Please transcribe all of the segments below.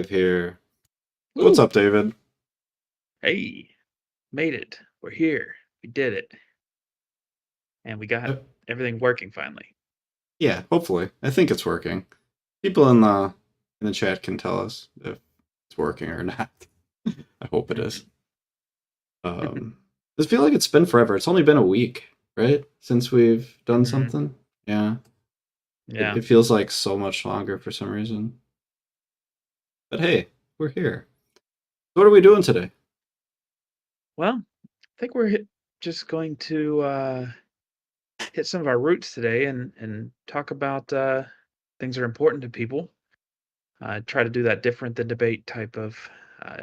live here. What's Woo! up, David? Hey, made it. We're here. We did it. And we got Uh, everything working finally. yeah, hopefully. I think it's working. People in the chat can tell us if it's working or not. I hope it is. Mhm. Um, I feel like it's been forever. It's only been a week, right? Since we've done Mhm. something. Yeah. It, Yeah. it feels like so much longer for some reason. But hey, we're here. What are we doing today? Well, I think we're just going to hit some of our roots today and talk about things that are important to people. Try to do that different than debate type of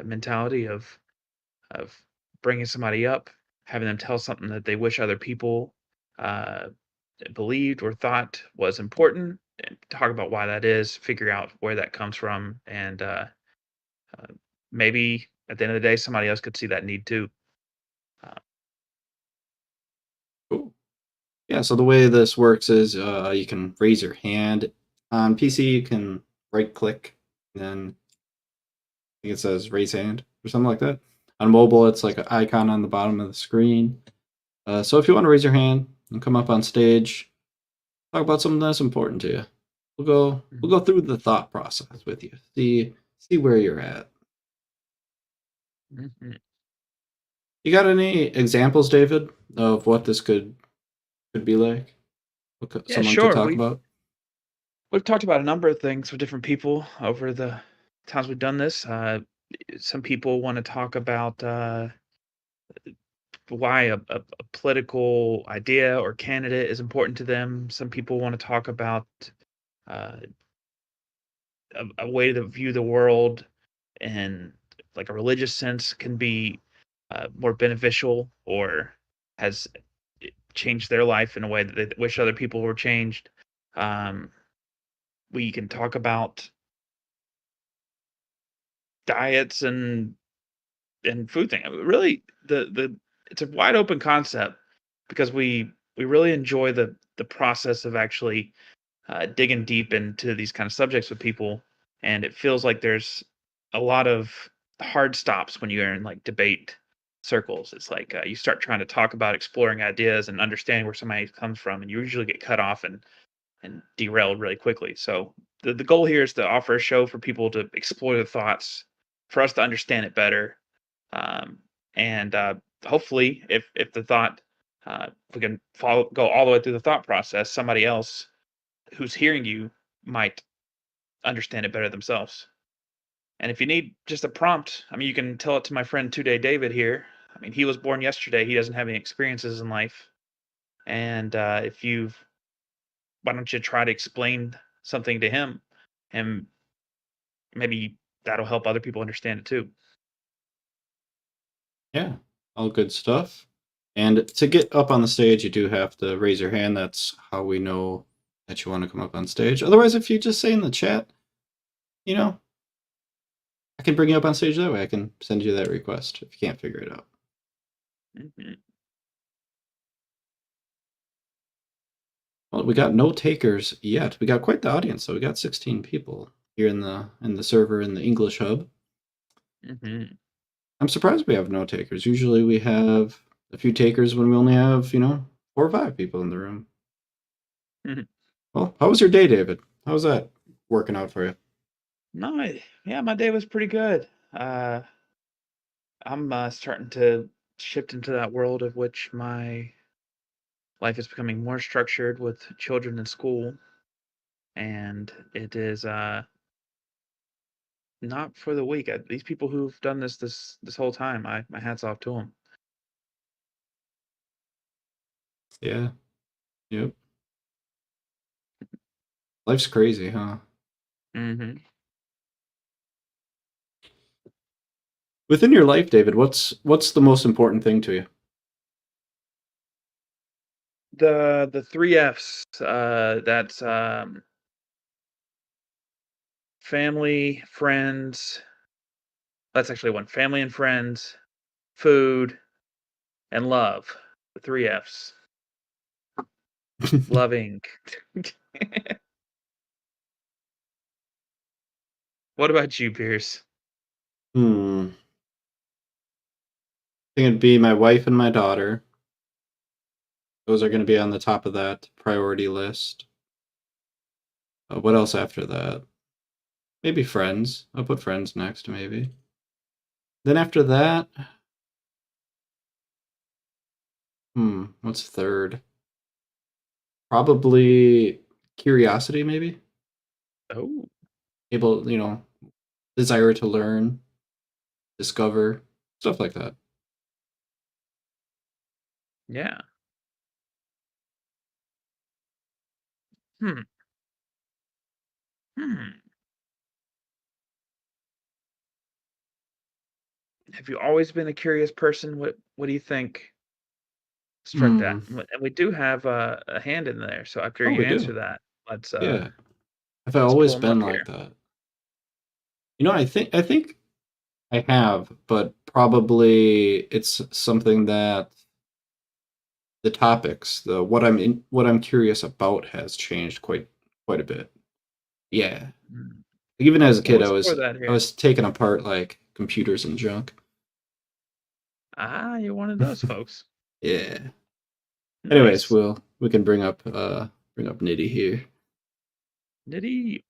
mentality of bringing somebody up, having them tell something that they wish other people uh, believed or thought was important, and talk about why that is, figure out where that comes from, and uh, maybe at the end of the day, somebody else could see that need too. Uh, Cool. Yeah, so the way this works is you can raise your hand. On PC, you can right click, and then think it says raise hand or something like that. On mobile, it's like an icon on the bottom of the screen. So if you want to raise your hand and come up on stage, talk about something that's important to you. We'll go through the thought process with you. See where you're at. mhm. You got any examples, David, of what this could be like? Yeah, Someone could sure. talk We've about? we've talked about a number of things with different people over the times we've done this. Some people want to talk about why a political idea or candidate is important to them. Some people want to talk about uh, a way to view the world and like a religious sense can be more beneficial or has changed their life in a way that they wish other people were changed. Um, we can talk about diets and food thing. I mean, really, the it's a wide open concept because we really enjoy the process of actually digging deep into these kind of subjects with people, and it feels like there's a lot of hard stops when you're in like debate circles. It's like you start trying to talk about exploring ideas and understanding where somebody comes from, and you usually get cut off and derailed really quickly. So the goal here is to offer a show for people to explore their thoughts, for us to understand it better, um, and hopefully, if the thought if we can go all the way through the thought process, somebody else who's hearing you might understand it better themselves. And if you need just a prompt, I mean, you can tell it to my friend 2 Day David here. I mean, he was born yesterday. He doesn't have any experiences in life. And if you've, why don't you try to explain something to him? And maybe that'll help other people understand it too. Yeah, all good stuff. And to get up on the stage, you do have to raise your hand. That's how we know that you want to come up on stage. Otherwise, if you just say in the chat, you know, I can bring you up on stage that way. I can send you that request if you can't figure it out. Mhm. Well, we got no takers yet. We got quite the audience, so we got 16 people here in the server in the English hub. Mhm. I'm surprised we have no takers. Usually we have a few takers when we only have, 4 or 5 people in the room. Mhm. Well, how was your day, David? How's that working out for you? No, yeah, my day was pretty good. I'm starting to shift into that world of which my life is becoming more structured with children in school, and it is not for the weak. These people who've done this whole time, my hats off to them. Yeah. Yep. Life's crazy, huh? Hmm. Within your life, David, what's the most important thing to you? The three F's. That's family, friends. That's actually one. Family and friends, food, and love. The three F's. Loving. What about you, Pierce? Hmm. I think it'd be my wife and my daughter. Those are going to be on the top of that priority list. What else after that? Maybe friends. I'll put friends next, maybe. Then after that, what's third? Probably curiosity, maybe. Oh, Able, desire to learn, discover, stuff like that. yeah. Hmm. Hmm. Have you always been a curious person? What do you think struck that? Hmm. And we do have a hand in there. So after Oh, you we answer do. that, Yeah. Have I let's always pull them up been like here. that? I think I have, but probably it's something that the topics, the what I'm curious about has changed quite a bit. Yeah. Mm. Even as a Well, kid, let's score that I here. was taking apart like computers and junk. Ah, you're one of those folks. Yeah. Anyways, Nice. we can bring up Nitty here. Nitty.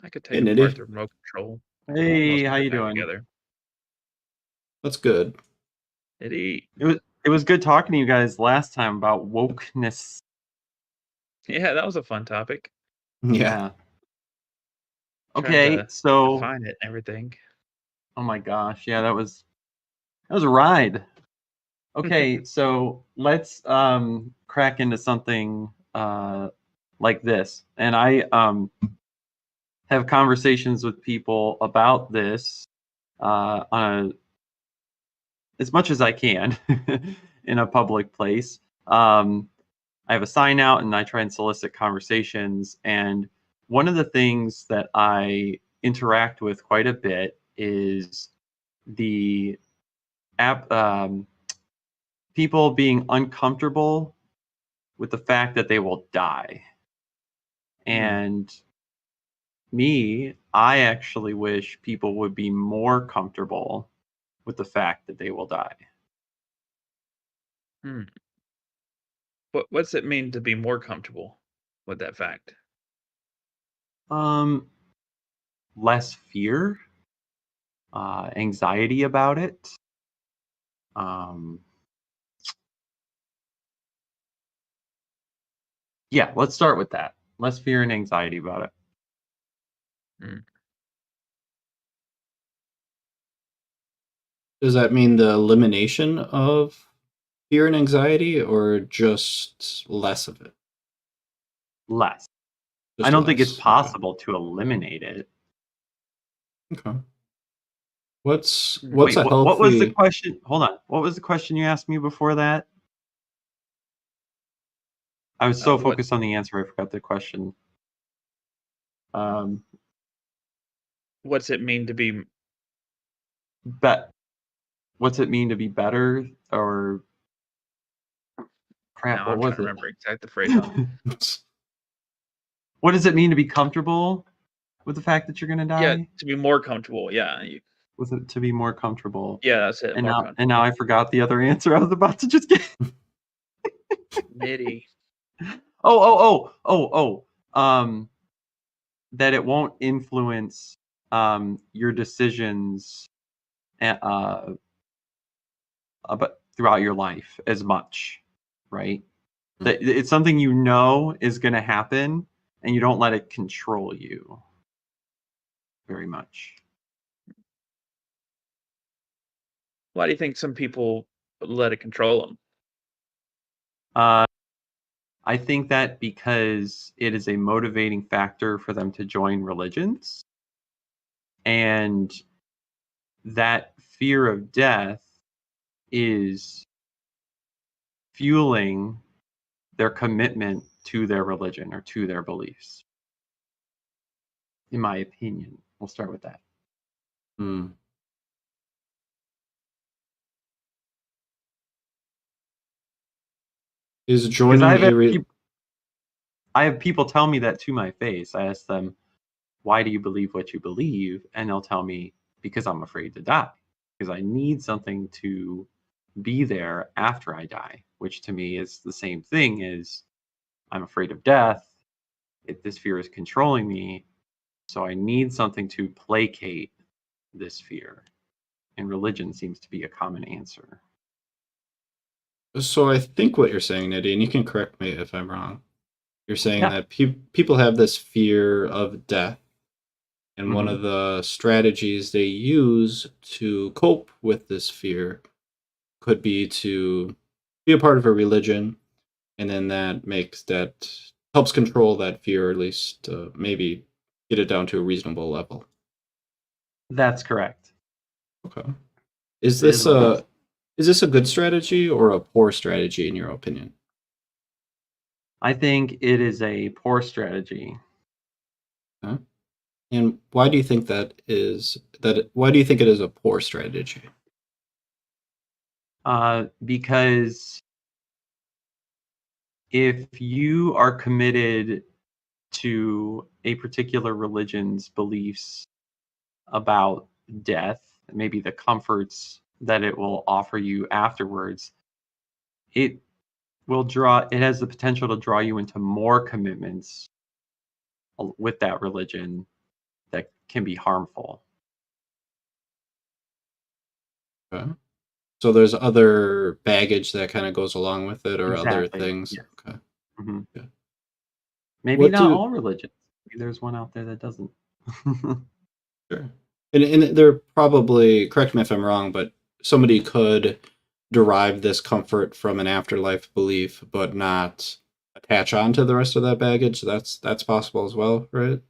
I could Hey take apart Nitty, the remote control. Hey, Almost how put it you back doing? together. that's good. Nitty. It was good talking to you guys last time about wokeness. Yeah, that was a fun topic. Yeah. Yeah. Trying Okay, to so define it and everything. oh my gosh, yeah, that was a ride. Okay, so let's crack into something like this. And I have conversations with people about this on as much as I can in a public place. I have a sign out and I try and solicit conversations. And one of the things that I interact with quite a bit is the people being uncomfortable with the fact that they will die. And I actually wish people would be more comfortable with the fact that they will die. Hmm. What's it mean to be more comfortable with that fact? Um, Less fear, anxiety about it. Um, yeah, let's start with that. Less fear and anxiety about it. Hmm. Does that mean the elimination of fear and anxiety, or just less of it? Less. I Just don't think it's less. Okay. possible to eliminate it. Okay. What's Hmm. Wait, a what was the healthy? question? Hold on. What was the question you asked me before that? I was so What focused on the answer, I forgot the question. Um, what's it mean to be? bet. What's it mean to be better? Or crap? Now What I'm trying was to it? remember exact the phrasing. What does it mean to be comfortable with the fact that you're gonna Yeah, die? to be more comfortable. Yeah, With it to be more comfortable. yeah, that's it. And More now comfortable. I forgot the other answer I was about to just get. Nitty. Oh. That it won't influence your decisions uh, about throughout your life as much, right? That it's something you know is going to happen, and you don't let it control you very much. Why do you think some people let it control them? Uh, I think that because it is a motivating factor for them to join religions, and that fear of death is fueling their commitment to their religion or to their beliefs, in my opinion. We'll start with that. Hmm. Is Because joining I've a had re- people. I have people tell me that to my face. I ask them, why do you believe what you believe? And they'll tell me, because I'm afraid to die, because I need something to be there after I die, which to me is the same thing as I'm afraid of death. This fear is controlling me. So I need something to placate this fear. And religion seems to be a common answer. So I think what you're saying, Nidhi, and you can correct me if I'm wrong. You're saying Yeah. that people have this fear of death, and one Mhm. of the strategies they use to cope with this fear could be to be a part of a religion, and then that helps control that fear, or at least maybe get it down to a reasonable level. That's correct. Okay. Is It is this what it is. a good strategy or a poor strategy in your opinion? I think it is a poor strategy. Huh? And why do you think why do you think it is a poor strategy? Because if you are committed to a particular religion's beliefs about death, maybe the comforts that it will offer you afterwards, it it has the potential to draw you into more commitments with that religion that can be harmful. Okay. So there's other baggage that kind of goes along with it, or other Exactly. things. Yes. Okay. hmm Yeah. Maybe What not do all religions. Maybe there's one out there that doesn't. Sure. And they're probably, correct me if I'm wrong, but somebody could derive this comfort from an afterlife belief, but not attach on to the rest of that baggage. That's possible as well, right?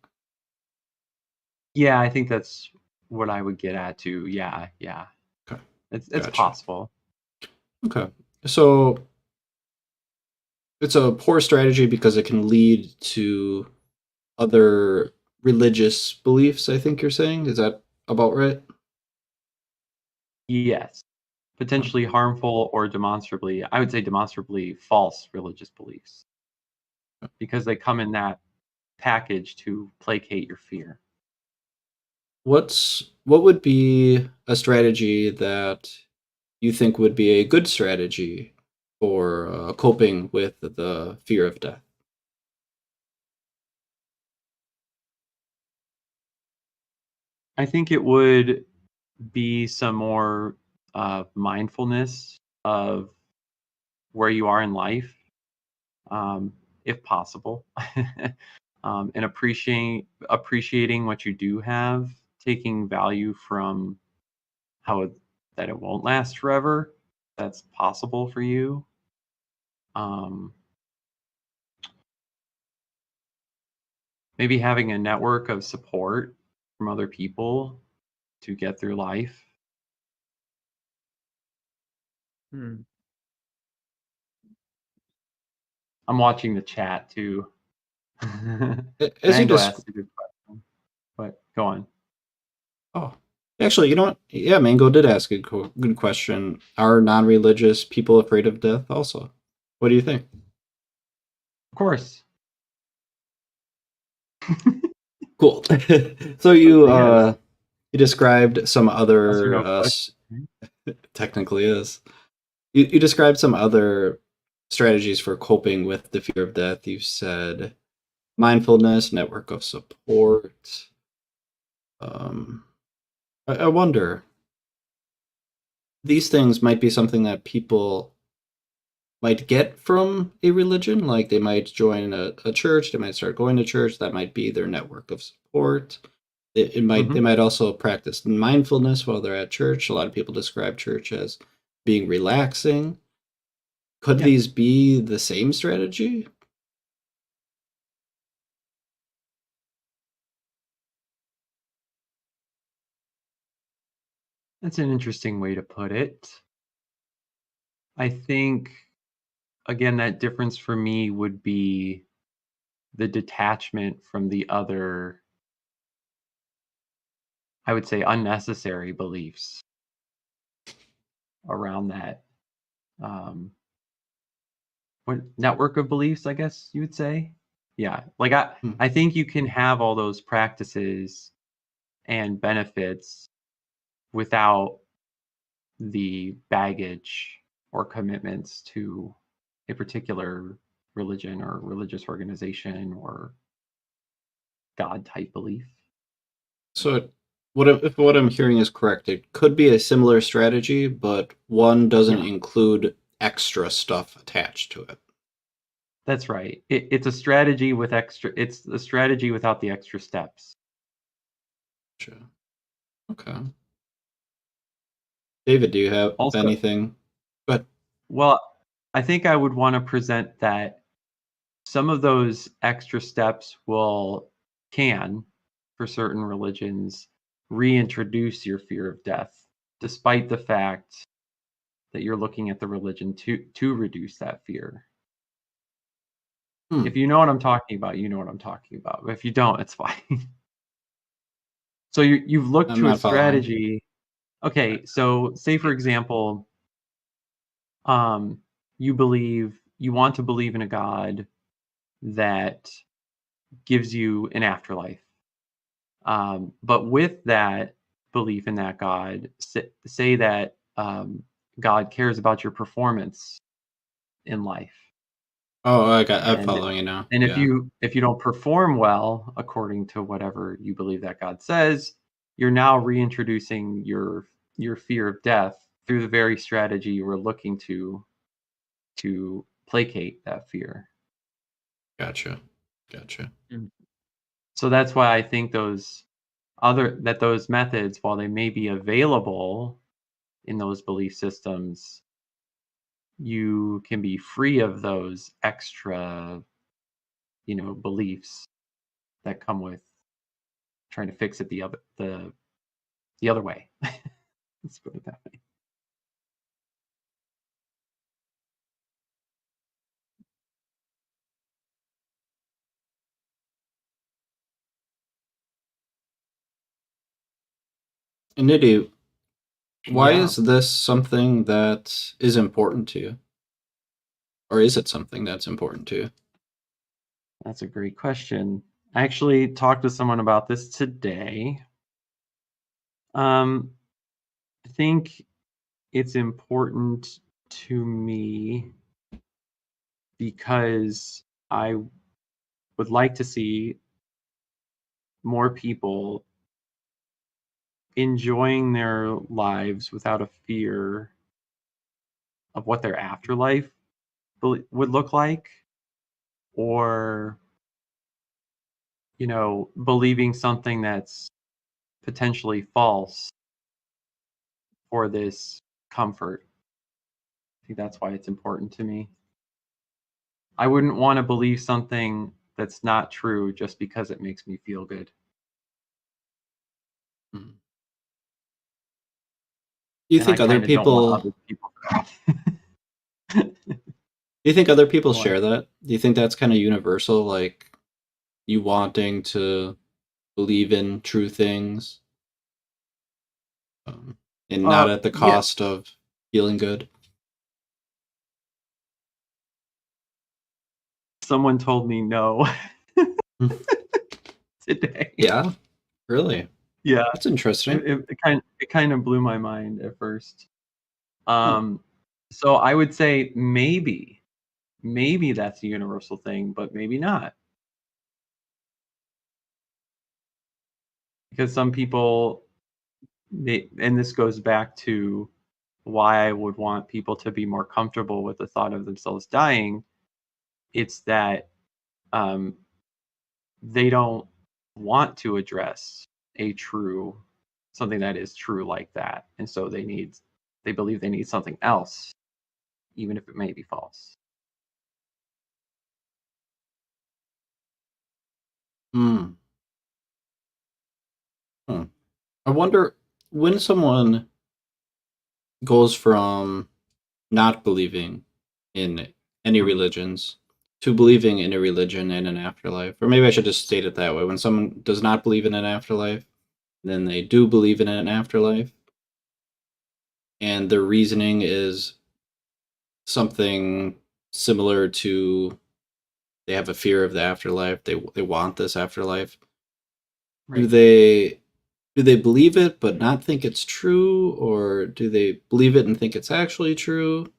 Yeah, I think that's what I would get at too. Yeah, yeah. Okay. It's Gotcha. possible. Okay. So it's a poor strategy because it can lead to other religious beliefs, I think you're saying. Is that about right? Yes. Oh, Potentially harmful or demonstrably, I would say demonstrably false religious beliefs because they come in that package to placate your fear. what would be a strategy that you think would be a good strategy for coping with the fear of death? I think it would be some more mindfulness of where you are in life, if possible, and appreciating what you do have, taking value from that it won't last forever. That's possible for you. Um, Maybe having a network of support from other people to get through life. Hmm. I'm watching the chat too. As you Mango just asked a good question, but go on. Oh, actually, you know what? Yeah, Mango did ask a good question. Are non-religious people afraid of death also? What do you think? Of course. Cool. So Yes. you described some Yes or other no question. Right? technically is. You described some other strategies for coping with the fear of death. You said mindfulness, network of support. Um, I wonder, these things might be something that people might get from a religion. Like they might join a church, they might start going to church. That might be their network of support. They Mhm. might also practice mindfulness while they're at church. A lot of people describe church as being relaxing. Could Yeah, these be the same strategy? that's an interesting way to put it. I think, again, that difference for me would be the detachment from the other, I would say, unnecessary beliefs around that. Um, what network of beliefs, I guess you would say? Yeah. Like Hmm. I think you can have all those practices and benefits without the baggage or commitments to a particular religion or religious organization or God type belief. So, if what I'm hearing is correct, it could be a similar strategy, but one doesn't Yeah, include extra stuff attached to it. that's right. It's a strategy with extra. It's a strategy without the extra steps. Sure. Okay. David, do you have Also, anything? But well, I think I would want to present that some of those extra steps can, for certain religions, reintroduce your fear of death, despite the fact that you're looking at the religion to reduce that fear. If you know what I'm talking about, you know what I'm talking about. But if you don't, it's fine. So you've looked I'm to a not following. strategy. Okay, so say for example, um, you want to believe in a God that gives you an afterlife. But with that belief in that God, say that God cares about your performance in life, Oh, I'm and following you now. and Yeah. if you don't perform well according to whatever you believe that God says, you're now reintroducing your fear of death through the very strategy you were looking to placate that fear. Gotcha. Gotcha. Mm. So that's why I think those methods, while they may be available in those belief systems, you can be free of those extra, beliefs that come with trying to fix it the other way. Let's put it that way. And Nidhi, why Yeah, is this something that is important to you? Or is it something that's important to you? that's a great question. I actually talked to someone about this today. Um, I think it's important to me because I would like to see more people enjoying their lives without a fear of what their afterlife would look like, or believing something that's potentially false for this comfort. I think that's why it's important to me. I wouldn't want to believe something that's not true just because it makes me feel good. Hmm. Do you And I think other kind of don't want people other people. do you think other people What? share that? Do you think that's kind of universal, like you wanting to believe in true things, and not at the Yeah. cost of feeling good? Someone told me no Hmm. today. Yeah, really? Yeah. That's interesting. It kind of blew my mind at first. Huh. So I would say maybe that's a universal thing, but maybe not, because some people and this goes back to why I would want people to be more comfortable with the thought of themselves dying. It's that um, they don't want to address a true something that is true like that, and so they believe they need something else, even if it may be false. Hmm. Hmm. I wonder when someone goes from not believing in any Mhm. religions to believing in a religion and an afterlife. Or maybe I should just state it that way. When someone does not believe in an afterlife, then they do believe in an afterlife, and their reasoning is something similar to they have a fear of the afterlife. They want this afterlife. Do Right. they believe it but not think it's true, or do they believe it and think it's actually true?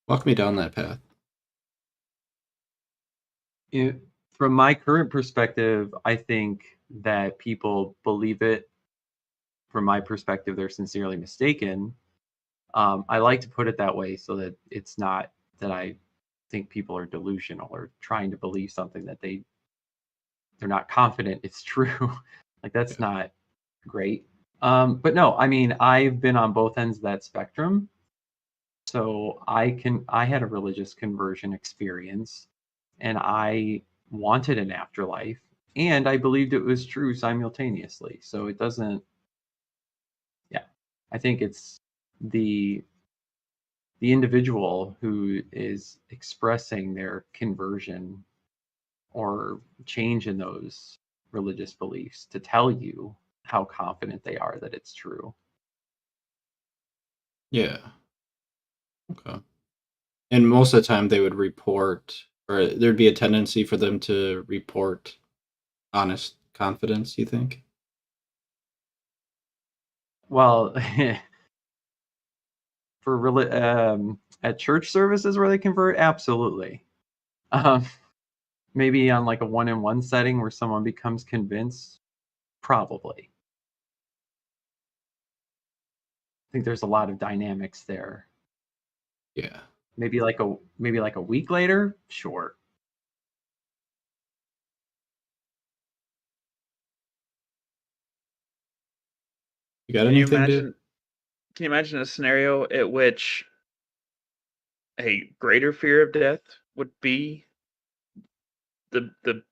Walk me down that path. From my current perspective, I think that people believe it. From my perspective, they're sincerely mistaken. I like to put it that way so that it's not that I think people are delusional or trying to believe something that they're not confident it's true. Like that's Yeah. not great. But no, I mean, I've been on both ends of that spectrum. So I had a religious conversion experience and I wanted an afterlife and I believed it was true simultaneously. So it doesn't, yeah, I think it's the the individual who is expressing their conversion or change in those religious beliefs to tell you how confident they are that it's true. Yeah. Okay. And most of the time they would report, or there'd be a tendency for them to report honest confidence, you think? Well, at church services where they convert, absolutely. Um, maybe on like a one-on-one setting where someone becomes convinced, probably. I think there's a lot of dynamics there. Yeah. Maybe like a week later, sure. You got Can you anything to? imagine? Can you imagine a scenario at which a greater fear of death would be the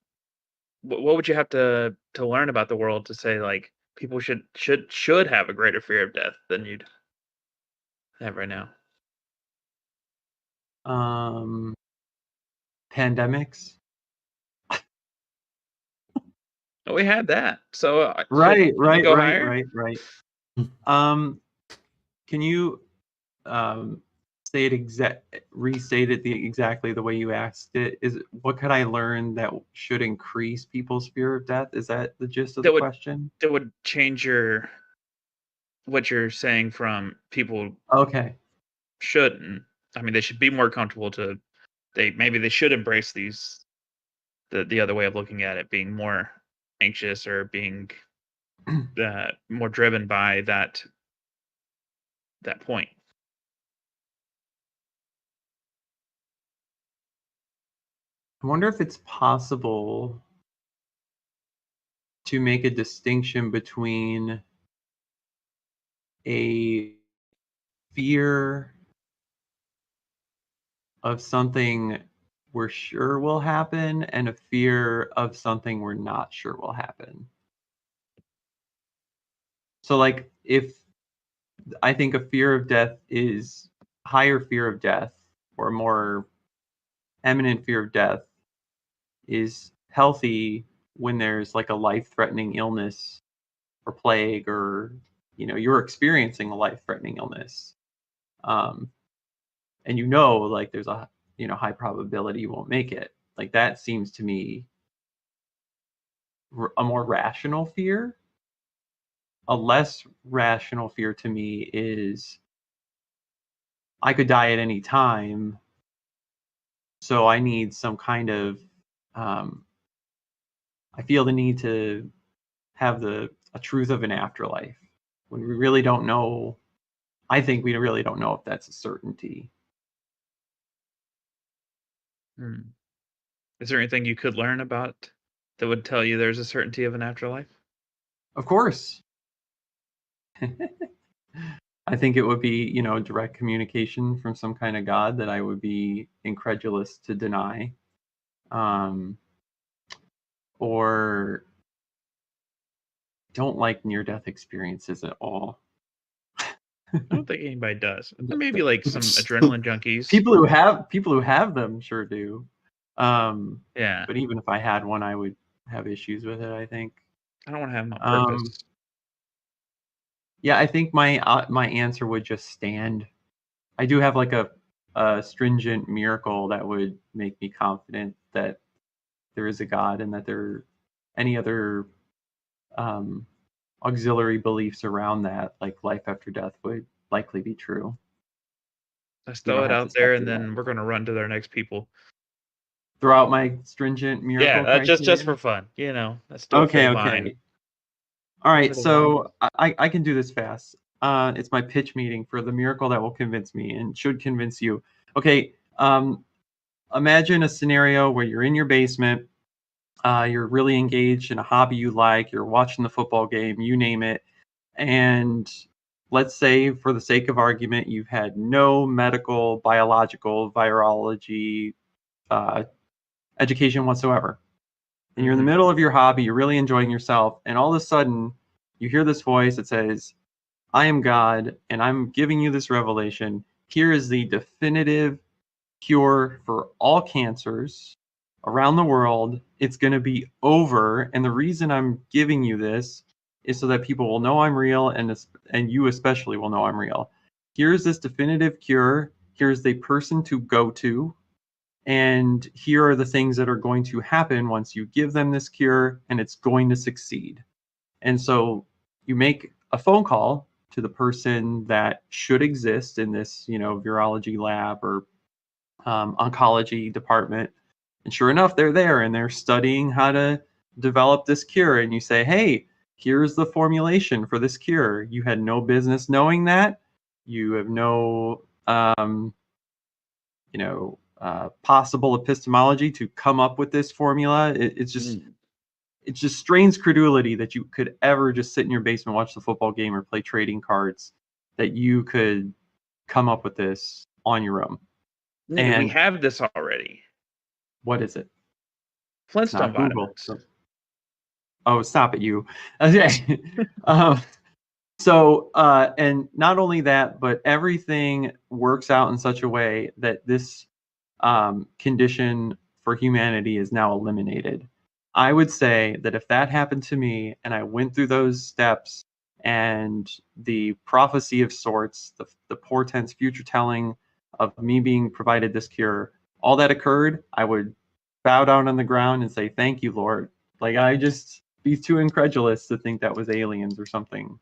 what would you have to learn about the world to say like people should have a greater fear of death than you'd have right now? Um, Pandemics. Oh, we had that. So Right, should we right, go right, higher? right, right. Um, can you um say it restate it exactly the way you asked it? What could I learn that should increase people's fear of death? Is that the gist of the That would question? that would change your what you're saying from people Okay. shouldn't. I mean, they should be more comfortable to maybe they should embrace the other way of looking at it, being more anxious or being more driven by that point. I wonder if it's possible to make a distinction between a fear of something we're sure will happen and a fear of something we're not sure will happen. So, like, if I think a fear of death is higher fear of death or more eminent fear of death is healthy when there's like a life-threatening illness or plague or you're experiencing a life-threatening illness um, and like there's a high probability you won't make it. Like that seems to me a more rational fear. A less rational fear to me is I could die at any time, so I need some kind of um, I feel the need to have a truth of an afterlife when we really don't know. I think we really don't know if that's a certainty. Hmm. Is there anything you could learn about that would tell you there's a certainty of an afterlife? Of course, I think it would be direct communication from some kind of God that I would be incredulous to deny, um, or don't like near death experiences at all. I don't think anybody does. There may be like some adrenaline junkies. People who have them sure do. Yeah, But even if I had one, I would have issues with it, I think. I don't want to have them on Um, purpose. yeah, I think my answer would just stand. I do have like a stringent miracle that would make me confident that there is a God and that there are any other auxiliary beliefs around that, like life after death, would likely be true. Let's You throw don't it have to out there, and speculate. then we're gonna run to their next people. Throw out my stringent miracle Yeah, just criteria. for fun, let's do it for Okay, the okay. vine. All For right, the so I can do this fast. It's my pitch meeting for the miracle that will convince me and should convince you. Okay, imagine a scenario where you're in your basement, you're really engaged in a hobby you like, you're watching the football game, you name it, and let's say, for the sake of argument, you've had no medical, biological, virology education whatsoever. And you're in the middle of your hobby, you're really enjoying yourself, and all of a sudden you hear this voice that says, I am God, and I'm giving you this revelation. Here is the definitive cure for all cancers around the world. It's going to be over, and the reason I'm giving you this is so that people will know I'm real, and you especially will know I'm real. Here's this definitive cure. Here's the person to go to. And here are the things that are going to happen once you give them this cure, and it's going to succeed. And so you make a phone call to the person that should exist in this, virology lab or oncology department. And sure enough, they're there and they're studying how to develop this cure. And you say, hey, here's the formulation for this cure. You had no business knowing that. You have no, possible epistemology to come up with this formula. It just strains credulity that you could ever just sit in your basement, watch the football game, or play trading cards, that you could come up with this on your own. Nigga, we And have this already. what is it? It's Flintstone not Google. vitamins. Oh, stop it, you. Okay. And not only that, but everything works out in such a way that this condition for humanity is now eliminated. I would say that if that happened to me and I went through those steps and the prophecy of sorts, the portents, future telling of me being provided this cure, all that occurred, I would bow down on the ground and say, thank you, Lord. Like, I just be too incredulous to think that was aliens or something.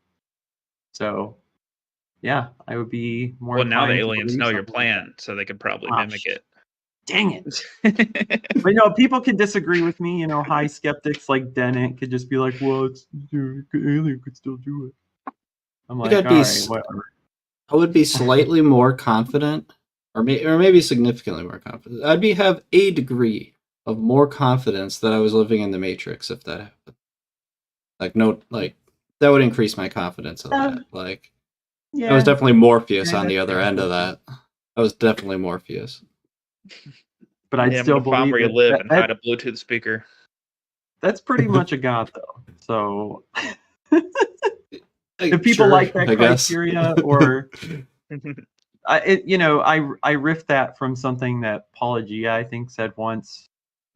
So, yeah, I would be more Well, now the inclined to aliens believe know your something like that. plan, so they could probably Ah, mimic it. Dang it. But people can disagree with me. High skeptics like Dennett could just be like, well, it's alien could still do it. I'm I think like, all right, whatever. I would be slightly more confident, or maybe significantly more confident. Have a degree of more confidence that I was living in the Matrix if that happened. That would increase my confidence of that. I was definitely Morpheus on the other end of that. I was definitely Morpheus. But I'd I'm still gonna find believe where you live and hide a Bluetooth speaker. That's pretty much a god, though. So if people Sure, like that I guess. criteria, or I riffed that from something that Paula Gia, I think, said once,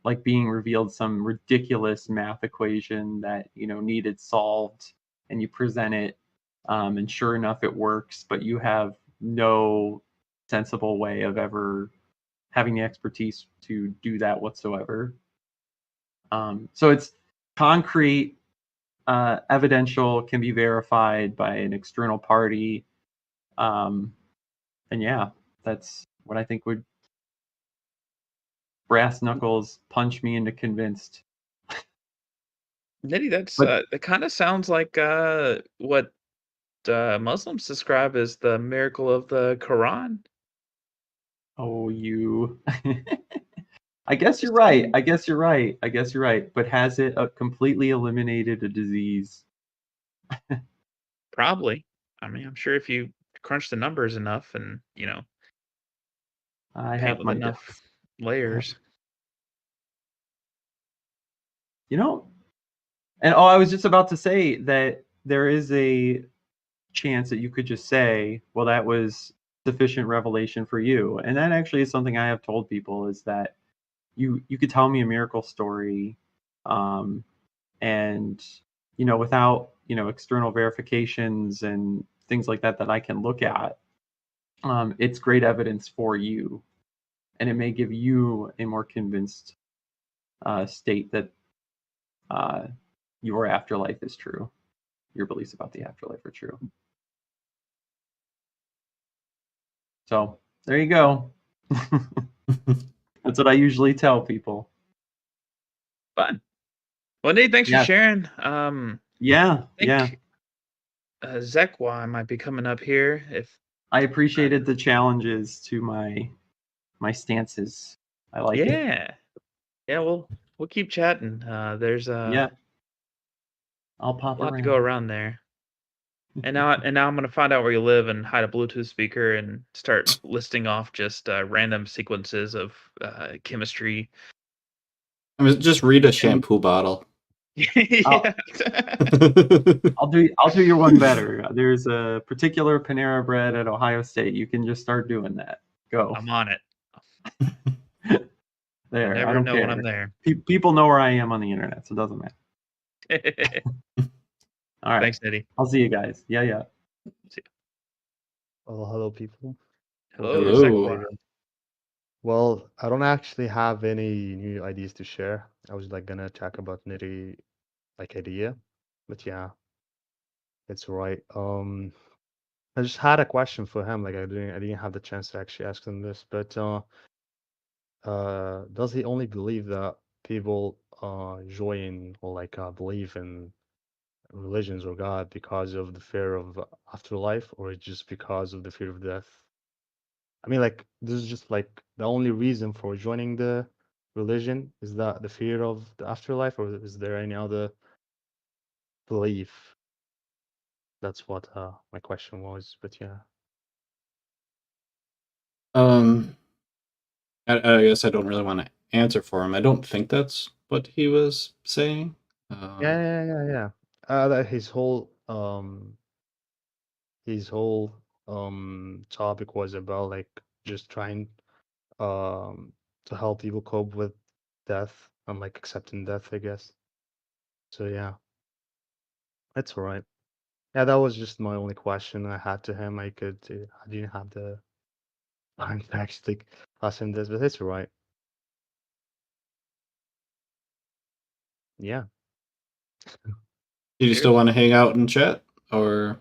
like being revealed some ridiculous math equation that needed solved, and you present it, and sure enough, it works, but you have no sensible way of ever having the expertise to do that whatsoever. So it's concrete, evidential, can be verified by an external party. And yeah, that's what I think would brass knuckles punch me into convinced. Nitty, that's But it kind of sounds like what Muslims describe as the miracle of the Quran. you I guess you're right. I guess you're right. But has it completely eliminated a disease? Probably. I mean, I'm sure if you crunch the numbers enough and I paint have with my enough doubts. layers. And I was just about to say that there is a chance that you could just say, well, that was sufficient revelation for you. And that actually is something I have told people, is that you could tell me a miracle story, and without external verifications and things like that I can look at, it's great evidence for you, and it may give you a more convinced state that your afterlife is true. Your beliefs about the afterlife are true. So there you go. That's what I usually tell people. Fun. Well, Nate, thanks for Yeah. sharing. Yeah, I think Zekwa might be coming up here. If I appreciated the challenges to my stances. I like it. Yeah, we'll keep chatting. There's Yeah, I'll a pop lot to around. go around there. And now I'm gonna find out where you live and hide a Bluetooth speaker and start listing off just random sequences of chemistry. I mean, just read a shampoo bottle. Yeah. I'll do your one better. There's a particular Panera Bread at Ohio State. You can just start doing that. Go. I'm on it. There. You'll never I don't know care. when I'm there. People know where I am on the internet, so it doesn't matter. All right. Thanks, Nitty. I'll see you guys. Yeah. Oh, hello, people. Hello, Hello. Zekwa. Well, I don't actually have any new ideas to share. I was like gonna talk about nitty idea, but yeah, it's all right. I just had a question for him. Like I didn't have the chance to actually ask him this, but does he only believe that people join or believe in religions or God because of the fear of afterlife, or just because of the fear of death? I mean, this is just the only reason for joining the religion is that the fear of the afterlife, or is there any other belief? That's what my question was. But yeah, I guess I don't really want to answer for him. I don't think that's what he was saying. yeah. That his whole topic was about just trying um to help people cope with death and accepting death, I guess. So yeah, that's all right. Yeah, that was just my only question I had to him. I didn't have the time to actually ask him this, but it's all right. Yeah. Do you still Cheers. want to hang out and chat, or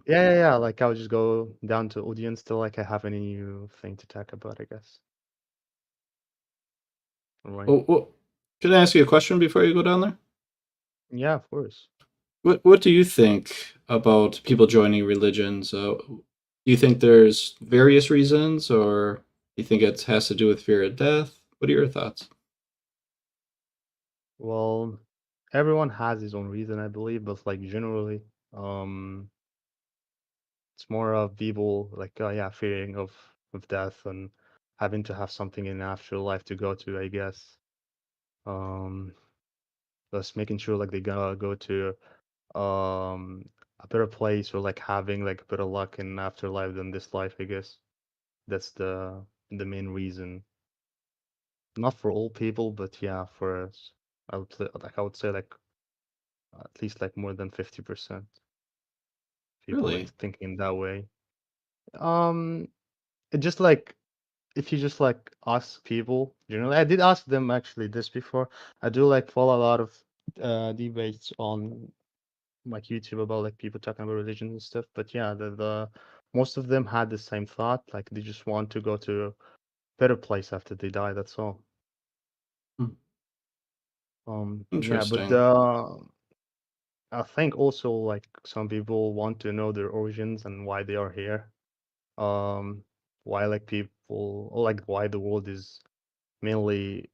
Yeah. I'll just go down to audience till I have any new thing to talk about, I guess. All right. well, can I ask you a question before you go down there? Yeah, of course. What do you think about people joining religions? Do you think there's various reasons, or do you think it has to do with fear of death? What are your thoughts? Well, everyone has his own reason, I believe, but generally, um, it's more of people fearing of death and having to have something in afterlife to go to, I guess. Um, just making sure they gotta go to a better place, or having better luck in afterlife than this life, I guess. That's the main reason. Not for all people, but yeah, for us. I would say at least more than 50% people Really? thinking in that way. Um it just if you just ask people generally, I did ask them actually this before. I do follow a lot of debates on YouTube about people talking about religion and stuff. But yeah, the most of them had the same thought. They just want to go to a better place after they die. That's all. Hmm. Yeah, but Interesting. I think also some people want to know their origins and why they are here. Um, why people, or why the world is mainly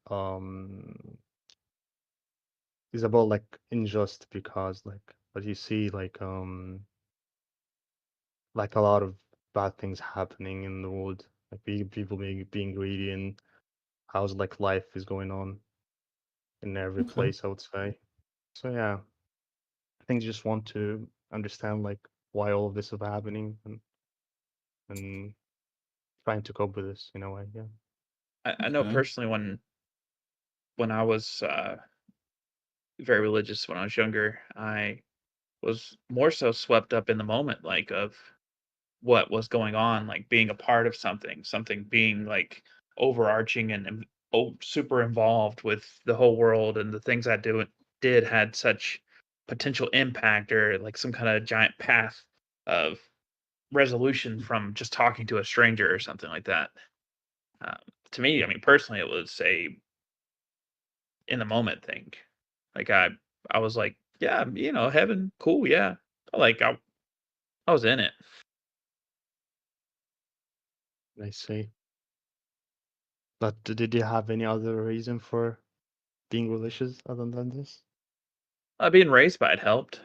is about unjust, because what you see a lot of bad things happening in the world, people being greedy, and how's life is going on in every Okay. place, I would say. So yeah, I think you just want to understand why all of this is happening, and trying to cope with this in a way. Yeah. I know Okay. personally when I was very religious when I was younger, I was more so swept up in the moment, of what was going on, like being a part of something being like overarching and super involved with the whole world, and the things I did had such potential impact, or like some kind of giant path of resolution from just talking to a stranger or something like that. Um, to me, I mean, personally, it was a in the moment thing. Like I was like, yeah, heaven, cool, yeah. Like I was in it. I see. But did you have any other reason for being religious other than this? Being raised by it helped.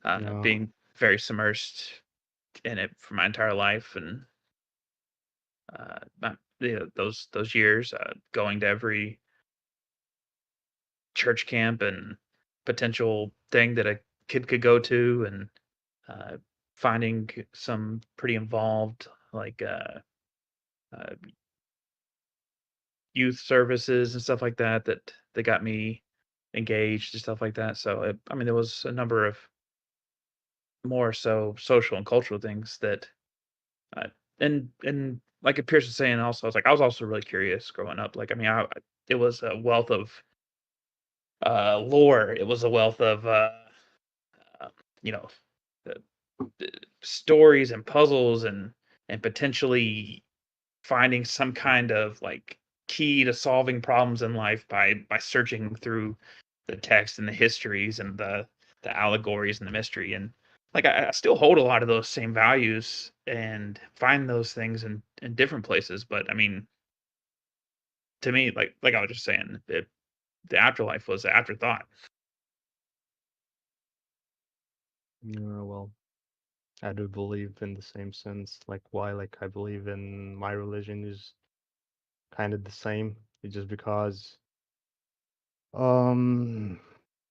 Yeah, Being very submersed in it for my entire life, and those years, going to every church camp and potential thing that a kid could go to, and uh, finding some pretty involved, like uh, youth services and stuff like that, that got me engaged and stuff like that. So I mean, there was a number of more so social and cultural things that, uh, and like Pierce was saying, also I was also really curious growing up. Like, I mean, it was a wealth of lore. It was a wealth of uh, you know the, the stories and puzzles, and potentially finding some kind of like key to solving problems in life by searching through the text and the histories and the allegories and the mystery. And like I still hold a lot of those same values and find those things in different places. But I mean, to me, like I was just saying, the afterlife was an afterthought. yeah, well, I do believe in the same sense. Like why? Like I believe in my religion is kind of the same. It's just because um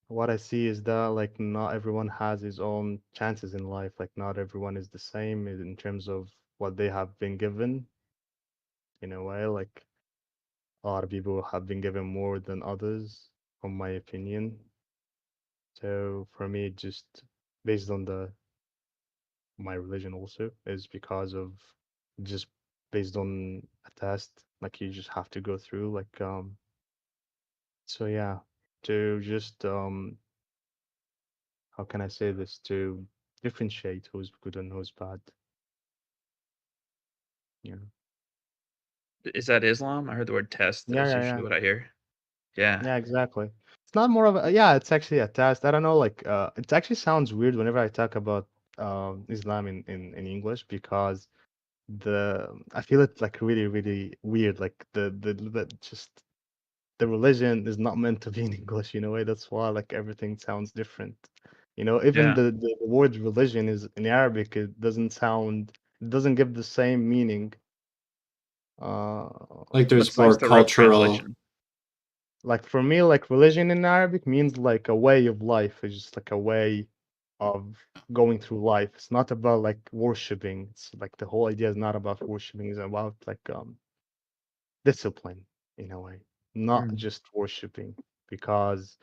what I see is that like not everyone has his own chances in life. Like not everyone is the same in terms of what they have been given in a way. Like a lot of people have been given more than others, from my opinion. So for me, just based on the my religion also is because of just based on a test, like you just have to go through. Like so yeah, to just how can I say this? To differentiate who's good and who's bad. Yeah. Is that Islam? I heard the word test. Yeah, That's yeah, usually yeah. what I hear. Yeah. Yeah, exactly. It's not more of a yeah, it's actually a test. I don't know, like it actually sounds weird whenever I talk about Islam in English because I feel it's like really, really weird. Like the just the religion is not meant to be in English, in a way. That's why like everything sounds different. Even Yeah. the word religion is in Arabic, it doesn't give the same meaning. Uh, Like What's there's what's more the rough cultural. translation? like for me, like religion in Arabic means like a way of life. It's just like a way of going through life. It's not about like worshiping. It's like the whole idea is not about worshiping. It's about like discipline in a way, not Mm. just worshiping. Because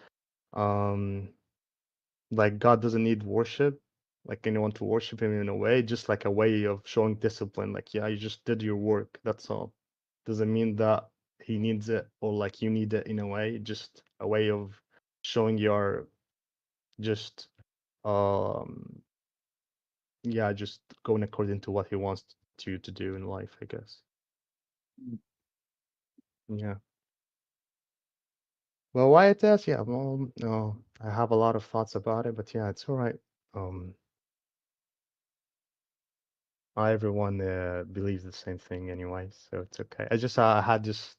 um like God doesn't need worship, like anyone to worship him in a way, just like a way of showing discipline. Like, yeah, you just did your work. That's all. Doesn't mean that he needs it or like you need it in a way, just a way of showing your just um yeah, just going according to what he wants you to do in life, I guess. Yeah. Well, why it does, yeah, well, no, I have a lot of thoughts about it, but yeah, it's all right. Um, not everyone believes the same thing anyway, so it's okay. I just had just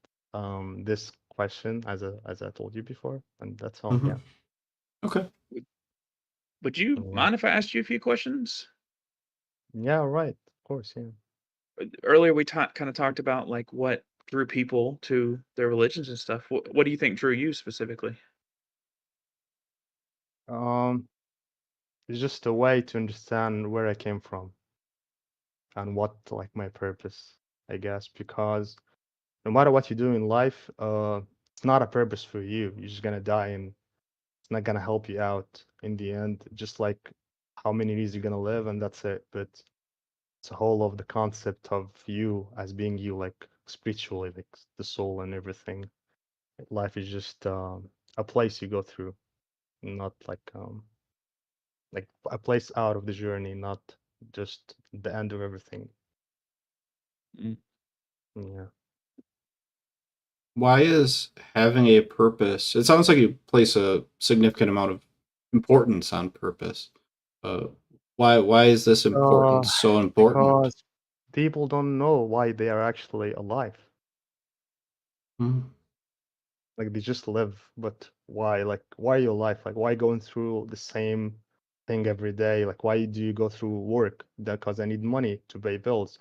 this question as I told you before, and that's all. Hmm. Yeah. Okay. Would you Yeah. mind if I asked you a few questions? Yeah, right. Of course, yeah. Earlier we kind of talked about like what drew people to their religions and stuff. What do you think drew you specifically? Um, it's just a way to understand where I came from and what like my purpose, I guess, because no matter what you do in life, it's not a purpose for you. You're just gonna die and it's not gonna help you out in the end. Just like how many years you're gonna live and that's it. But it's a whole of the concept of you as being you, like spiritually, like the soul and everything. Life is just a place you go through, not like a place out of the journey, not just the end of everything. Mm. Yeah. Why is having a purpose? It sounds like you place a significant amount of importance on purpose. Uh, why is this Uh, importance so important? because people don't know why they are actually alive. Mhm. Like they just live, but why? Like why your life? Like why going through the same thing every day? Like why do you go through work? Because I need money to pay bills.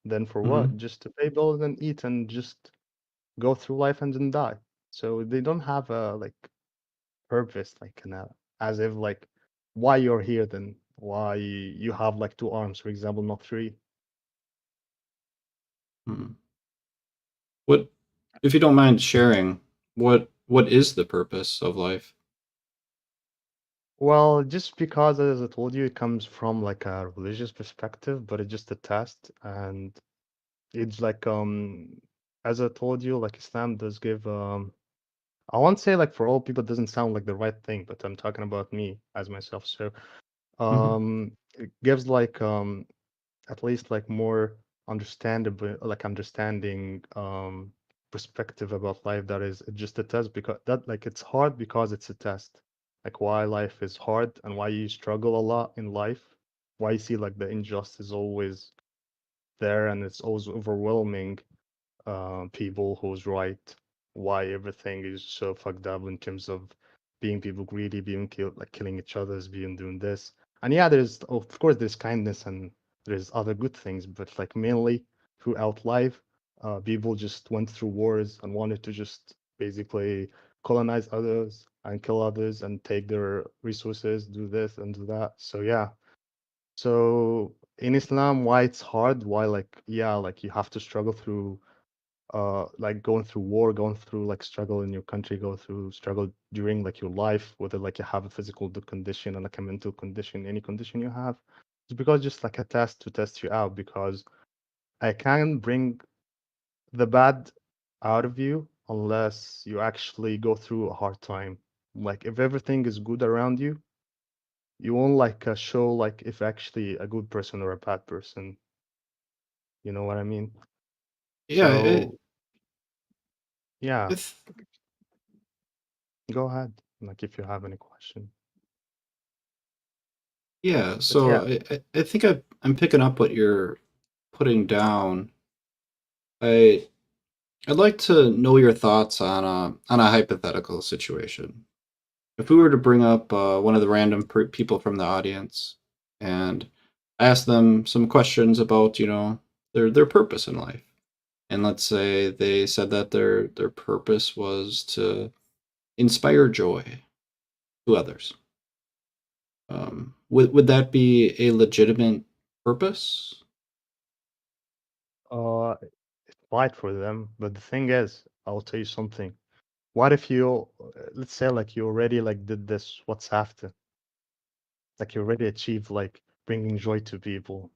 Then for what? Mhm. Just to pay bills and eat and just go through life and then die. So they don't have a like purpose, like as if like why you're here then? Why you have like two arms, for example, not three? Mhm. What, if you don't mind sharing, what is the purpose of life? Well, just because, as I told you, it comes from like a religious perspective, but it's just a test, and it's like as I told you, like Islam does give I won't say like for all people it doesn't sound like the right thing, but I'm talking about me as myself. So Mhm. it gives like at least like more understandable like understanding perspective about life that is just a test because that like it's hard because it's a test. Like why life is hard and why you struggle a lot in life. Why you see like the injustice always there and it's always overwhelming people who's right, why everything is so fucked up in terms of being people greedy, being killed, like killing each others, being doing this. And yeah, there's of course there's kindness and there's other good things, but like mainly throughout life, people just went through wars and wanted to just basically colonize others and kill others and take their resources, do this and do that. So yeah. So in Islam, why it's hard, why like yeah, like you have to struggle through like going through war, going through like struggle in your country, go through struggle during like your life, whether like you have a physical condition and like a mental condition, any condition you have, it's because just like a test to test you out because I can bring the bad out of you unless you actually go through a hard time. Like if everything is good around you, you won't like show like if actually a good person or a bad person. You know what I mean? Yeah, it, So yeah, it's go ahead. Like if you have any question. yeah. But yeah, So I think I'm picking up what you're putting down. I I'd like to know your thoughts on a hypothetical situation. If we were to bring up one of the random people from the audience and ask them some questions about, their purpose in life, and let's say they said that their purpose was to inspire joy to others, would that be a legitimate purpose? uh, it's fight for them. But the thing is, I'll tell you something. What if you, let's say, like you already like did this? What's after? Like you already achieved like bringing joy to people.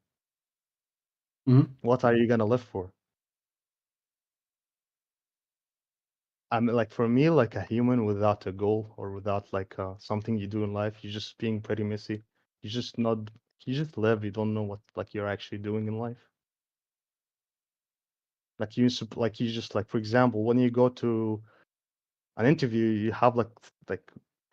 Mhm. What are you gonna live for? I mean, like for me, like a human without a goal or without like something you do in life, you're just being pretty messy. You just not, you just live. You don't know what like you're actually doing in life. Like like you just like for example, when you go to an interview, you have like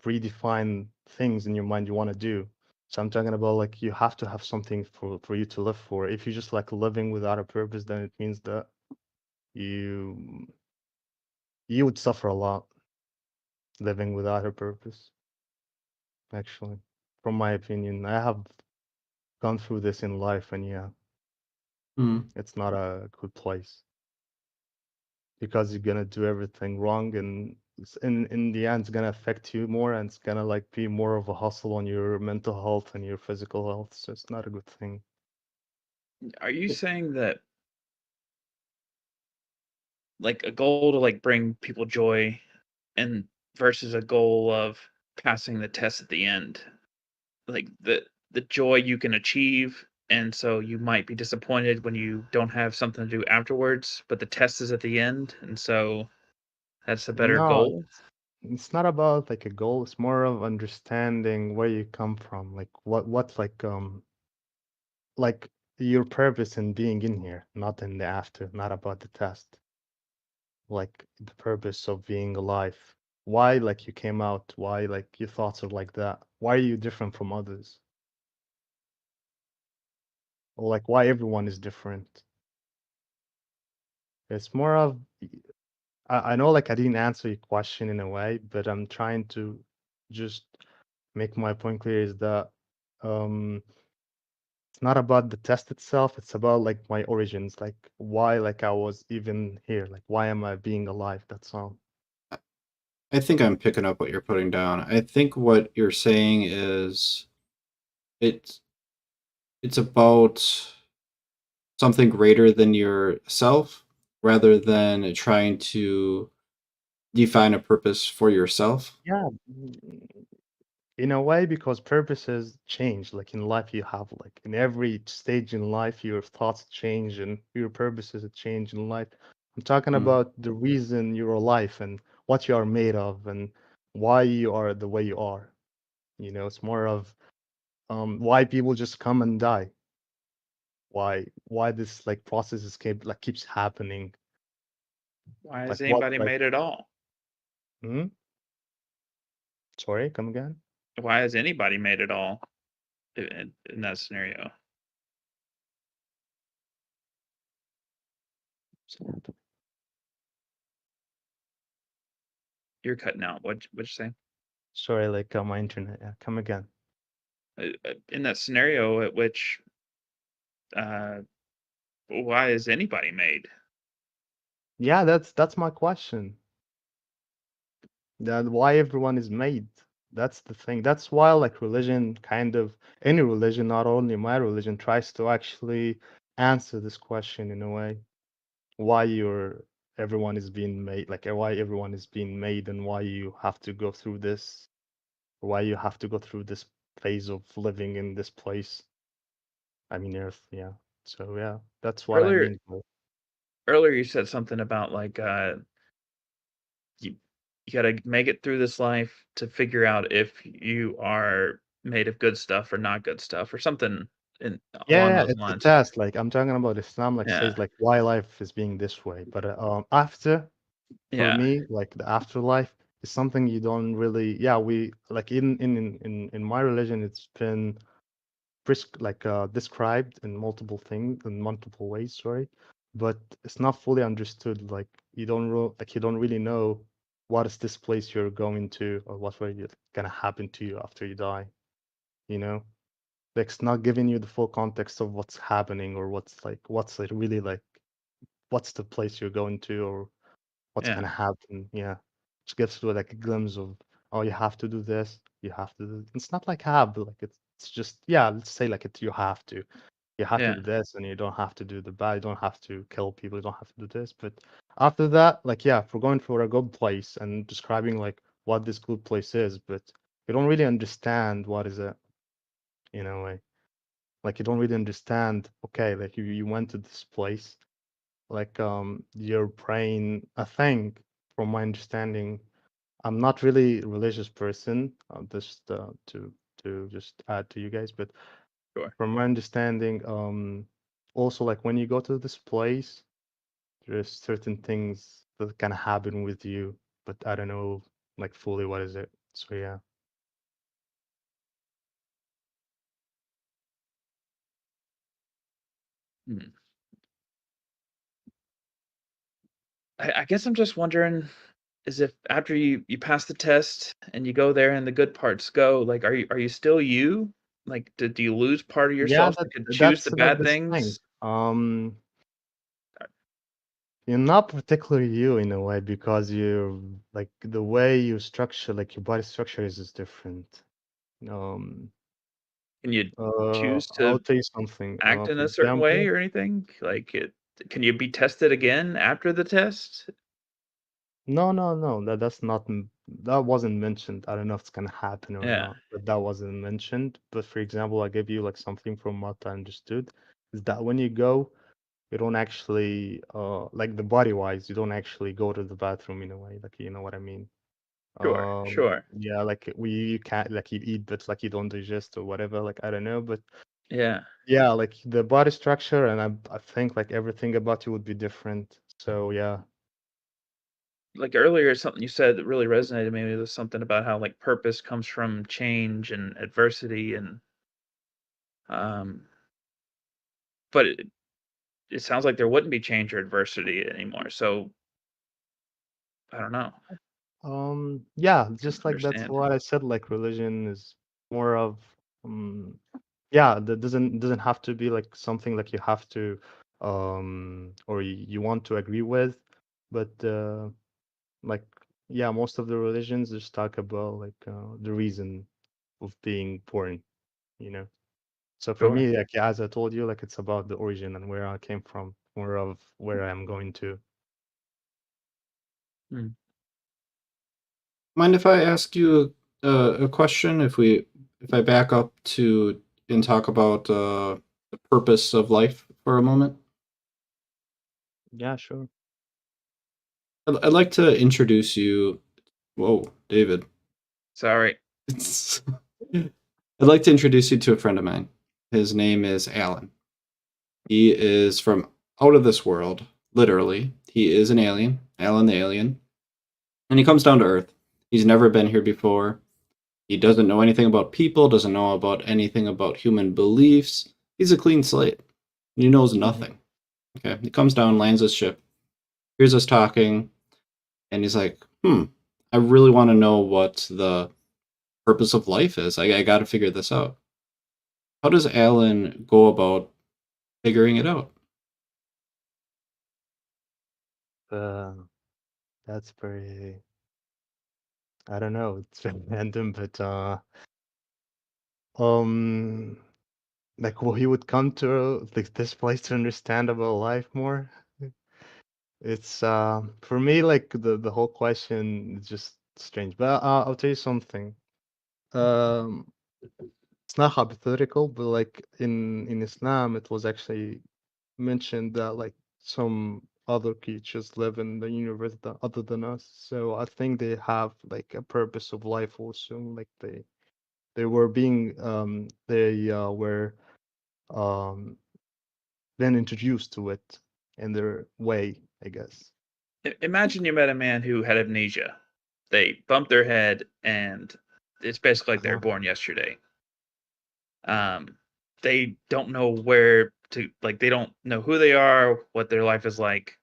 predefined things in your mind you want to do. So I'm talking about like you have to have something for you to live for. If you're just like living without a purpose, then it means that you you would suffer a lot living without a purpose, actually. From my opinion, I have gone through this in life and yeah, Mhm. it's not a good place because you're gonna do everything wrong and in the end it's gonna affect you more and it's gonna like be more of a hustle on your mental health and your physical health, so it's not a good thing. Are you saying that like a goal to like bring people joy and versus a goal of passing the test at the end, like the joy you can achieve and so you might be disappointed when you don't have something to do afterwards, but the test is at the end, and so that's a better No, goal. it's not about like a goal. It's more of understanding where you come from, like what like your purpose in being in here, not in the after, not about the test. Like the purpose of being alive. Why like you came out? Why like your thoughts are like that? Why are you different from others? Or like why everyone is different? It's more of I know like I didn't answer your question in a way, but I'm trying to just make my point clear is that um it's not about the test itself, it's about like my origins, like why like I was even here, like why am I being alive? That's all. I think I'm picking up what you're putting down. I think what you're saying is it's it's about something greater than yourself rather than trying to define a purpose for yourself. Yeah, in a way, because purposes change. Like in life, you have like in every stage in life, your thoughts change and your purposes change in life. I'm talking Mm. about the reason you're alive and what you are made of and why you are the way you are. You know, it's more of why people just come and die. Why this like process is keeps happening. Why has Like what anybody like made it all? hmm? Sorry, come again? Why has anybody made it all in that scenario? You're cutting out. What'd you say? Sorry, like my internet. Yeah, come again. In that scenario at which uh, why is anybody made? Yeah, that's my question. That why everyone is made. That's the thing. That's why like religion kind of any religion, not only my religion, tries to actually answer this question in a way. Why you're everyone is being made, like why everyone is being made and why you have to go through this, why you have to go through this phase of living in this place. I mean Earth, yeah. So yeah, that's what I Earlier, mean. earlier you said something about like you you got to make it through this life to figure out if you are made of good stuff or not good stuff or something in Yeah, along yeah, those it's a lines. test. Like I'm talking about Islam, like Yeah, says like why life is being this way. But after, for yeah, me, like the afterlife is something you don't really. Yeah, we like in my religion, it's been described in multiple things in multiple ways. Sorry, but it's not fully understood. Like you don't really know what is this place you're going to or what's really gonna happen to you after you die. You know. Like it's not giving you the full context of what's happening or what's like really like what's the place you're going to or what's yeah, gonna happen. Yeah. Just gives you like a glimpse of oh you have to do this, you have to do it's not like have, but like it's just yeah, let's say like it you have to. You have to yeah, do this and you don't have to do the bad, you don't have to kill people, you don't have to do this. But after that, like yeah, if we're going for a good place and describing like what this good place is, but you don't really understand what is it in a way. Like you don't really understand okay like you went to this place like you're praying I think from my understanding I'm not really a religious person just to just add to you guys but sure. from my understanding also like when you go to this place there's certain things that can happen with you but I don't know like fully what is it so yeah. Hmm. I guess I'm just wondering is if after you pass the test and you go there and the good parts go, like are you still you? Like do you lose part of Yeah, yourself that that could choose that's the like bad this thing things? you're not particularly you in a way because you're like the way you structure, like your body structure is different. Um, Can you choose I'll to tell you something. act in For a certain way example, or anything? Like can you be tested again after the test? No. That's not. That wasn't mentioned. I don't know if it's gonna happen or Yeah. not, but that wasn't mentioned. But for example, I give you like something from what I understood is that when you go, you don't actually like the body wise, you don't actually go to the bathroom in a way. Like you know what I mean? Sure. Sure. Yeah, like you can't like you eat, but like you don't digest or whatever. Like I don't know, but Yeah. yeah, like the body structure and I think like everything about you would be different. So yeah. Like earlier, something you said that really resonated with me was something about how like purpose comes from change and adversity, and um, but it sounds like there wouldn't be change or adversity anymore. So I don't know. Yeah, I can just like that's understand. what I said. Like religion is more of yeah, that doesn't have to be like something like you have to or you want to agree with, but like yeah, most of the religions just talk about like the reason of being born, you know. So for Sure. me, like yeah, as I told you, like it's about the origin and where I came from, more of where I'm going to. Mm. Mind if I ask you a question? If I back up to and talk about the purpose of life for a moment, Yeah, sure. I'd like to introduce you. Whoa, David. Sorry. It's, I'd like to introduce you to a friend of mine. His name is Alan. He is from out of this world, literally. He is an alien, Alan the alien, and he comes down to Earth. He's never been here before. He doesn't know anything about people, doesn't know about anything about human beliefs. He's a clean slate. He knows Hmm. nothing. Okay. He comes down, lands his ship, hears us talking, and he's like, I really want to know what the purpose of life is. I got to figure this out. How does Alan go about figuring it out? Uh, that's very I don't know, it's very random, but um like well he would come to like this place to understand about life more. It's for me like the whole question is just strange. But I'll tell you something. Um it's not hypothetical, but like in Islam it was actually mentioned that like some other creatures live in the universe that other than us. So I think they have like a purpose of life also. Like they were being they were um then introduced to it in their way, I guess. Imagine you met a man who had amnesia. They bumped their head, and it's basically like they were Uh-huh. born yesterday. Um, they don't know where to like. They don't know who they are, what their life is like.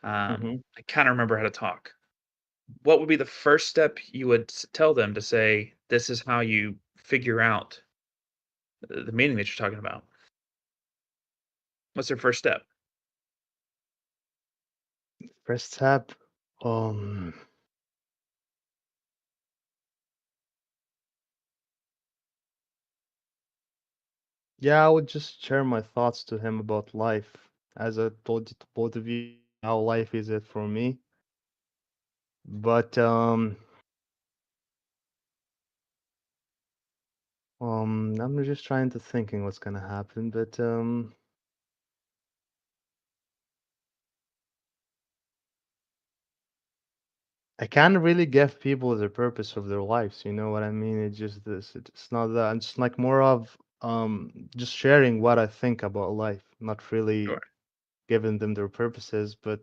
Hmm. I kind of remember how to talk. What would be the first step you would tell them to say, "This is how you figure out the meaning that you're talking about"? What's their first step? First step, um, yeah, I would just share my thoughts to him about life. As I told you to both of you, how life is it for me. But I'm just trying to thinking what's gonna happen. But I can't really give people the purpose of their lives. You know what I mean? It's just this. It's not that. I'm just like more of just sharing what I think about life, not really Sure. giving them their purposes. But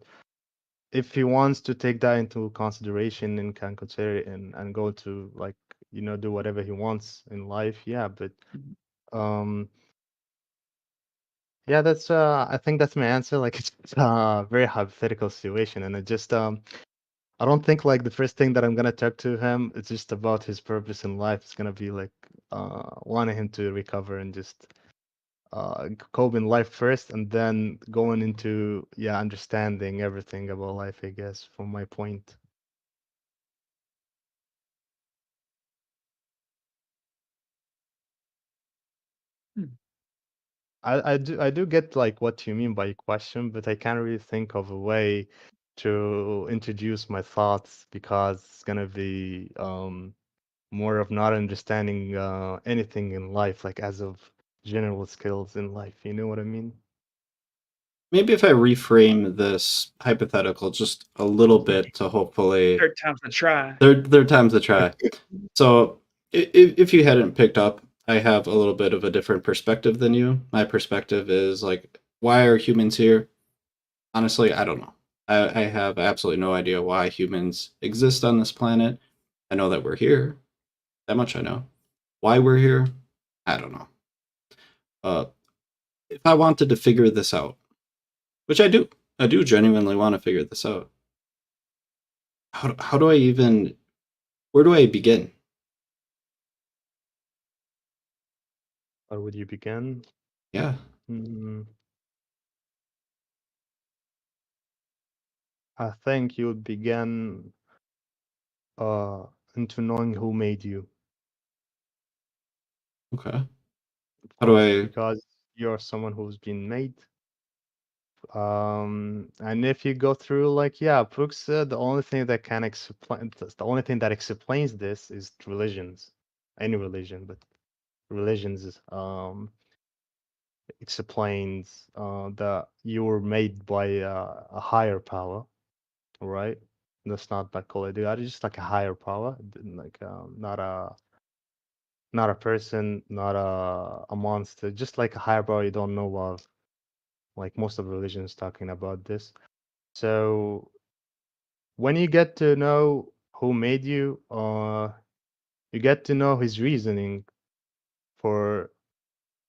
if he wants to take that into consideration and can consider it and go to like do whatever he wants in life, yeah. But Mhm. um yeah, that's I think that's my answer. Like it's a very hypothetical situation, and I don't think like the first thing that I'm gonna talk to him it's just about his purpose in life. It's gonna be like wanting him to recover and just cope in life first, and then going into yeah understanding everything about life. I guess from my point. Hmm. I do get like what you mean by question, but I can't really think of a way to introduce my thoughts because it's gonna be more of not understanding anything in life, like as of general skills in life. You know what I mean? Maybe if I reframe this hypothetical just a little bit to hopefully Third time's a try. third time's a try. So if you hadn't picked up, I have a little bit of a different perspective than you. My perspective is like, why are humans here? Honestly, I don't know. I have absolutely no idea why humans exist on this planet. I know that we're here. That much I know. Why we're here? I don't know. Uh, if I wanted to figure this out, which I do genuinely want to figure this out. How do I even? Where do I begin? Or would you begin? Yeah. Mm, I think you would begin uh into knowing who made you, Okay. of How do course, I? because you're someone who's been made. And if you go through, like, yeah, Brooks said the only thing that can explain, the only thing that explains this is religions, any religion, but religions explains that you were made by a higher power, right? That's not like Call of Duty. It's just like a higher power, like not a person, not a monster, just like a higher power you don't know of. Like most of religions talking about this. So when you get to know who made you, you get to know his reasoning for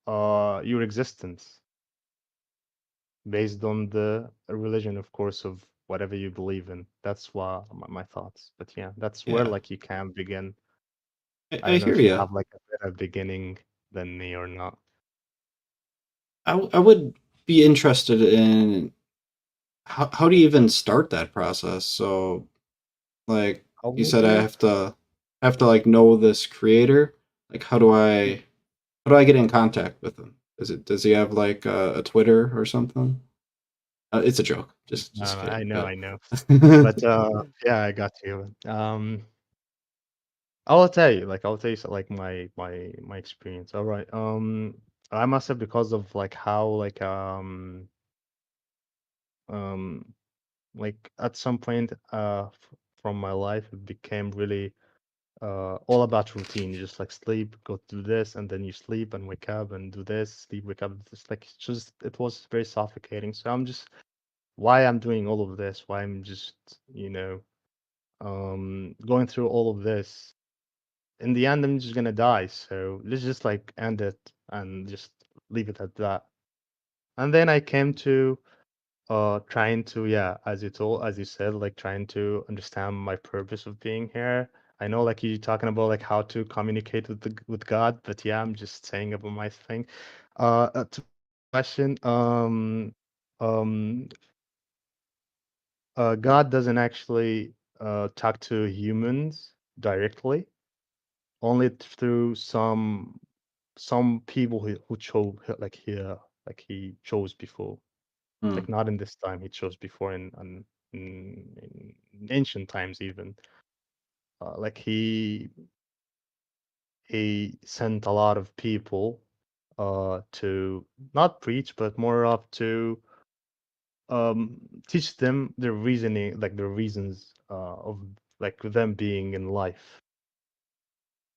your existence based on the religion, of course, of whatever you believe in. That's why my thoughts. But yeah, that's where Yeah, like you can begin. I I don't know hear if you you. have like a better beginning than me or not. I would be interested in how do you even start that process? So, like How you would said, I you? have to like know this creator. Like, how do I get in contact with him? Does he have like a Twitter or something? It's a joke. No, Just no, kidding. I know. But yeah, I got you. I'll tell you, like I'll tell you like my experience. All right. I must have because of like how um like at some point from my life it became really all about routine. You just like sleep, go do this, and then you sleep and wake up and do this, sleep, wake up. It's like it's just it was very suffocating. So I'm just why I'm doing all of this, why I'm just, going through all of this. In the end, I'm just gonna die. So let's just like end it and just leave it at that. And then I came to trying to, yeah, as you said, like trying to understand my purpose of being here. I know like you talking about like how to communicate with with God, but yeah, I'm just saying about my thing. To question, um God doesn't actually talk to humans directly, only through some people who chose like he chose before, Hmm. like not in this time, he chose before in ancient times even. Like he sent a lot of people to not preach, but more of to um teach them the reasoning, like the reasons of like them being in life.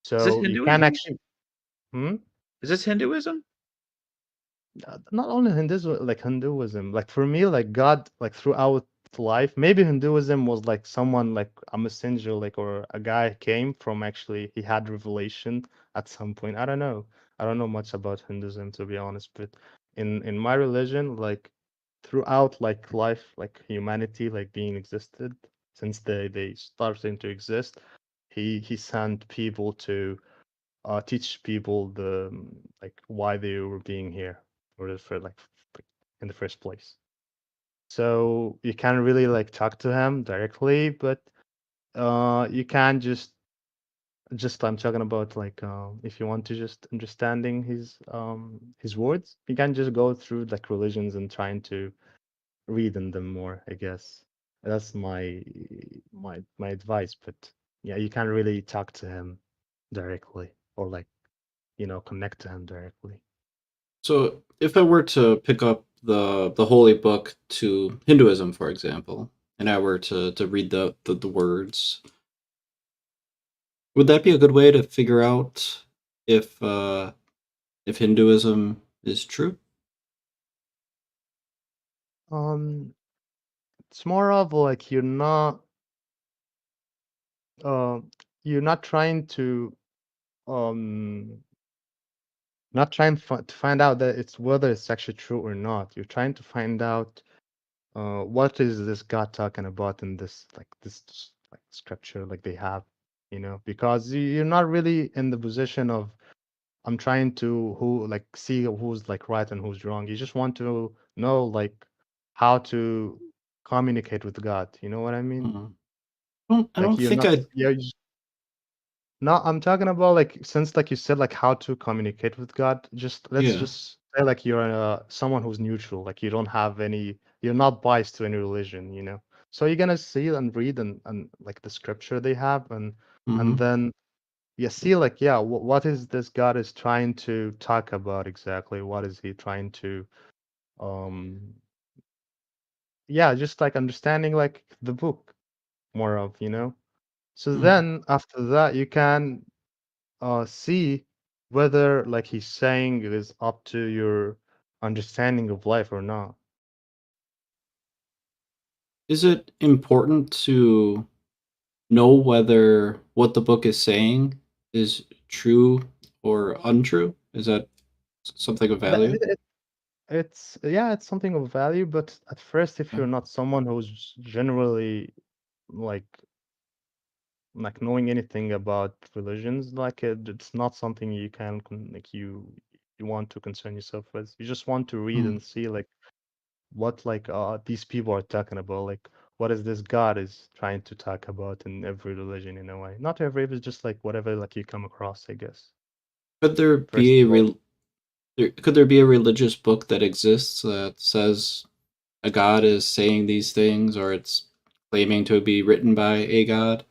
Is this So you can Hinduism? actually, hmm? Is this Hinduism? Not only Hinduism, like Hinduism, like for me, like God, like throughout life, maybe Hinduism was like someone like a messenger, like or a guy came from actually he had revelation at some point. I don't know. I don't know much about Hinduism to be honest, but in my religion, like throughout like life, like humanity, like being existed since they started to exist, he sent people to teach people the like why they were being here or for like in the first place. So you can't really like talk to him directly, but you can just I'm talking about like if you want to just understanding his words, you can just go through like religions and trying to read in them more, I guess. That's my advice. But yeah, you can't really talk to him directly or like connect to him directly. So if I were to pick up the holy book to Hinduism, for example, and I were to read the words, would that be a good way to figure out if if Hinduism is true? Um, it's more of like uh, you're not trying to um not trying to find out that it's whether it's actually true or not. You're trying to find out what is this God talking about in this like scripture like they have, because you're not really in the position of I'm trying to who like see who's like right and who's wrong. You just want to know like how to communicate with God. You know what I mean? Mm. I Like don't you're think not I'd. yeah. No, I'm talking about like since like you said like how to communicate with God. Just let's Yeah. just say like you're someone who's neutral. Like you don't have any. You're not biased to any religion. So you're gonna see and read and like the scripture they have and Hmm. then you see like yeah what is this God is trying to talk about exactly? What is he trying to um yeah just like understanding like the book more of. So Hmm. then after that you can see whether like he's saying it is up to your understanding of life or not. Is it important to know whether what the book is saying is true or untrue? Is that something of That- value? it- it- It's yeah, it's something of value, but at first, if Okay. you're not someone who's generally like knowing anything about religions, like it's not something you can like you want to concern yourself with. You just want to read Mm. and see like what like these people are talking about, like what is this God is trying to talk about in every religion in a way. Not every, but just like whatever like you come across, I guess. Could there First be of all. could there be a religious book that exists that says a god is saying these things, or it's claiming to be written by a god,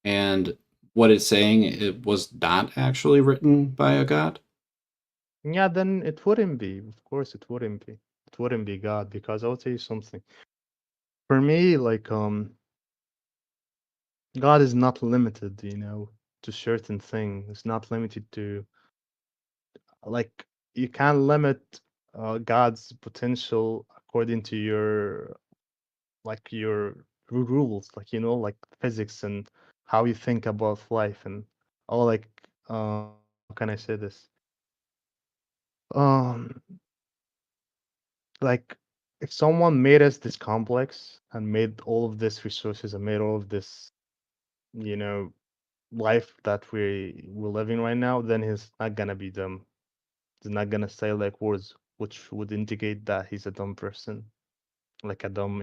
and what it's saying it was not actually written by a god? Yeah, then it wouldn't be. Of course it wouldn't be. It wouldn't be God because I'll tell you something. For me, like God is not limited, to certain things. It's not limited to like you can't limit God's potential according to your rules, like like physics and how you think about life and all like how can I say this? Um like if someone made us this complex and made all of this resources and made all of this, you know, life that we're living right now, then he's not gonna be dumb. He's not gonna say like words which would indicate that he's a dumb person, like a dumb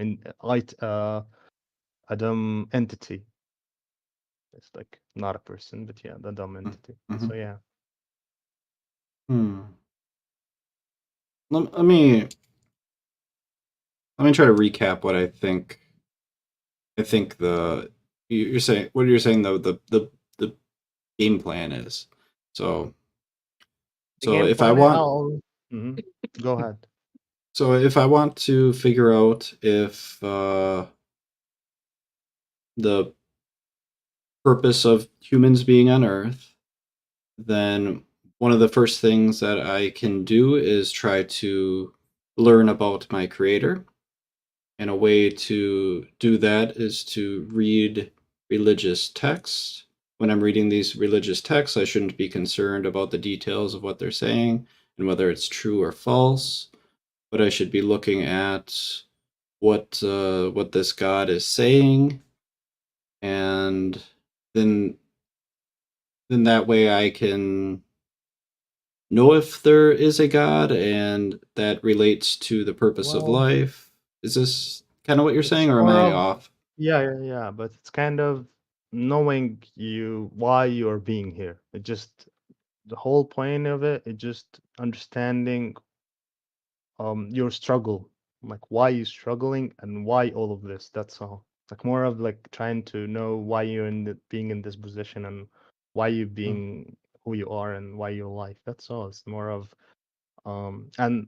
entity. It's like not a person, but yeah, the dumb entity. Mm-hmm. So yeah. Hmm. Let me try to recap what I think. I think you're saying what you're saying the game plan is. So The so game if I plan, want Mhm. Go ahead. so if I want to figure out if the purpose of humans being on Earth, then one of the first things that I can do is try to learn about my creator. And a way to do that is to read religious texts. When I'm reading these religious texts, I shouldn't be concerned about the details of what they're saying and whether it's true or false, but I should be looking at what this God is saying, and then then that way I can know if there is a God, and that relates to the purpose of Well, life. Is this kind of what you're saying, it's or am more I of off? yeah, but it's kind of knowing why you're being here. It just the whole point of it, just understanding your struggle like why you struggling and why all of this. That's all. Like more of like trying to know why you're being in this position and why you Mm. being who you are and why you're alive. That's all. It's more of and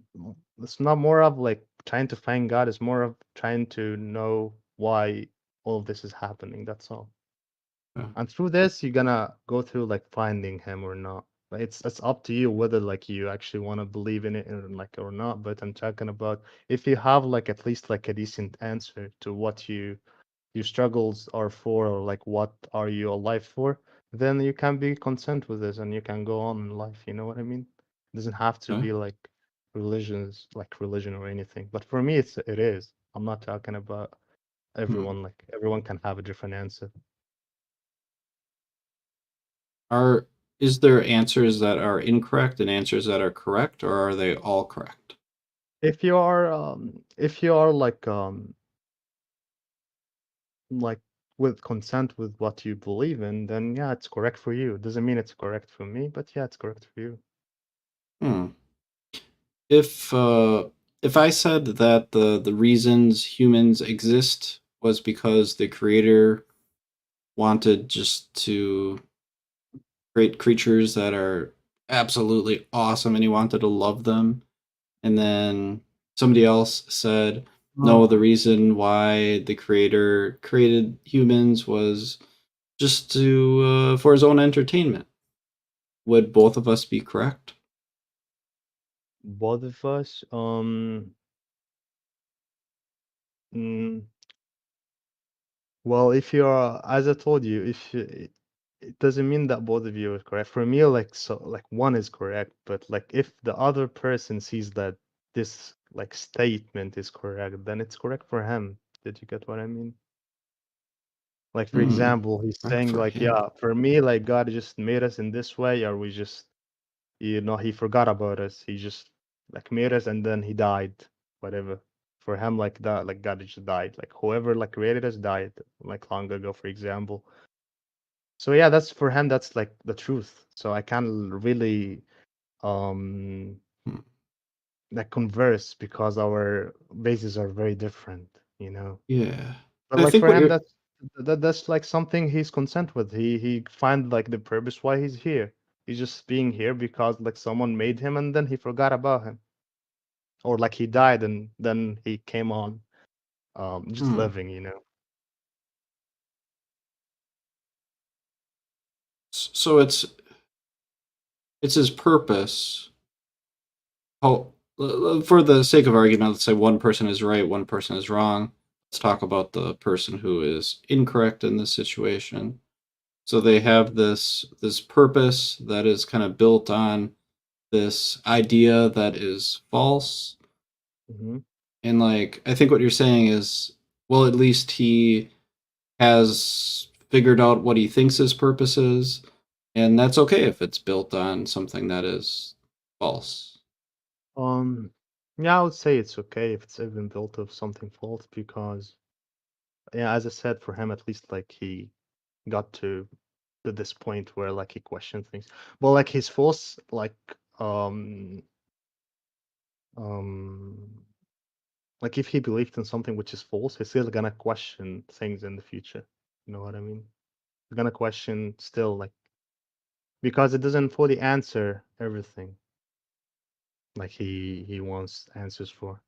it's not more of like trying to find God. It's more of trying to know why all of this is happening. That's all. Yeah. And through this, you're gonna go through like finding him or not. Like, it's up to you whether like you actually want to believe in it or like or not. But I'm talking about if you have like at least like a decent answer to what your struggles are for or like what are you alive for, then you can be content with this and you can go on in life. You know what I mean? It doesn't have to Okay. be like religion or anything. But for me, it is. I'm not talking about everyone. Like everyone can have a different answer. Is there answers that are incorrect and answers that are correct, or are they all correct? If you are like with consent with what you believe in, then yeah, it's correct for you. It doesn't mean it's correct for me, but yeah, it's correct for you. Hmm. If I said that the reasons humans exist was because the creator wanted just to create creatures that are absolutely awesome and he wanted to love them, and then somebody else said no, the reason why the creator created humans was just to for his own entertainment, would both of us be correct? Both of us, mm, well, if you're, as I told you, if you, it doesn't mean that both of you are correct. For me, like so, like one is correct, but like if the other person sees that this like statement is correct, then it's correct for him. Did you get what I mean? Like for Hmm. example, he's Correct saying for like, him. yeah, for me, like God just made us in this way, or we just, he forgot about us. He just like made us and then he died, whatever. For him, like that, like God just died. Like whoever like created us died like long ago, for example. So yeah, that's for him. That's like the truth. So I can't really um Hmm. like converse because our bases are very different, you know. Yeah. But I like think for what him, you're that's like something he's content with. He find like the purpose why he's here. He's just being here because like someone made him and then he forgot about him, or like he died and then he came on, just hmm. living, you know. So it's his purpose. Oh, for the sake of argument, let's say one person is right, one person is wrong. Let's talk about the person who is incorrect in this situation. So they have this purpose that is kind of built on this idea that is false. Hmm. And like I think what you're saying is, well, at least he has figured out what he thinks his purpose is, and that's okay if it's built on something that is false. Um, yeah, I would say it's okay if it's even built of something false because, yeah, as I said, for him at least, like he got to this point where like he questioned things. But like his false, um, um, like if he believed in something which is false, he's still gonna question things in the future. You know what I mean? He's gonna question still, like because it doesn't fully answer everything like he wants answers for.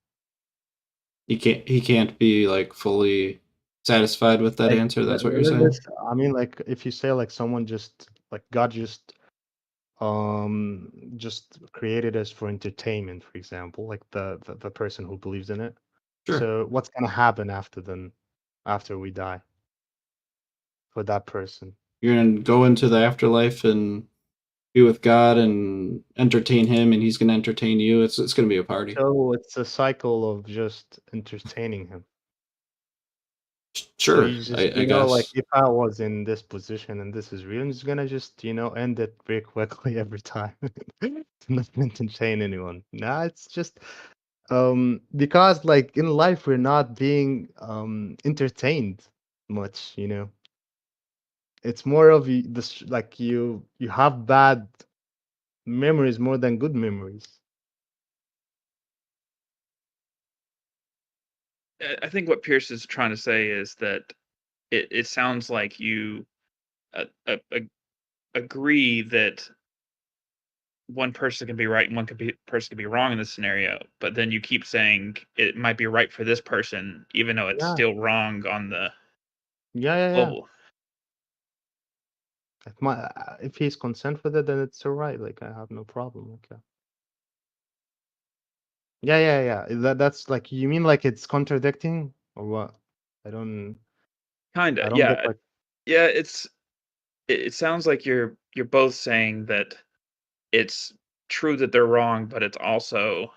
He can't be like fully satisfied with that Like answer. That's what you're let's, saying? I mean, like if you say like someone just like God just created us for entertainment, for example, like the person who believes in it. Sure. So what's gonna happen after we die for that person? You're gonna go into the afterlife and be with God and entertain him, and he's gonna entertain you. It's gonna be a party. So it's a cycle of just entertaining him. So Sure, you just, I like guess. if I was in this position and this is real, I'm just gonna just, end it very quickly every time. Not entertain anyone. Nah, it's just because like in life we're not being entertained much, you know. It's more of this like you have bad memories more than good memories. I think what Pierce is trying to say is that it sounds like you agree that one person can be right and person can be wrong in this scenario, but then you keep saying it might be right for this person, even though it's Yeah, still wrong on the yeah. global. If he's consent with it, then it's alright. Like I have no problem. Okay. Yeah. That's like you mean like it's contradicting or what? I don't Kinda, I don't get yeah, like yeah. It sounds like you're both saying that it's true that they're wrong, but it's also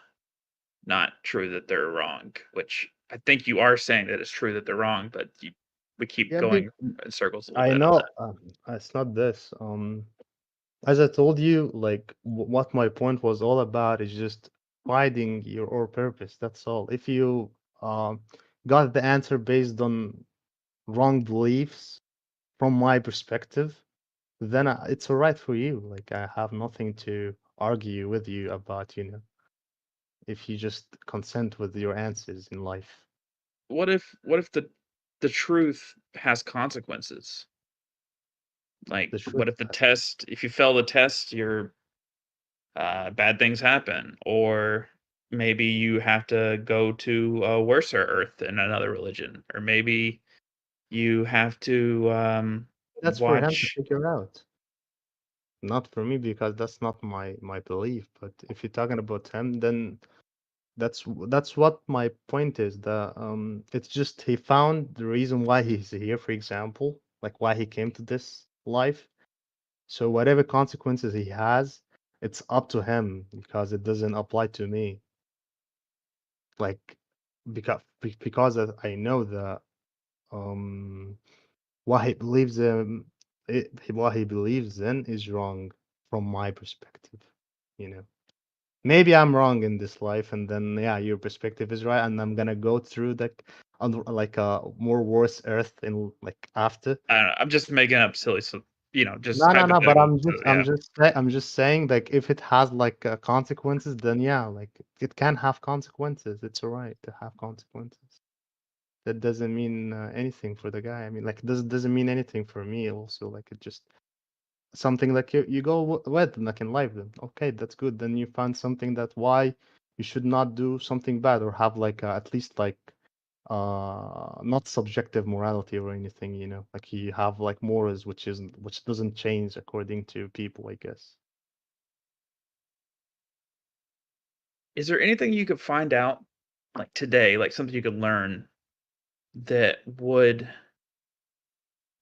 not true that they're wrong. Which I think you are saying that it's true that they're wrong, but we keep yeah, going in circles a little I bit on know that. it's not this. As I told you, like what my point was all about is just finding your or purpose. That's all. If you um got the answer based on wrong beliefs from my perspective, then it's all right for you. Like I have nothing to argue with you about, if you just consent with your answers in life. What if the truth has consequences? Like, The truth. what if if you fail the test, bad things happen, or maybe you have to go to a worser earth in another religion, or maybe you have to That's for him to watch. figure out. Not for me because that's not my belief. But if you're talking about him, then that's what my point is. It's just he found the reason why he's here, for example, like why he came to this life. So whatever consequences he has, it's up to him because it doesn't apply to me. Like because I know that um what he believes what he believes in is wrong from my perspective. You know. Maybe I'm wrong in this life, and then yeah, your perspective is right, and I'm gonna go through like a more worse earth in like after. I don't know, I'm just making up silly, so just No. But hypothetical. So yeah, I'm just saying like if it has like consequences, then yeah, like it can have consequences. It's alright to have consequences. That doesn't mean anything for the guy. I mean, like doesn't mean anything for me. Also, like it just something like you go with like in life. Then okay, that's good. Then you find something that why you should not do something bad or have like at least like not subjective morality or anything. Like you have like morals which doesn't change according to people, I guess. is there anything you could find out like today, like something you could learn that would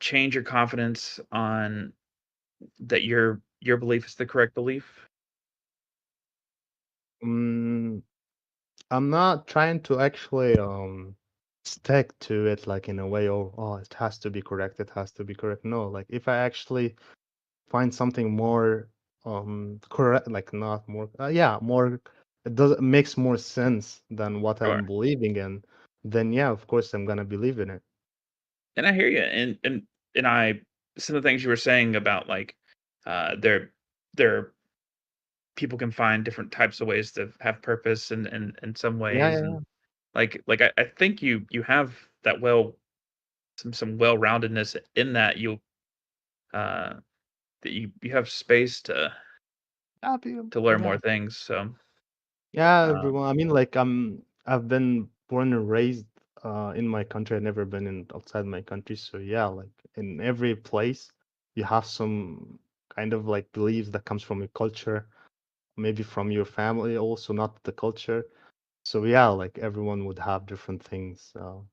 change your confidence on that your belief is the correct belief? mm, I'm not trying to actually stick to it like in a way, oh, it has to be correct, it has to be correct. No, like if I actually find something more correct, like not more yeah, more, it makes more sense than what Sure. I'm believing in, then yeah, of course I'm gonna believe in it. And I hear you. And I some of the things you were saying about like there people can find different types of ways to have purpose in some Yeah, ways, yeah, and I think you have that some well-roundedness in that uh that you have space yeah, to learn yeah. more things. So Yeah, um everyone. I mean, like I've been born and raised in my country. I've never been in outside my country. So yeah, like in every place, you have some kind of like beliefs that comes from your culture, maybe from your family, also not the culture. So yeah, like everyone would have different things.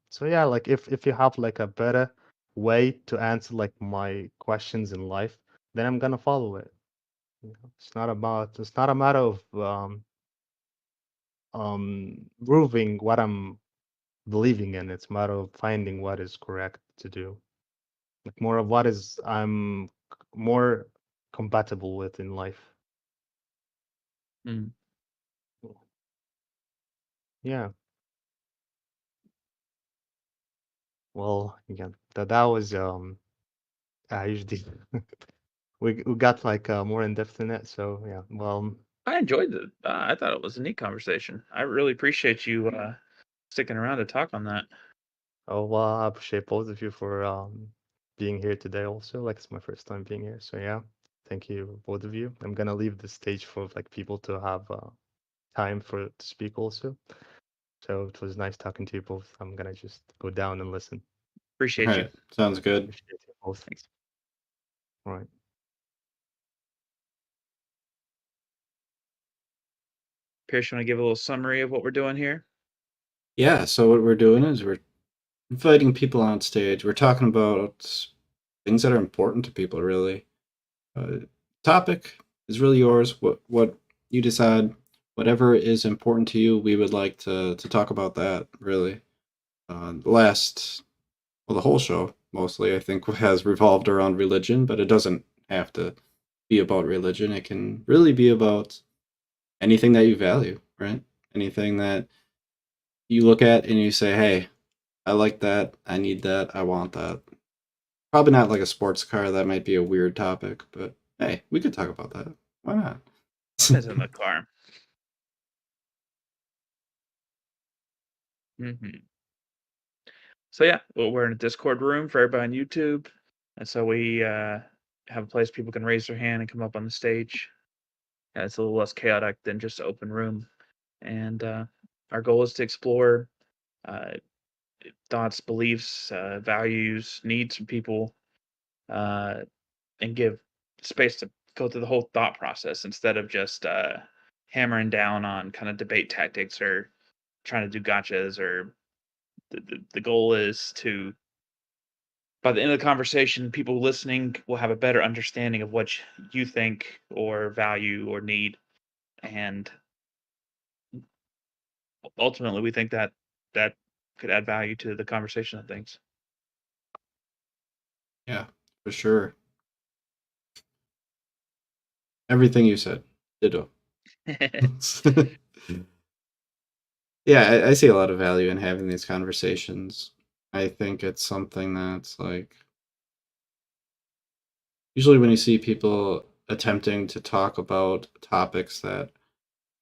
So yeah, like if you have like a better way to answer like my questions in life, then I'm gonna follow it. It's not a matter of proving what I'm believing in. It's a matter of finding what is correct to do. Like more of what is I'm more compatible with in life. mm. Yeah. Well, again, that was usually we got like more in depth in it. So yeah. Well, I enjoyed it. I thought it was a neat conversation. I really appreciate you sticking around to talk on that. Oh well, I appreciate both of you for being here today. Also, like it's my first time being here, so yeah, thank you both of you. I'm gonna leave the stage for like people to have time to speak also. So it was nice talking to you both. I'm gonna just go down and listen. All Appreciate you. right, sounds good. Appreciate you both. Thanks. All right. Pierce, you want to give a little summary of what we're doing here? Yeah, so what we're doing is we're inviting people on stage. We're talking about things that are important to people, really. Topic is really yours. What you decide, whatever is important to you, we would like to talk about that, really. The whole show mostly, I think, has revolved around religion, but it doesn't have to be about religion. It can really be about anything that you value, right? Anything that you look at and you say, hey, I like that, I need that, I want that. Probably not like a sports car, that might be a weird topic, but hey, we could talk about that. Why not? Depends on the car. So yeah, well, we're in a Discord room for everybody on YouTube, and so we have a place people can raise their hand and come up on the stage. Yeah, it's a little less chaotic than just an open room, and our goal is to explore uh, thoughts, beliefs, values, needs from people, uh, and give space to go through the whole thought process instead of just hammering down on kind of debate tactics or trying to do gotchas. Or the goal is to, by the end of the conversation, people listening will have a better understanding of what you think or value or need, and ultimately, we think that that could add value to the conversation of things. Yeah, for sure. Everything you said. Ditto. Yeah, I see a lot of value in having these conversations. I think it's something that's like usually when you see people attempting to talk about topics that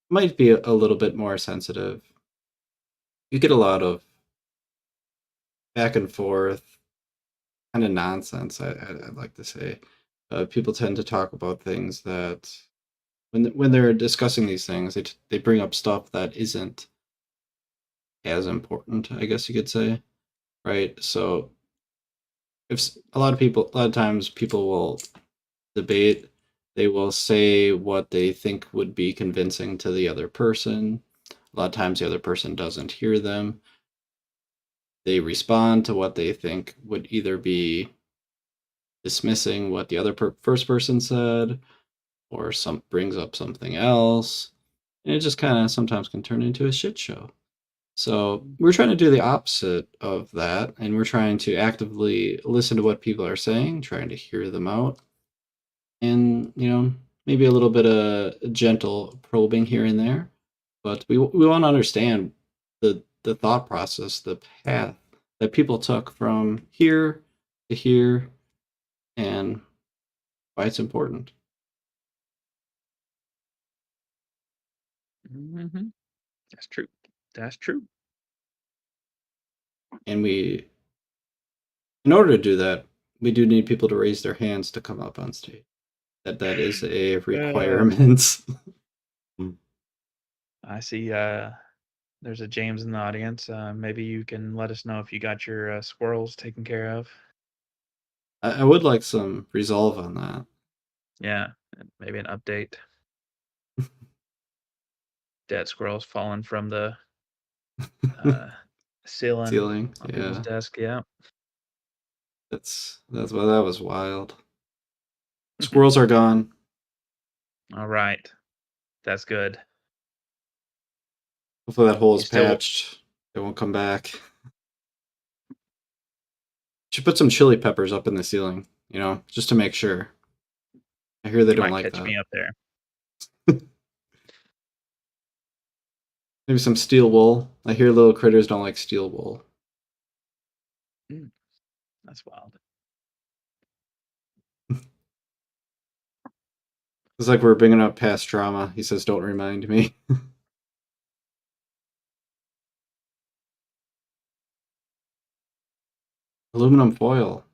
might be a little bit more sensitive, you get a lot of back and forth kind of nonsense. I'd like to say people tend to talk about things that when they're discussing these things, they bring up stuff that isn't as important, I guess you could say, right? So a lot of times people will debate, they will say what they think would be convincing to the other person. A lot of times the other person doesn't hear them. They respond to what they think would either be dismissing what the other first person said or some brings up something else. And it just kind of sometimes can turn into a shit show. So we're trying to do the opposite of that, and we're trying to actively listen to what people are saying, trying to hear them out, and maybe a little bit of gentle probing here and there. But we want to understand the thought process, the path that people took from here to here, and why it's important. That's true. That's true. And in order to do that, we do need people to raise their hands to come up on stage. That is a requirement. I see. There's a James in the audience. Maybe you can let us know if you got your squirrels taken care of. I would like some resolve on that. Yeah, and maybe an update. Dead squirrels falling from the ceiling on people's Yeah, desk. Yeah. that was wild. Squirrels are gone. All right. That's good. Hopefully that hole You is still patched. They won't come back. Should put some chili peppers up in the ceiling, just to make sure. I hear they you don't might like catch that. me up there. Maybe some steel wool. I hear little critters don't like steel wool. That's wild. It's like we're bringing up past trauma. He says, "Don't remind me." Aluminum foil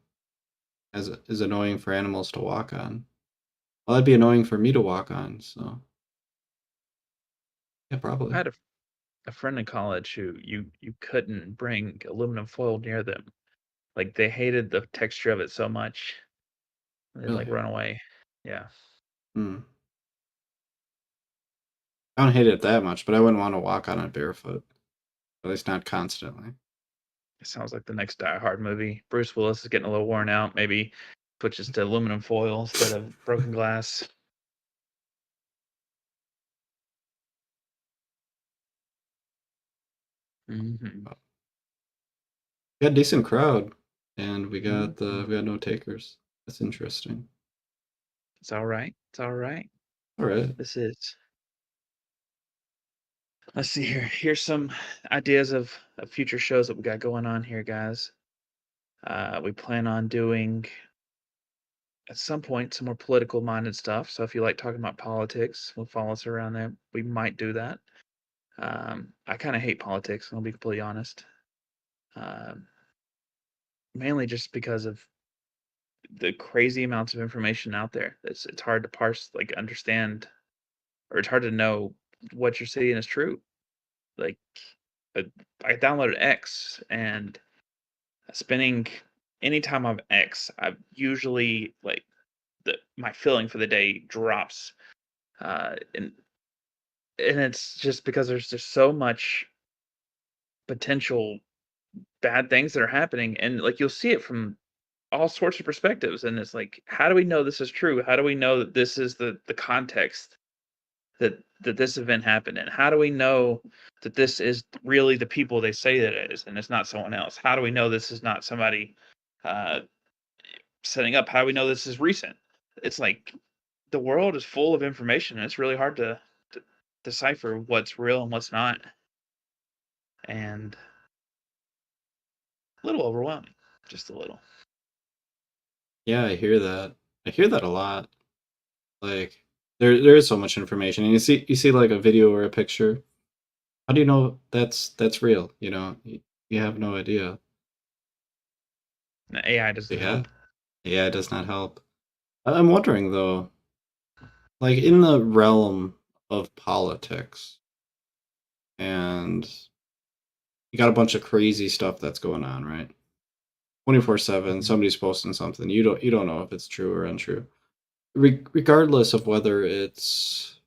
is annoying for animals to walk on. Well, that'd be annoying for me to walk on, so yeah, I probably. had a friend in college who you couldn't bring aluminum foil near them. Like they hated the texture of it so much. They'd like Really. run away. Yeah. Hmm. I don't hate it that much, but I wouldn't want to walk on it barefoot. At least not constantly. It sounds like the next Die Hard movie. Bruce Willis is getting a little worn out. Maybe switches to aluminum foil instead of broken glass. Hmm. We got a decent crowd, and we got no takers. That's interesting. It's all right. It's all right. All right. This is. Let's see here. Here's some ideas of future shows that we got going on here, guys. We plan on doing at some point some more political minded stuff. So if you like talking about politics, we'll follow us around there. We might do that. I kind of hate politics. I'll be completely honest. Um, Mainly just because of the crazy amounts of information out there. It's hard to parse, like understand, or it's hard to know what you're seeing is true. Like, uh, I downloaded X, and spending any time on X, I've usually like my feeling for the day drops, and it's just because there's just so much potential bad things that are happening, and like you'll see it from all sorts of perspectives, and it's like, how do we know this is true? How do we know that this is the context that this event happened in? How do we know that this is really the people they say that it is, and it's not someone else? How do we know this is not somebody uh, setting up? How do we know this is recent? It's like the world is full of information, and it's really hard to decipher what's real and what's not, and a little overwhelming, just a little. Yeah, I hear that. I hear that a lot. Like there is so much information, and you see like a video or a picture. How do you know that's real? You know, you have no idea. The AI doesn't Yeah, help. yeah, it does not help. I'm wondering though, like in the realm of politics, and you got a bunch of crazy stuff that's going on, right? 24/7, Mhm. somebody's posting something. You don't know if it's true or untrue. Regardless of whether it's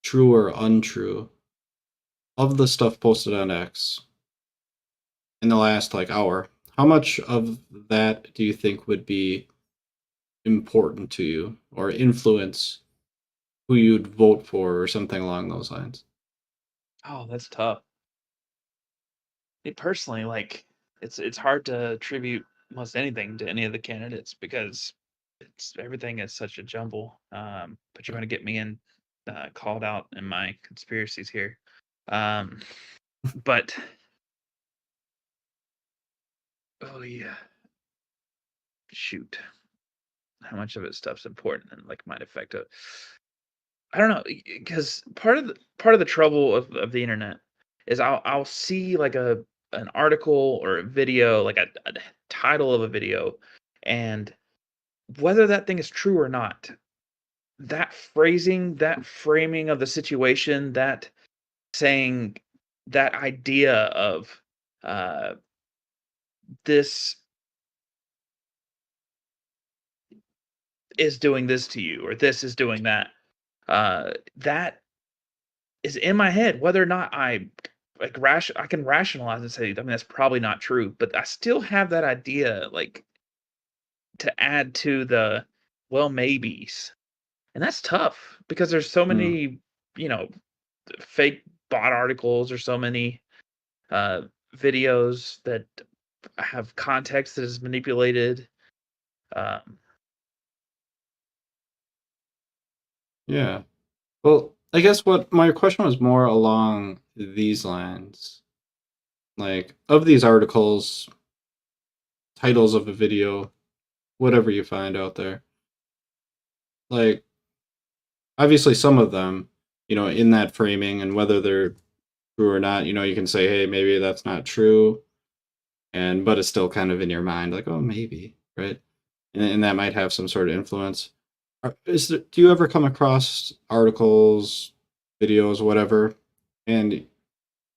true or untrue, of the stuff posted on X in the last like hour, how much of that do you think would be important to you or influence who you'd vote for or something along those lines? Oh, that's tough. Me personally, like it's hard to attribute almost anything to any of the candidates because it's everything is such a jumble. But you're gonna get me in called out in my conspiracies here. Um, but oh yeah, shoot, how much of it stuff's important and like might affect it? I don't know, because part of the trouble of the internet is I'll see like an article or a video, like a title of a video, and whether that thing is true or not, that phrasing, that framing of the situation, that saying, that idea of uh, this is doing this to you or this is doing that, that is in my head. Whether or not I can rationalize and say, I mean, that's probably not true, but I still have that idea, like to add to the well, maybes, and that's tough because there's so Hmm. many, you know, fake bot articles or so many uh, videos that have context that is manipulated. Um, Yeah. Well, I guess what my question was more along these lines. Like, of these articles, titles of a video, whatever you find out there, like, obviously some of them, in that framing and whether they're true or not, you can say, hey, maybe that's not true. but it's still kind of in your mind, like, oh, maybe, right? And that might have some sort of influence. Do you ever come across articles, videos, whatever, and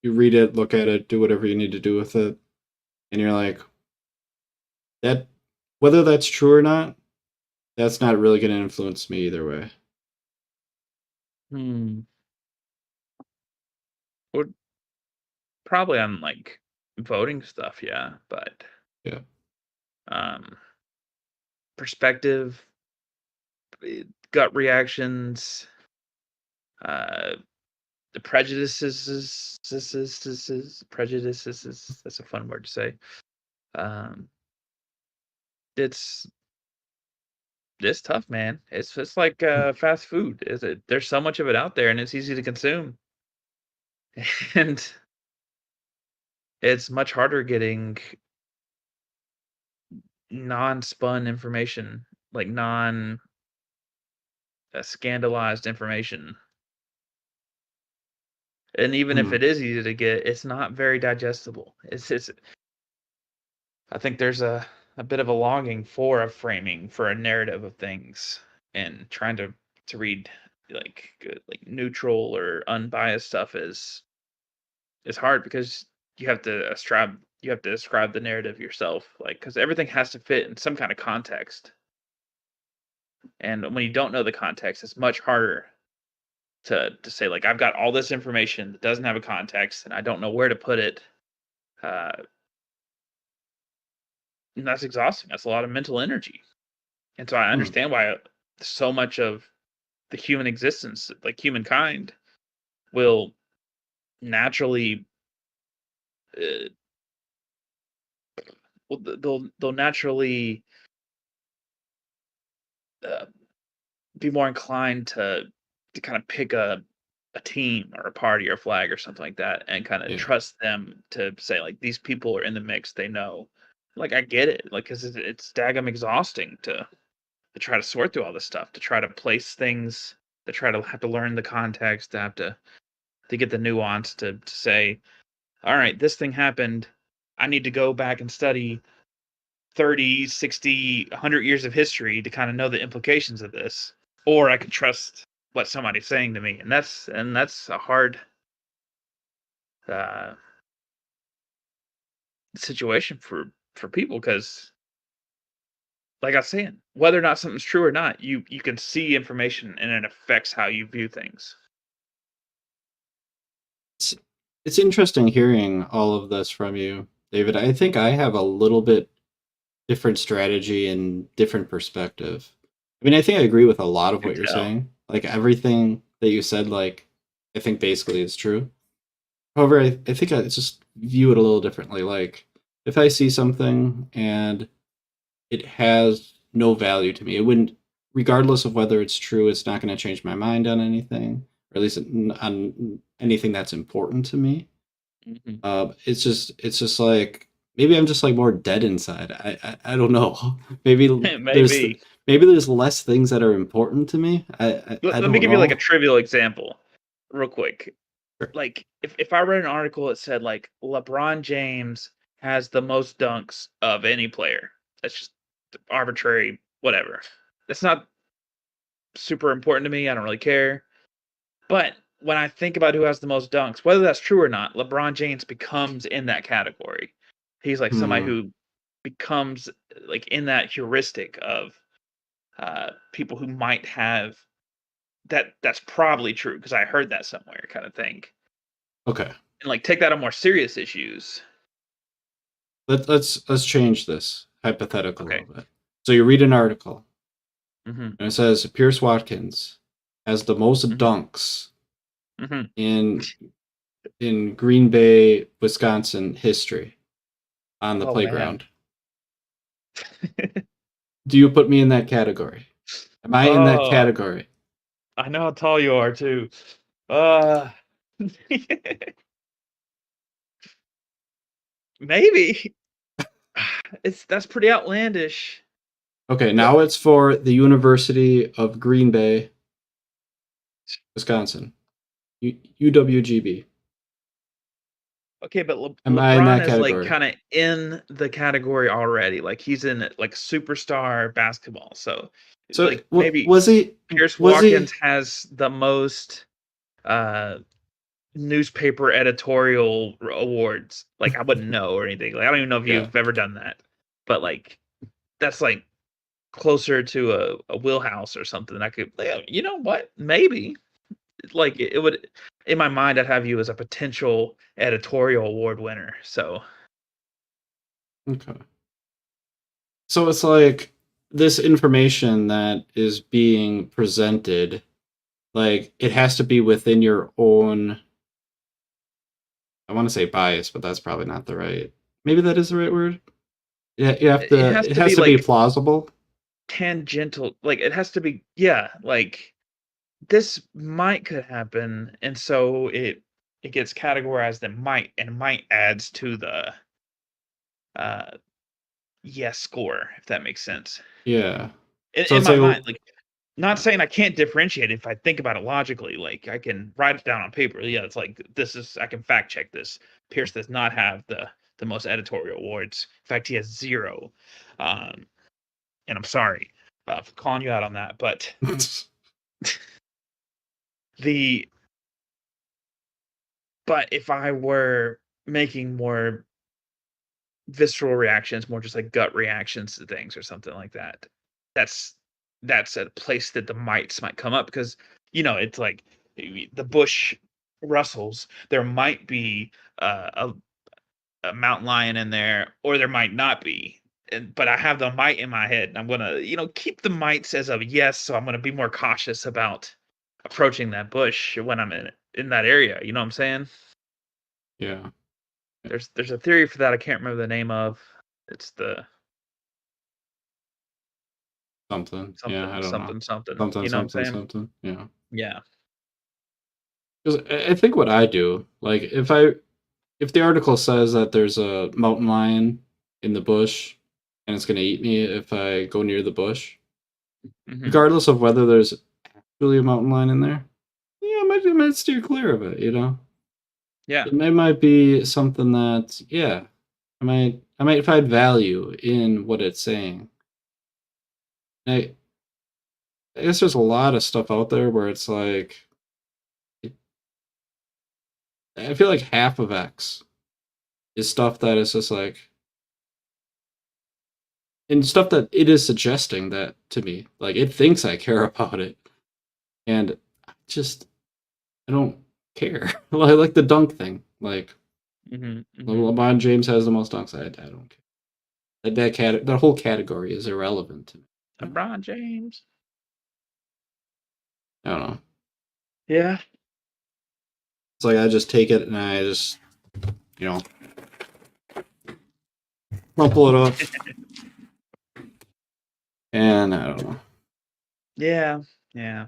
you read it, look at it, do whatever you need to do with it, and you're like, that whether that's true or not, that's not really going to influence me either way. Hmm. Would probably on like voting stuff, yeah, but Yeah. um, perspective, gut reactions, uh, the prejudices. That's a fun word to say. Um, it's it's tough, man. It's like fast food. Is it? There's so much of it out there, and it's easy to consume, and it's much harder getting non-spun information, like non scandalized information. And even if Hmm. it is easy to get, it's not very digestible. It's I think there's a bit of a longing for a framing, for a narrative of things, and trying to read like good, like neutral or unbiased stuff is hard because you have to describe the narrative yourself, like because everything has to fit in some kind of context. And when you don't know the context, it's much harder to say like I've got all this information that doesn't have a context and I don't know where to put it. Uh, and that's exhausting. That's a lot of mental energy. And so I Hmm. understand why so much of the human existence, like humankind, will naturally, uh, they'll naturally uh, be more inclined to kind of pick a team or a party or a flag or something like that, and kind of Yeah. trust them to say like these people are in the mix. They know, like I get it, like because it's daggum exhausting to try to sort through all this stuff, to try to place things, to try to have to learn the context, to have to get the nuance, to say, all right, this thing happened. I need to go back and study 30, 60, 100 years of history to kind of know the implications of this. Or I can trust what somebody's saying to me. And that's a hard uh, situation for people because like I was saying, whether or not something's true or not, you can see information and it affects how you view things. It's it's interesting hearing all of this from you, David. I think I have a little bit different strategy and different perspective. I mean, I think I agree with a lot of You what can you're tell. saying. Like everything that you said, like I think basically is true. However, I think I just view it a little differently. Like if I see something and it has no value to me, it wouldn't, regardless of whether it's true, it's not going to change my mind on anything, or at least on anything that's important to me. Mhm. It's just like maybe I'm just like more dead inside. I don't know. Maybe there's Maybe. maybe there's less things that are important to me. I Let me don't give you like a know. trivial example, real quick. Sure. Like if I read an article that said like LeBron James has the most dunks of any player, that's just arbitrary, whatever. That's not super important to me. I don't really care. But when I think about who has the most dunks, whether that's true or not, LeBron James becomes in that category. He's like somebody Hmm. who becomes like in that heuristic of people who might have that. That's probably true because I heard that somewhere, kind of thing. Okay. And like take that on more serious issues. Let's change this hypothetical a Okay. little bit. So you read an article Mhm. and it says Pierce Watkins has the most Mhm. dunks Mhm. in Green Bay, Wisconsin history on the Oh man. playground. Do you put me in that category? Am I in that Oh, category? I know how tall you are too. Uh maybe. It's that's pretty outlandish. Okay, What now it's for the University of Green Bay, Wisconsin. UWGB. Okay, but Am I in that LeBron is like category? kind of in the category already. Like he's in like superstar basketball. So So like maybe was he? Pierce Was he? Watkins has the most newspaper editorial awards. Like I wouldn't know or anything. Like I don't even know if Yeah. you've ever done that. But like that's like closer to a wheelhouse or something. I could, you know what? Maybe like it would in my mind. I'd have you as a potential editorial award winner. So Okay. So it's like this information that is being presented, like it has to be within your own. I want to say bias, but that's probably not the right. Maybe that is the right word. Yeah, you have it to. has It to has be to be like plausible. tangential. Like it has to be, yeah. Like this could happen, and so it gets categorized in might, and might adds to the uh yes score, if that makes sense. Yeah. In, So in it's my like, mind, like not saying I can't differentiate if I think about it logically. Like I can write it down on paper. Yeah, it's like this is I can fact check this. Pierce does not have the most editorial awards. In fact, he has 0. Um, and I'm sorry for calling you out on that, but the but if I were making more visceral reactions, more just like gut reactions to things or something like that, that's that's a place that the mites might come up because it's like the bush rustles. There might be a mountain lion in there, or there might not be. But I have the mite in my head, and I'm gonna keep the mites as a yes. So I'm gonna be more cautious about approaching that bush when I'm in that area. You know what I'm saying? yeah, There's a theory for that. I can't remember the name of. It's the something. Yeah, something I don't know. something something. Something, You know what I'm something, saying? something. Yeah. Yeah. Because I think what I do, like, if the article says that there's a mountain lion in the bush and it's gonna eat me if I go near the bush, Hmm. regardless of whether there's actually a mountain lion in there, yeah, I might steer clear of it. Yeah. It might be something that, yeah, I might find value in what it's saying. I I guess there's a lot of stuff out there where it's like I feel like half of X is stuff that is just like and stuff that it is suggesting that to me. Like it thinks I care about it. And I don't care. like the dunk thing. Like Hmm. LeBron James has the most dunks. I don't care. That whole category is irrelevant to me. LeBron James. I don't know. Yeah. It's like I just take it and I just you know crumple it up and I don't know. Yeah. Yeah.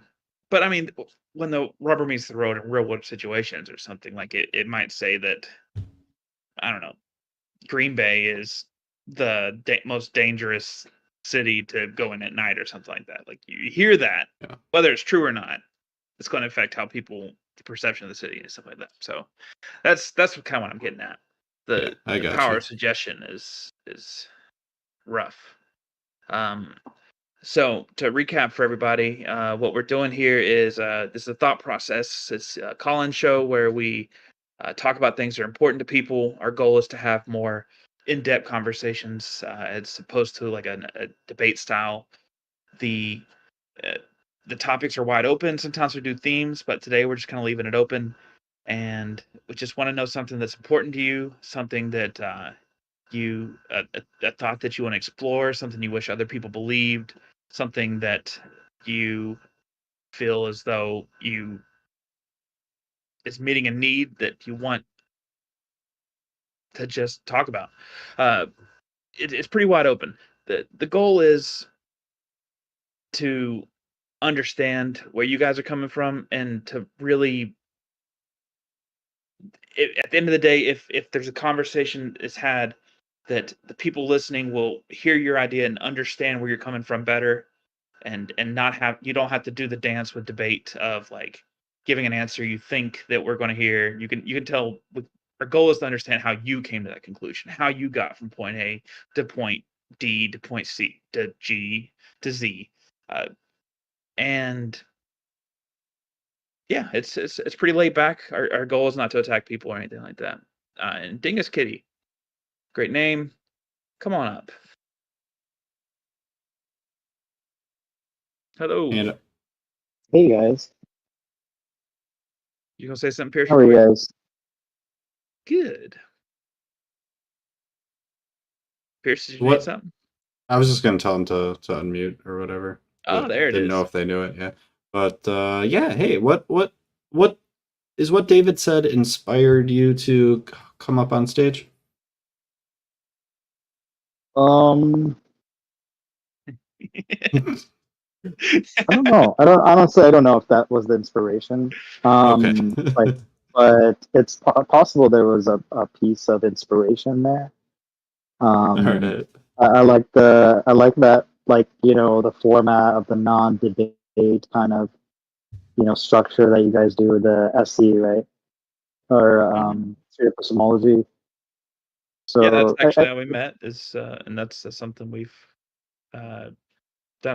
But I mean, when the rubber meets the road in real world situations or something, like it might say that, I don't know, Green Bay is the most dangerous city to go in at night or something like that. Like you hear that, Yeah. whether it's true or not, it's going to affect how the perception of the city and stuff like that. So that's kind of what I'm getting at. Yeah, I The got power you. of suggestion is rough. Um, So to recap for everybody, what we're doing here is this is a thought process. It's a call-in show where we talk about things that are important to people. Our goal is to have more in-depth conversations as opposed to like a debate style. The uh, the topics are wide open. Sometimes we do themes, but today we're just kind of leaving it open, and we just want to know something that's important to you, something that you a thought that you want to explore, something you wish other people believed, something that you feel as though you is meeting a need that you want to just talk about. Uh, it's pretty wide open. The goal is to understand where you guys are coming from and to really at the end of the day, if there's a conversation is had, that the people listening will hear your idea and understand where you're coming from better, and not have you don't have to do the dance with debate of like giving an answer you think that we're going to hear. You can tell with our goal is to understand how you came to that conclusion, how you got from point A to point D to point C to G to Z, and yeah, it's pretty laid back. Our goal is not to attack people or anything like that. And Dingus Kitty, great name. Come on up. Hello. And Hey guys, You gonna say something, Pierce? how are you guys? Good. Pierce, did you need what something? I was just gonna tell them to unmute or whatever. Oh, but there it didn't is. know if they knew it. Yeah, but yeah. Hey, what is what David said inspired you to come up on stage? I don't know. I don't honestly. I don't know if that was the inspiration. Okay. Like, but it's possible there was a piece of inspiration there. All right. I like that, like, the format of the non-debate kind of, structure that you guys do with the SE, right? Or sphere epistemology. Yeah, that's So actually how we met. And that's something we've done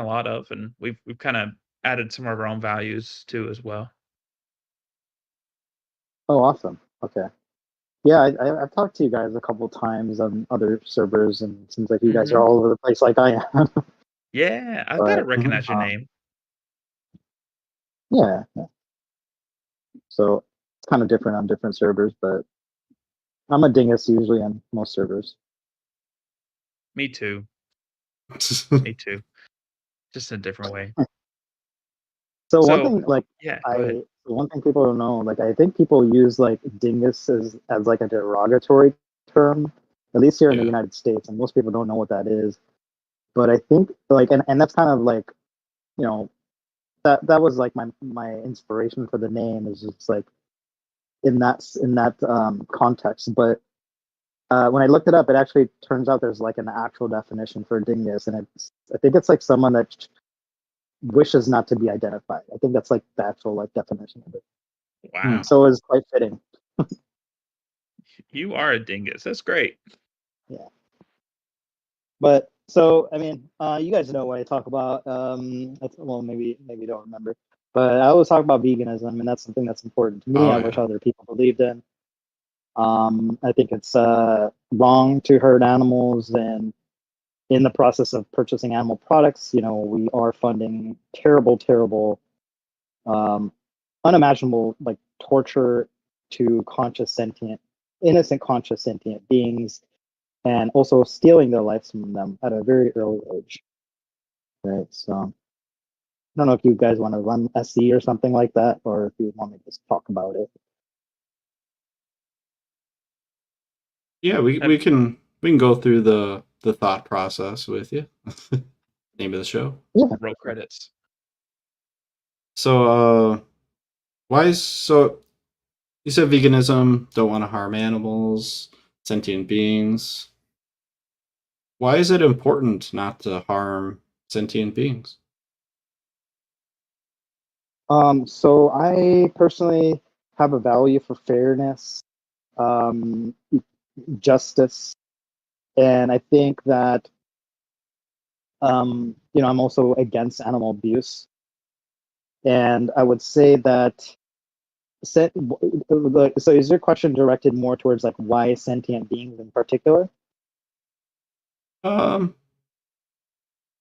a lot of, and we've kind of added some of our own values too as well. oh, awesome. Okay. Yeah, I've talked to you guys a couple times on other servers, and it seems like you guys are all over the place like I am. Yeah, I thought I But recognized your name. yeah. So it's kind of different on different servers, but I'm a dingus usually on most servers. Me too. Me too. Just in a different way. So one So, thing, like, yeah, go ahead. one thing people don't know, like, I think people use like dingus as like a derogatory term, at least here in the Yeah. United States, and most people don't know what that is. But I think, like, and that's kind of like, you know, that was like my inspiration for the name, is just like in that context. But when I looked it up, it actually turns out there's like an actual definition for dingus, and I think it's like someone that wishes not to be identified. I think that's like the actual like definition of it. Wow. So it's quite fitting. You are a dingus. That's great. Yeah. But so I mean, you guys know what I talk about. Well, maybe you don't remember, but I always talk about veganism, and that's something that's important to me. Oh, I wish yeah. other people believed in. I think it's wrong to hurt animals, and in the process of purchasing animal products, we are funding terrible, unimaginable, like, torture to innocent conscious sentient beings, and also stealing their lives from them at a very early age. Right. So I don't know if you guys want to run SC or something like that, or if you want me to just talk about it. Yeah, we can go through the thought process with you. Name of the show. Yeah. Roll credits. So so you said veganism, don't want to harm animals, sentient beings. Why is it important not to harm sentient beings? So I personally have a value for fairness, justice, and I think that I'm also against animal abuse, and I would say that so is your question directed more towards like why sentient beings in particular? Um,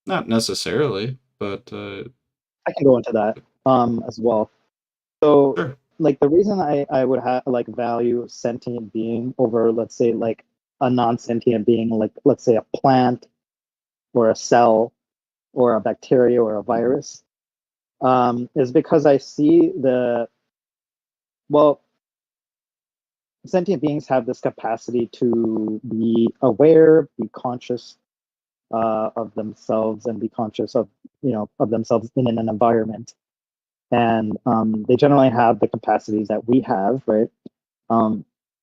Not necessarily, but I can go into that as well. So sure. like the reason I would have like value sentient being over, let's say, like a non-sentient being, like let's say a plant or a cell or a bacteria or a virus, is because I see well, sentient beings have this capacity to be aware, be conscious of themselves, and be conscious of themselves in an environment. And they generally have the capacities that we have, right?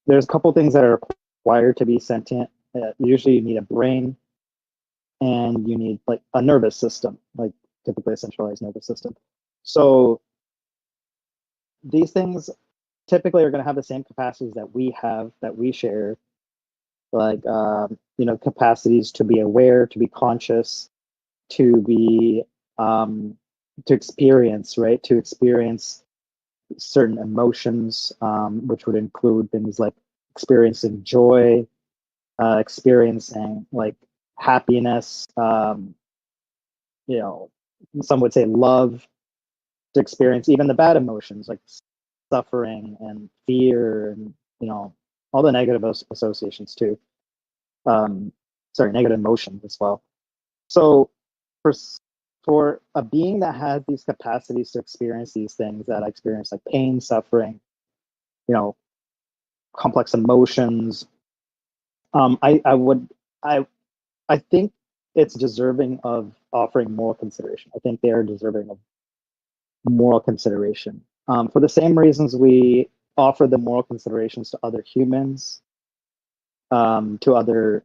There's a couple things that are required to be sentient. Usually, you need a brain, and you need like a nervous system, like typically a centralized nervous system. So these things typically are going to have the same capacities that we have, that we share, like capacities to be aware, to be conscious, to be to experience, right? To experience certain emotions, which would include things like experiencing joy, experiencing like happiness, some would say love, to experience even the bad emotions like suffering and fear and all the negative associations too. Negative emotions as well. So for a being that has these capacities to experience these things that I experience, like pain, suffering, complex emotions, I think it's deserving of offering moral consideration. I think they are deserving of moral consideration. For the same reasons we offer the moral considerations to other humans, to other,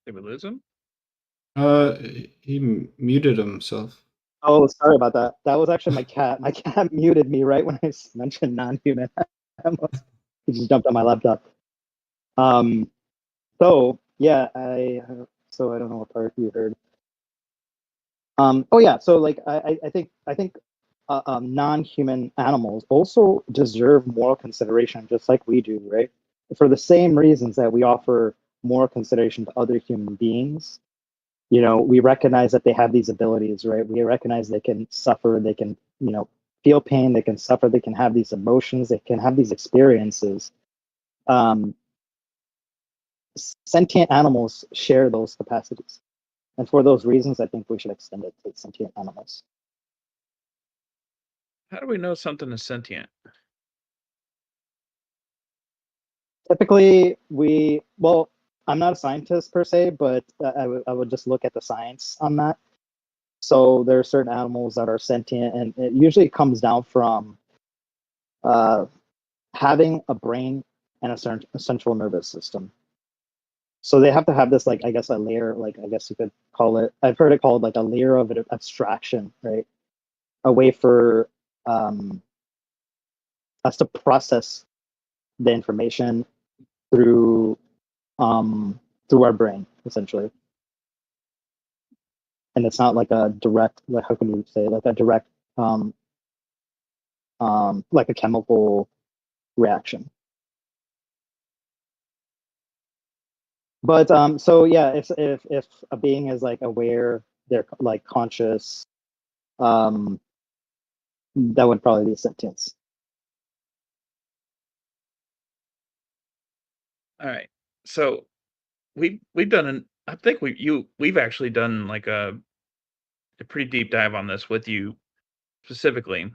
Did we lose him? He muted himself. Oh, sorry about that. That was actually my cat. My cat muted me right when I mentioned non-human animals. He just jumped on my laptop. So yeah, I don't know what part you heard. Oh yeah, so like I think non-human animals also deserve moral consideration, just like we do, right? For the same reasons that we offer moral consideration to other human beings. We recognize that they have these abilities, right? We recognize they can suffer, they can, feel pain, they can suffer, they can have these emotions, they can have these experiences. Sentient animals share those capacities. And for those reasons, I think we should extend it to sentient animals. How do we know something is sentient? Typically, I'm not a scientist per se, but I would just look at the science on that. So there are certain animals that are sentient, and it usually comes down from having a brain and a central nervous system. So they have to have this, like, I guess, a layer, like, I guess you could call it, I've heard it called like a layer of abstraction, right? A way for us to process the information through our brain, essentially. And it's not like a direct, like, how can you say, like a direct like a chemical reaction. But so yeah, if a being is like aware, they're like conscious, that would probably be sentience. All right. So we've done an I think we've actually done like a pretty deep dive on this with you specifically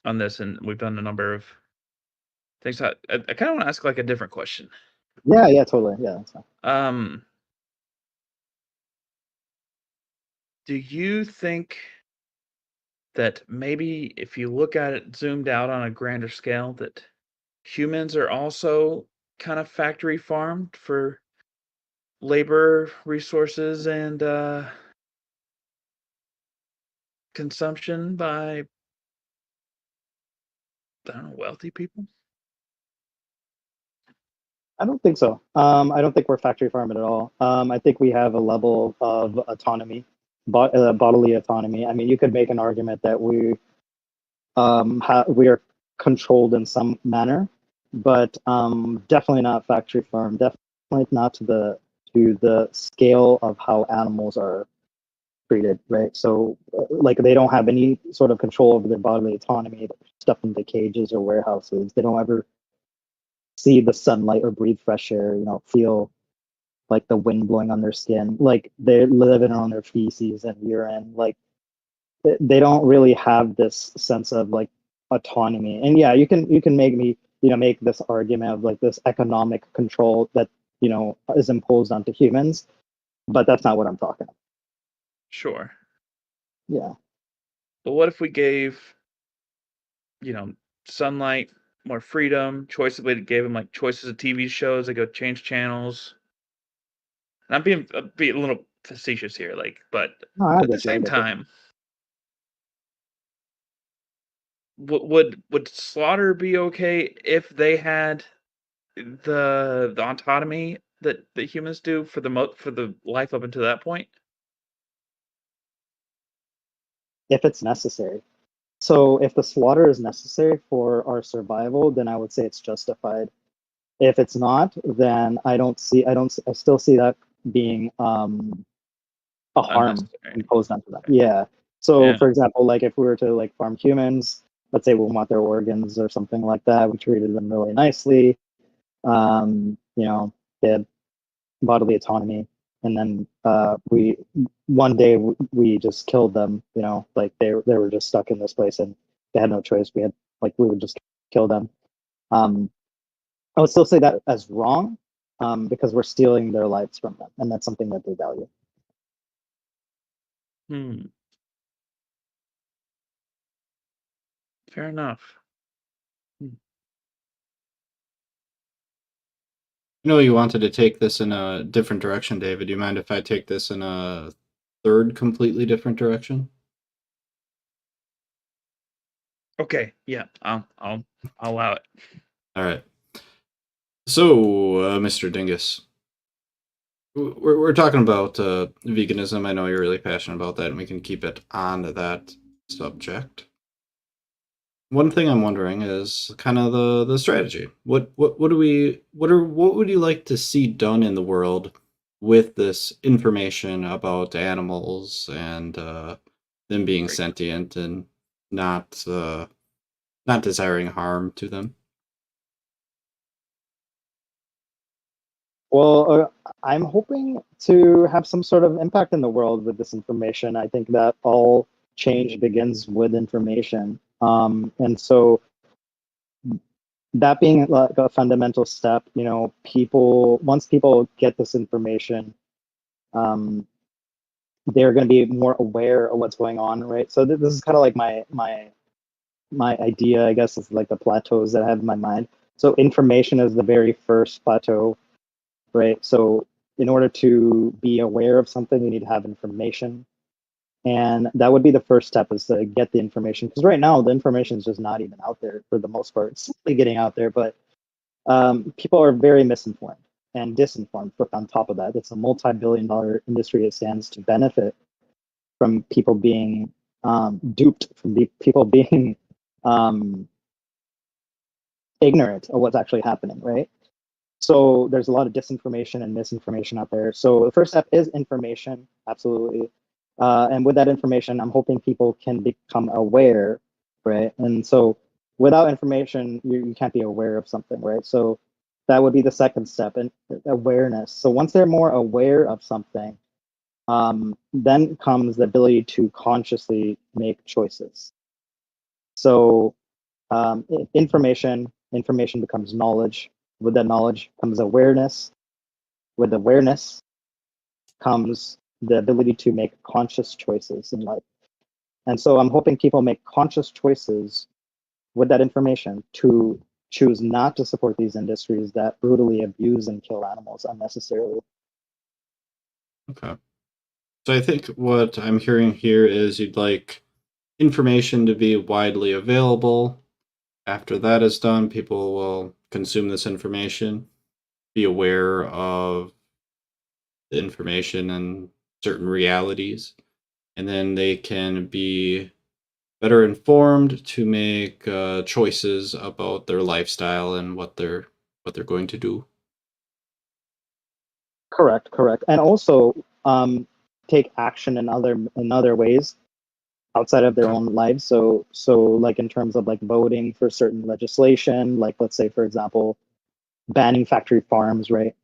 on this, and we've done a number of things. I kind of want to ask like a different question. Yeah, totally. Yeah, that's fine. Do you think that maybe if you look at it zoomed out on a grander scale, that humans are also kind of factory farmed for labor resources and consumption by, I don't know, wealthy people? I don't think so. I don't think we're factory farmed at all. I think we have a level of autonomy, bodily autonomy. I mean, you could make an argument that we are controlled in some manner, but definitely not factory farmed. Definitely not to the scale of how animals are treated, right? So, like, they don't have any sort of control over their bodily autonomy. They're stuffed into cages or warehouses. They don't ever see the sunlight or breathe fresh air. Feel like the wind blowing on their skin. Like, they're living on their feces and urine. Like, they don't really have this sense of like autonomy. And yeah, you can make this argument of like this economic control that is imposed onto humans, but that's not what I'm talking about. Sure. Yeah. But what if we gave, sunlight, more freedom, choices? We gave them like choices of TV shows. They go change channels. And I'm being a little facetious here, like, but No, I at the get you. same time, would slaughter be okay if they had the autonomy that humans do for the life up until that point? If it's necessary. So if the slaughter is necessary for our survival, then I would say it's justified. If it's not, then I still see that being a harm Unnecessary. imposed onto them. Okay. Yeah. So Yeah. for example, like if we were to like farm humans, let's say we want their organs or something like that, we treated them really nicely. You know, they had bodily autonomy, and then we one day we just killed them. You know, like they were just stuck in this place and they had no choice. We would just kill them. Um, I would still say that as wrong, because we're stealing their lives from them, and that's something that they value. Hmm. Fair enough. I know you wanted to take this in a different direction, David. Do you mind if I take this in a third completely different direction? Okay. Yeah. I'll allow it. All right. So, Mr. Dingus, we're talking about veganism. I know you're really passionate about that, and we can keep it on that subject. One thing I'm wondering is kind of the strategy. What would you like to see done in the world with this information about animals and them being Right. sentient and not desiring harm to them? Well, I'm hoping to have some sort of impact in the world with this information. I think that all change begins with information. And so that being like a fundamental step, you know, once people get this information, um, they're going to be more aware of what's going on, right? So this is kind of like my idea, I guess, is like the plateaus that I have in my mind. So information is the very first plateau, right? So in order to be aware of something, you need to have information. And that would be the first step, is to get the information. Because right now, the information is just not even out there for the most part. It's slowly getting out there, but people are very misinformed and disinformed on top of that. It's a multi-billion-dollar industry that stands to benefit from people being duped, from people being um, ignorant of what's actually happening, right? So there's a lot of disinformation and misinformation out there. So the first step is information, absolutely. And with that information, I'm hoping people can become aware, right? And so without information, you can't be aware of something, right? So that would be the second step, in awareness. So once they're more aware of something, then comes the ability to consciously make choices. So information becomes knowledge. With that knowledge comes awareness. With awareness comes the ability to make conscious choices in life. And so I'm hoping people make conscious choices with that information to choose not to support these industries that brutally abuse and kill animals unnecessarily. Okay. So I think what I'm hearing here is you'd like information to be widely available. After that is done, people will consume this information, be aware of the information and certain realities, and then they can be better informed to make choices about their lifestyle and what they're going to do. Correct. And also take action in other ways outside of their Okay. own lives. So like in terms of like voting for certain legislation, like let's say for example, banning factory farms, right?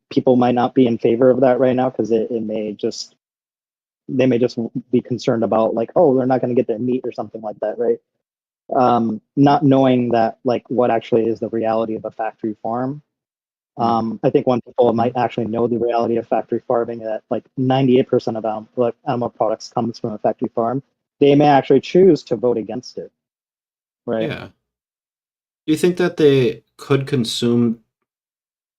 People might not be in favor of that right now because it may just they may just be concerned about like, oh, they're not going to get their meat or something like that, right? Not knowing that like what actually is the reality of a factory farm. I think when people might actually know the reality of factory farming, that like 98% of animal products comes from a factory farm, they may actually choose to vote against it, right? Yeah. Do you think that they could consume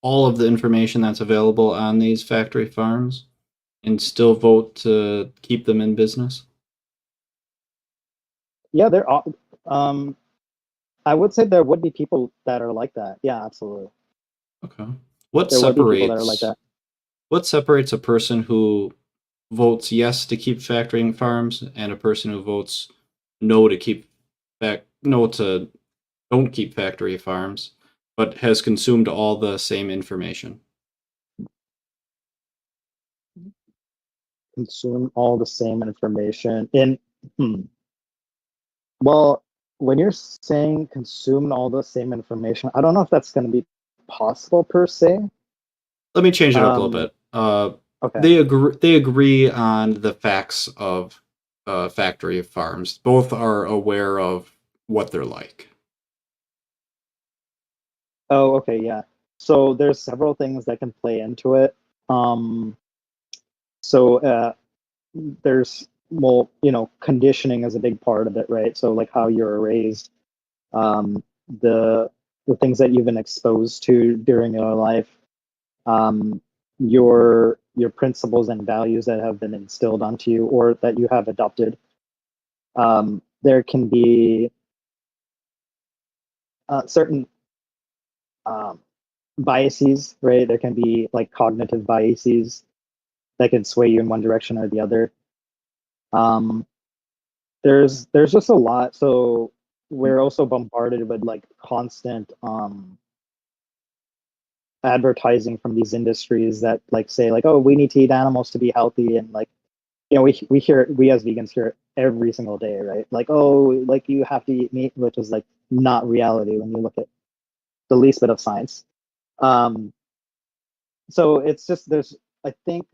all of the information that's available on these factory farms and still vote to keep them in business? Yeah, I would say there would be people that are like that. Yeah, absolutely. Okay. What There would be people that are like separates that. what separates a person who votes yes to keep factoring farms and a person who votes no to keep no to don't keep factory farms, but has consumed all the same information? Consume all the same information. Well, when you're saying consume all the same information, I don't know if that's going to be possible per se. Let me change it up a little Um, bit. okay. They agree on the facts of factory farms. Both are aware of what they're like. Oh, okay, yeah. So there's several things that can play into it. Um, so there's well, conditioning is a big part of it, right? So like how you're raised, um, the the things that you've been exposed to during your life, um, your principles and values that have been instilled onto you or that you have adopted. There can be certain um, biases, right? There can be like cognitive biases that can sway you in one direction or the other. Um, there's just a lot. So we're also bombarded with like constant advertising from these industries that like say like, oh, we need to eat animals to be healthy, and like we as vegans hear it every single day, right? Like, oh, like you have to eat meat, which is like not reality when you look at the least bit of science. Um, so it's just there's I think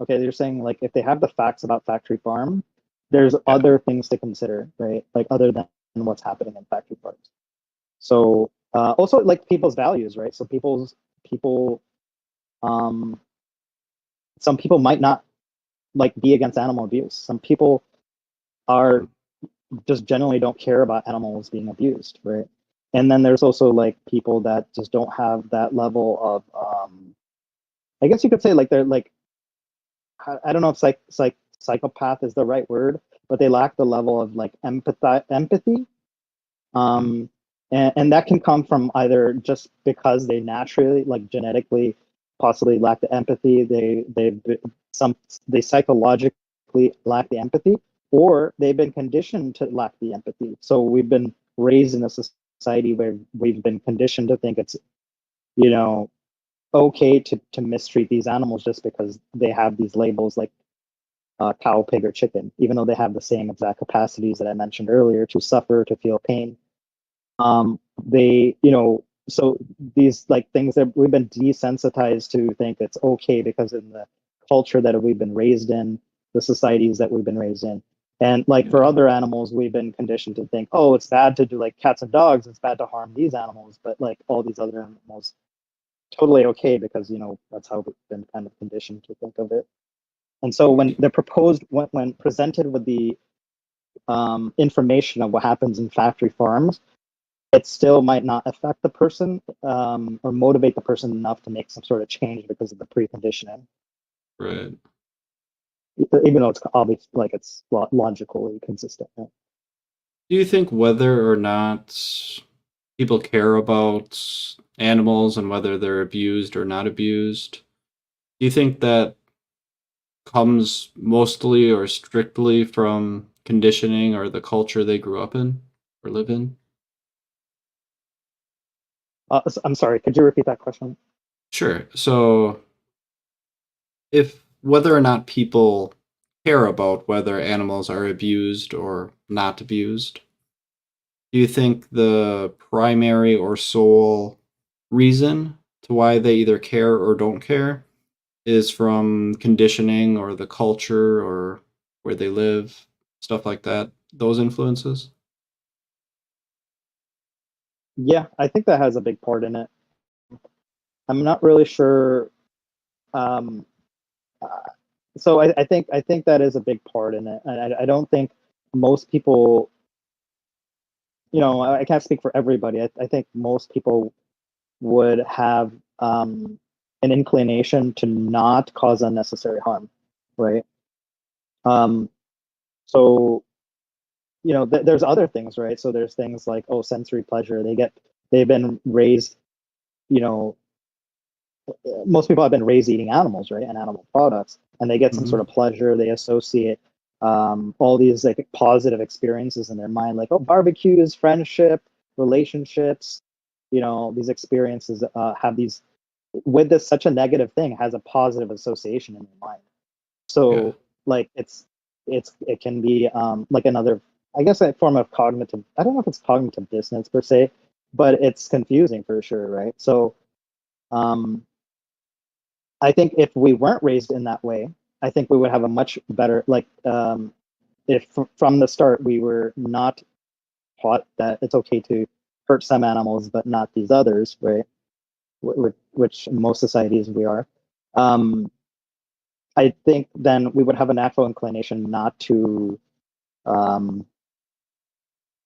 okay, you're saying like if they have the facts about factory farm, there's Yeah. other things to consider, right? Like other than what's happening in factory farms. So also like people's values, right? So people um some people might not like be against animal abuse. Some people are just generally don't care about animals being abused, right? And then there's also like people that just don't have that level of I guess you could say like they're like I don't know if psychopath is the right word, but they lack the level of like empathy. Um, and that can come from either just because they naturally, like genetically, possibly lack the empathy. Some they psychologically lack the empathy, or they've been conditioned to lack the empathy. So we've been raised in a society where we've been conditioned to think it's you know okay to mistreat these animals just because they have these labels like cow, pig, or chicken, even though they have the same exact capacities that I mentioned earlier to suffer, to feel pain. So these like things that we've been desensitized to think it's okay because in the culture that we've been raised in, the societies that we've been raised in. And like for Yeah. other animals, we've been conditioned to think, oh, it's bad to do like cats and dogs, it's bad to harm these animals, but like all these other animals, totally okay because that's how we've been kind of conditioned to think of it. And so when they're proposed, when presented with the information of what happens in factory farms, it still might not affect the person or motivate the person enough to make some sort of change because of the preconditioning, Right. even though it's obvious, like it's logically consistent. Right? Do you think whether or not people care about animals and whether they're abused or not abused, do you think that comes mostly or strictly from conditioning or the culture they grew up in or live in? I'm sorry, could you repeat that question? Sure. So, if whether or not people care about whether animals are abused or not abused, do you think the primary or sole reason to why they either care or don't care is from conditioning or the culture or where they live, stuff like that, those influences? Yeah, I think that has a big part in it. I'm not really sure. Um, uh, so I think that is a big part in it, and I don't think most people. I can't speak for everybody. I think most people would have an inclination to not cause unnecessary harm, right? Um, so there's other things, right? So there's things like, sensory pleasure. They've been raised, most people have been raised eating animals, right, and animal products, and they get some sort of pleasure. They associate all these like positive experiences in their mind, like, barbecue is friendship, relationships. These experiences have these, with this, such a negative thing has a positive association in your mind. So like it can be like another, I guess, a form of cognitive. I don't know if it's cognitive dissonance per se, but it's confusing for sure, right? So I think if we weren't raised in that way, I think we would have a much better, like, if from the start we were not taught that it's okay to hurt some animals but not these others, right? Which in most societies we are. I think then we would have a natural inclination not to.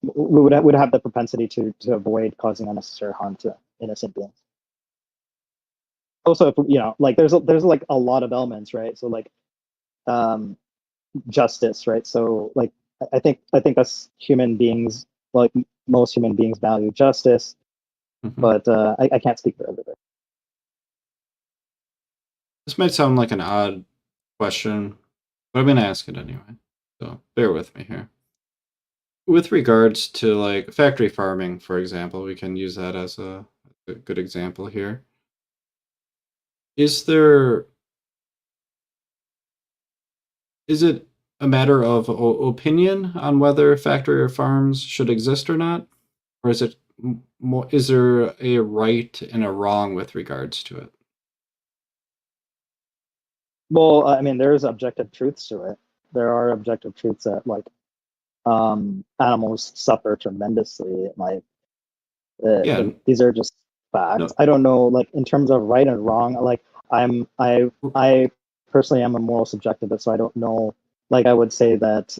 We would have the propensity to avoid causing unnecessary harm to innocent beings. Also, if like there's like a lot of elements, right? So like justice, right? So like I think us human beings, like most human beings, value justice, but I can't speak for everybody. This might sound like an odd question, but I'm going to ask it anyway. So bear with me here. With regards to like factory farming, for example, we can use that as a good example here. Is it a matter of opinion on whether factory or farms should exist or not? Or is it is there a right and a wrong with regards to it? Well, I mean, there's objective truths to it. There are objective truths that, like, animals suffer tremendously. Like, these are just facts. No. I don't know, like, in terms of right and wrong. Like, I personally am a moral subjectivist, so I don't know. Like, I would say that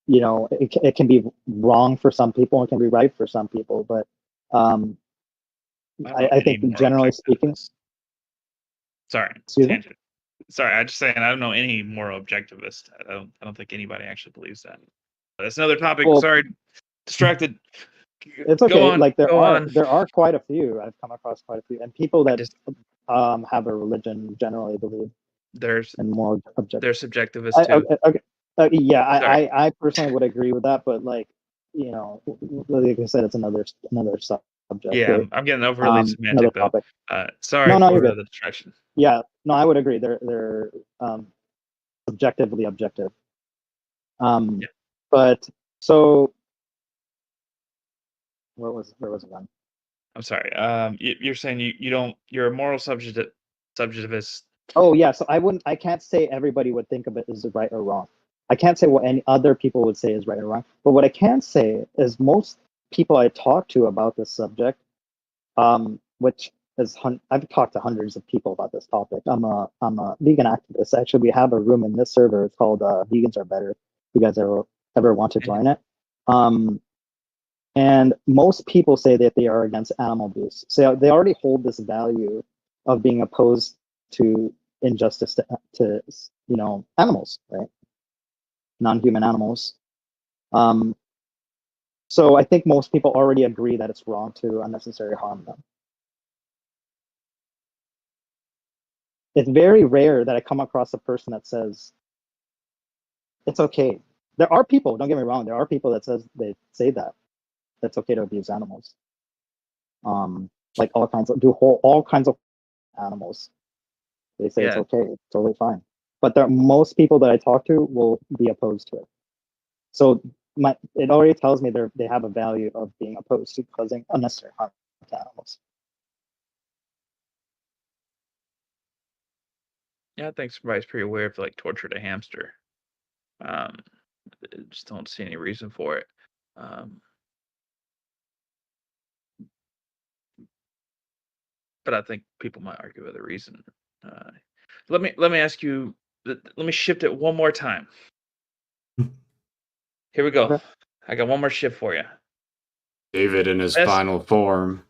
it can be wrong for some people, it can be right for some people, but I think generally speaking. Sorry, Excuse me? tangent. Sorry, I'm just saying I don't know any moral objectivist. I don't think anybody actually believes that. But that's another topic. Well, sorry, distracted. It's okay. Go on, like go on. there are quite a few. I've come across quite a few, and people that just- have a religion generally believe There's in more objective. they're subjectivist too. Okay. Yeah, Sorry. I personally would agree with that, but like like I said, it's another subject. Yeah, right? I'm getting overly Another semantic though. topic. Sorry No, for you're good. the distraction. Yeah, no, I would agree. They're subjectively objective. Yeah. But so where was it then? I'm sorry. You're saying you're a moral subjectivist. Oh yeah, so I can't say everybody would think of it as right or wrong. I can't say what any other people would say is right or wrong. But what I can say is most people I talk to about this subject, which is I've talked to hundreds of people about this topic. I'm a vegan activist. Actually, we have a room in this server. It's called Vegans Are Better. If you guys ever want to join it. And most people say that they are against animal abuse. So they already hold this value of being opposed to injustice to animals, right? Non-human animals. So I think most people already agree that it's wrong to unnecessarily harm them. It's very rare that I come across a person that says it's okay. There are people, don't get me wrong, there are people that they say that it's okay to abuse animals. Like all kinds of animals. They say it's okay, it's totally fine. But most people that I talk to will be opposed to it. So it already tells me they have a value of being opposed to causing unnecessary harm to animals. Yeah, I think somebody's pretty aware of like tortured a hamster. Just don't see any reason for it. But I think people might argue with a reason. Let me ask you. Let me shift it one more time. Here we go. Okay. I got one more shift for you. David in his final form.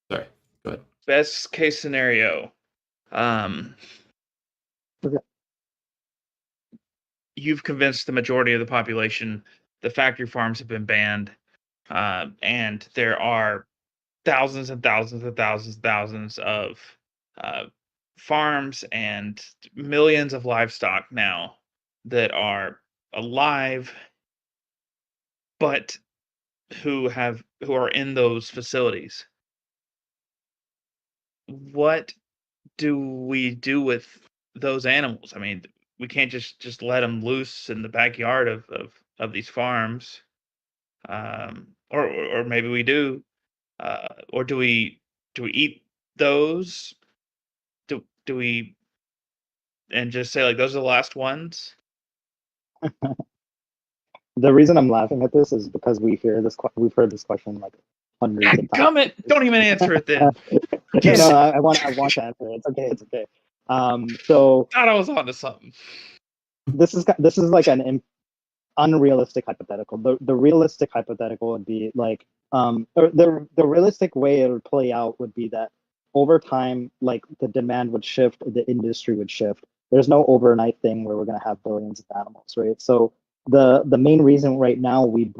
Sorry, go ahead. Best case scenario. Okay. You've convinced the majority of the population the factory farms have been banned, and there are thousands and thousands and thousands of farms and millions of livestock now that are alive, but who are in those facilities. What do we do with those animals? I mean, we can't just let them loose in the backyard of these farms, or maybe we do, or do we eat those? Do we and just say like those are the last ones? The reason I'm laughing at this is because we've heard this question like hundreds of times. Gummit! Don't even answer it then. No, I want to answer it. It's okay. So Thought I was onto something. this is like an unrealistic hypothetical. The realistic hypothetical would be like or the realistic way it would play out would be that over time, like the demand would shift, the industry would shift. There's no overnight thing where we're going to have billions of animals, right? So the main reason right now we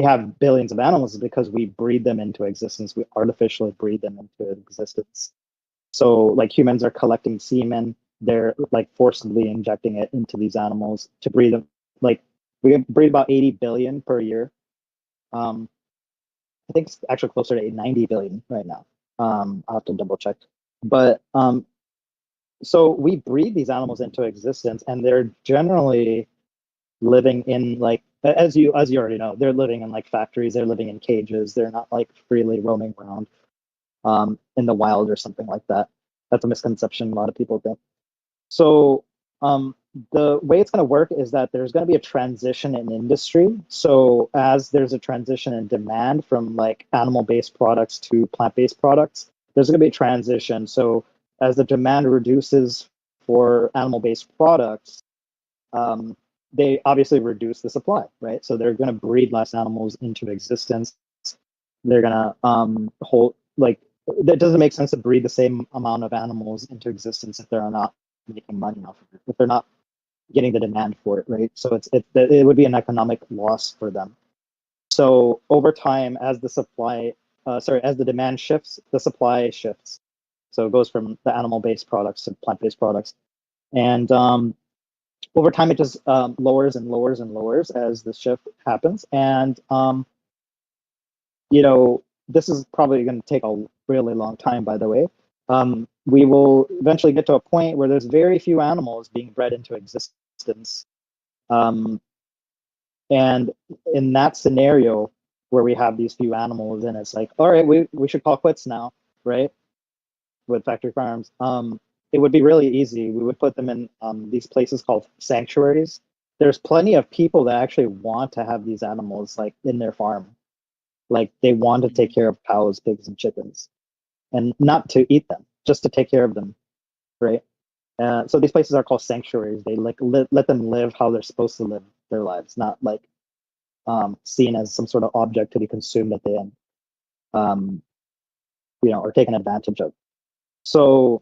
have billions of animals is because we breed them into existence. We artificially breed them into existence. So like humans are collecting semen, they're like forcibly injecting it into these animals to breed them. Like we breed about 80 billion per year. I think it's actually closer to 90 billion right now. I'll have to double check. But so we breed these animals into existence, and they're generally living in like as you already know, they're living in like factories, they're living in cages, they're not like freely roaming around in the wild or something like that. That's a misconception a lot of people think. So the way it's going to work is that there's going to be a transition in industry. So as there's a transition in demand from like animal-based products to plant-based products, there's going to be a transition. So as the demand reduces for animal-based products, they obviously reduce the supply, right? So they're going to breed less animals into existence. They're going to hold like that doesn't make sense to breed the same amount of animals into existence if they're not making money off of it, if they're not getting the demand for it, right? So it would be an economic loss for them. So over time, as the demand shifts, the supply shifts. So it goes from the animal-based products to plant-based products, and over time it just lowers and lowers and lowers as the shift happens. And this is probably going to take a really long time, by the way. We will eventually get to a point where there's very few animals being bred into existence. And in that scenario where we have these few animals and it's like, all right, we should call quits now, right? With factory farms. It would be really easy. We would put them in these places called sanctuaries. There's plenty of people that actually want to have these animals like in their farm. Like they want to take care of cows, pigs, and chickens, and not to eat them, just to take care of them, right? So these places are called sanctuaries. They like let them live how they're supposed to live their lives, not like seen as some sort of object to be consumed at the end, or taken advantage of. So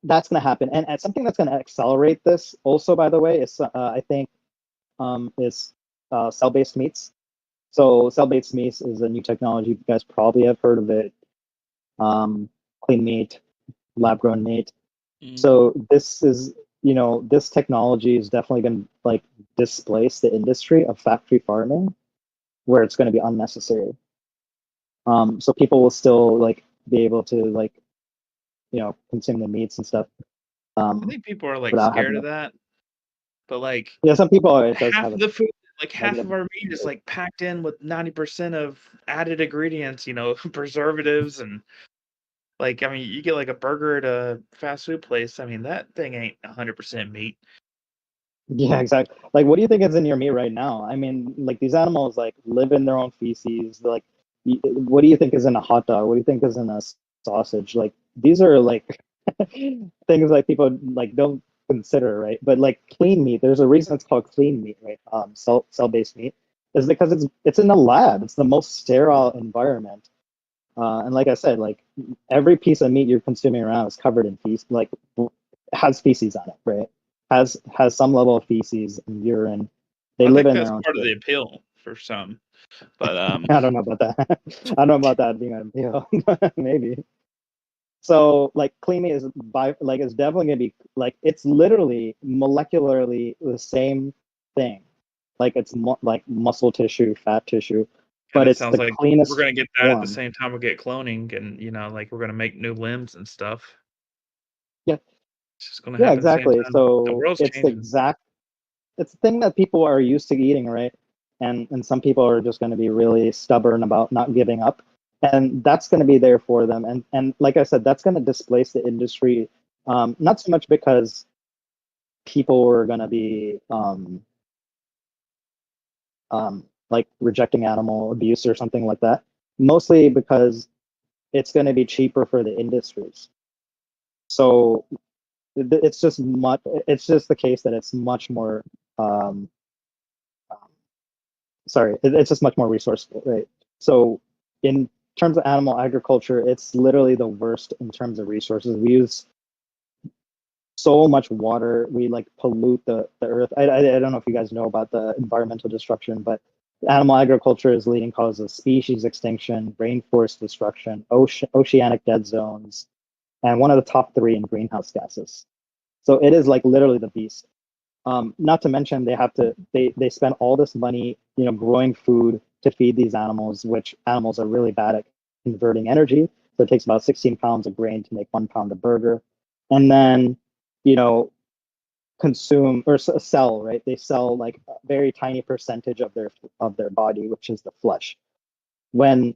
that's going to happen, and something that's going to accelerate this, also, by the way, is I think is cell-based meats. So cell-based meats is a new technology. You guys probably have heard of it. Clean meat, lab-grown meat. So this is, this technology is definitely going to like displace the industry of factory farming, where it's going to be unnecessary. So people will still like be able to like, consume the meats and stuff. I think people are like without scared having of that, but like some people are. It does half have of the food, like half negative- of our meat is like packed in with 90% of added ingredients, preservatives, and like, I mean, you get like a burger at a fast food place. I mean, that thing ain't 100% meat. Yeah, exactly. Like, what do you think is in your meat right now? I mean, like these animals like live in their own feces. Like, what do you think is in a hot dog? What do you think is in a sausage? Like, these are like things like people like don't consider, right? But like clean meat, there's a reason it's called clean meat, right? Cell-based meat is because it's in a lab. It's the most sterile environment. And like I said, like every piece of meat you're consuming around is covered in feces, like has feces on it, right? Has some level of feces and urine They I live think in that's their own part of shit. the appeal for some. But I don't know about that. I don't know about that being an appeal. Maybe. So like clean meat is it's definitely gonna be like it's literally molecularly the same thing. Like it's like muscle tissue, fat tissue, and but it it's sounds the like we're cleanest gonna get that at the form. same time we get cloning, and like we're gonna make new limbs and stuff. Yeah. It's just gonna Yeah, happen at the same exactly. time. The So world's it's the changing. exact it's the thing that people are used to eating, right? And some people are just going to be really stubborn about not giving up, and that's going to be there for them. And like I said, that's going to displace the industry, not so much because people are going to be like rejecting animal abuse or something like that, mostly because it's going to be cheaper for the industries. So it's just the case that it's much more um, it's just much more resourceful, right? So in terms of animal agriculture, it's literally the worst in terms of resources. We use so much water. We like pollute the earth. I don't know if you guys know about the environmental destruction, but animal agriculture is leading cause of species extinction, rainforest destruction, oceanic dead zones, and one of the top 3 in greenhouse gases. So it is like literally the beast. Not to mention they spend all this money, growing food to feed these animals, which animals are really bad at converting energy. So it takes about 16 pounds of grain to make 1 pound of burger, and then you know consume or sell, right? They sell like a very tiny percentage of their body, which is the flesh. When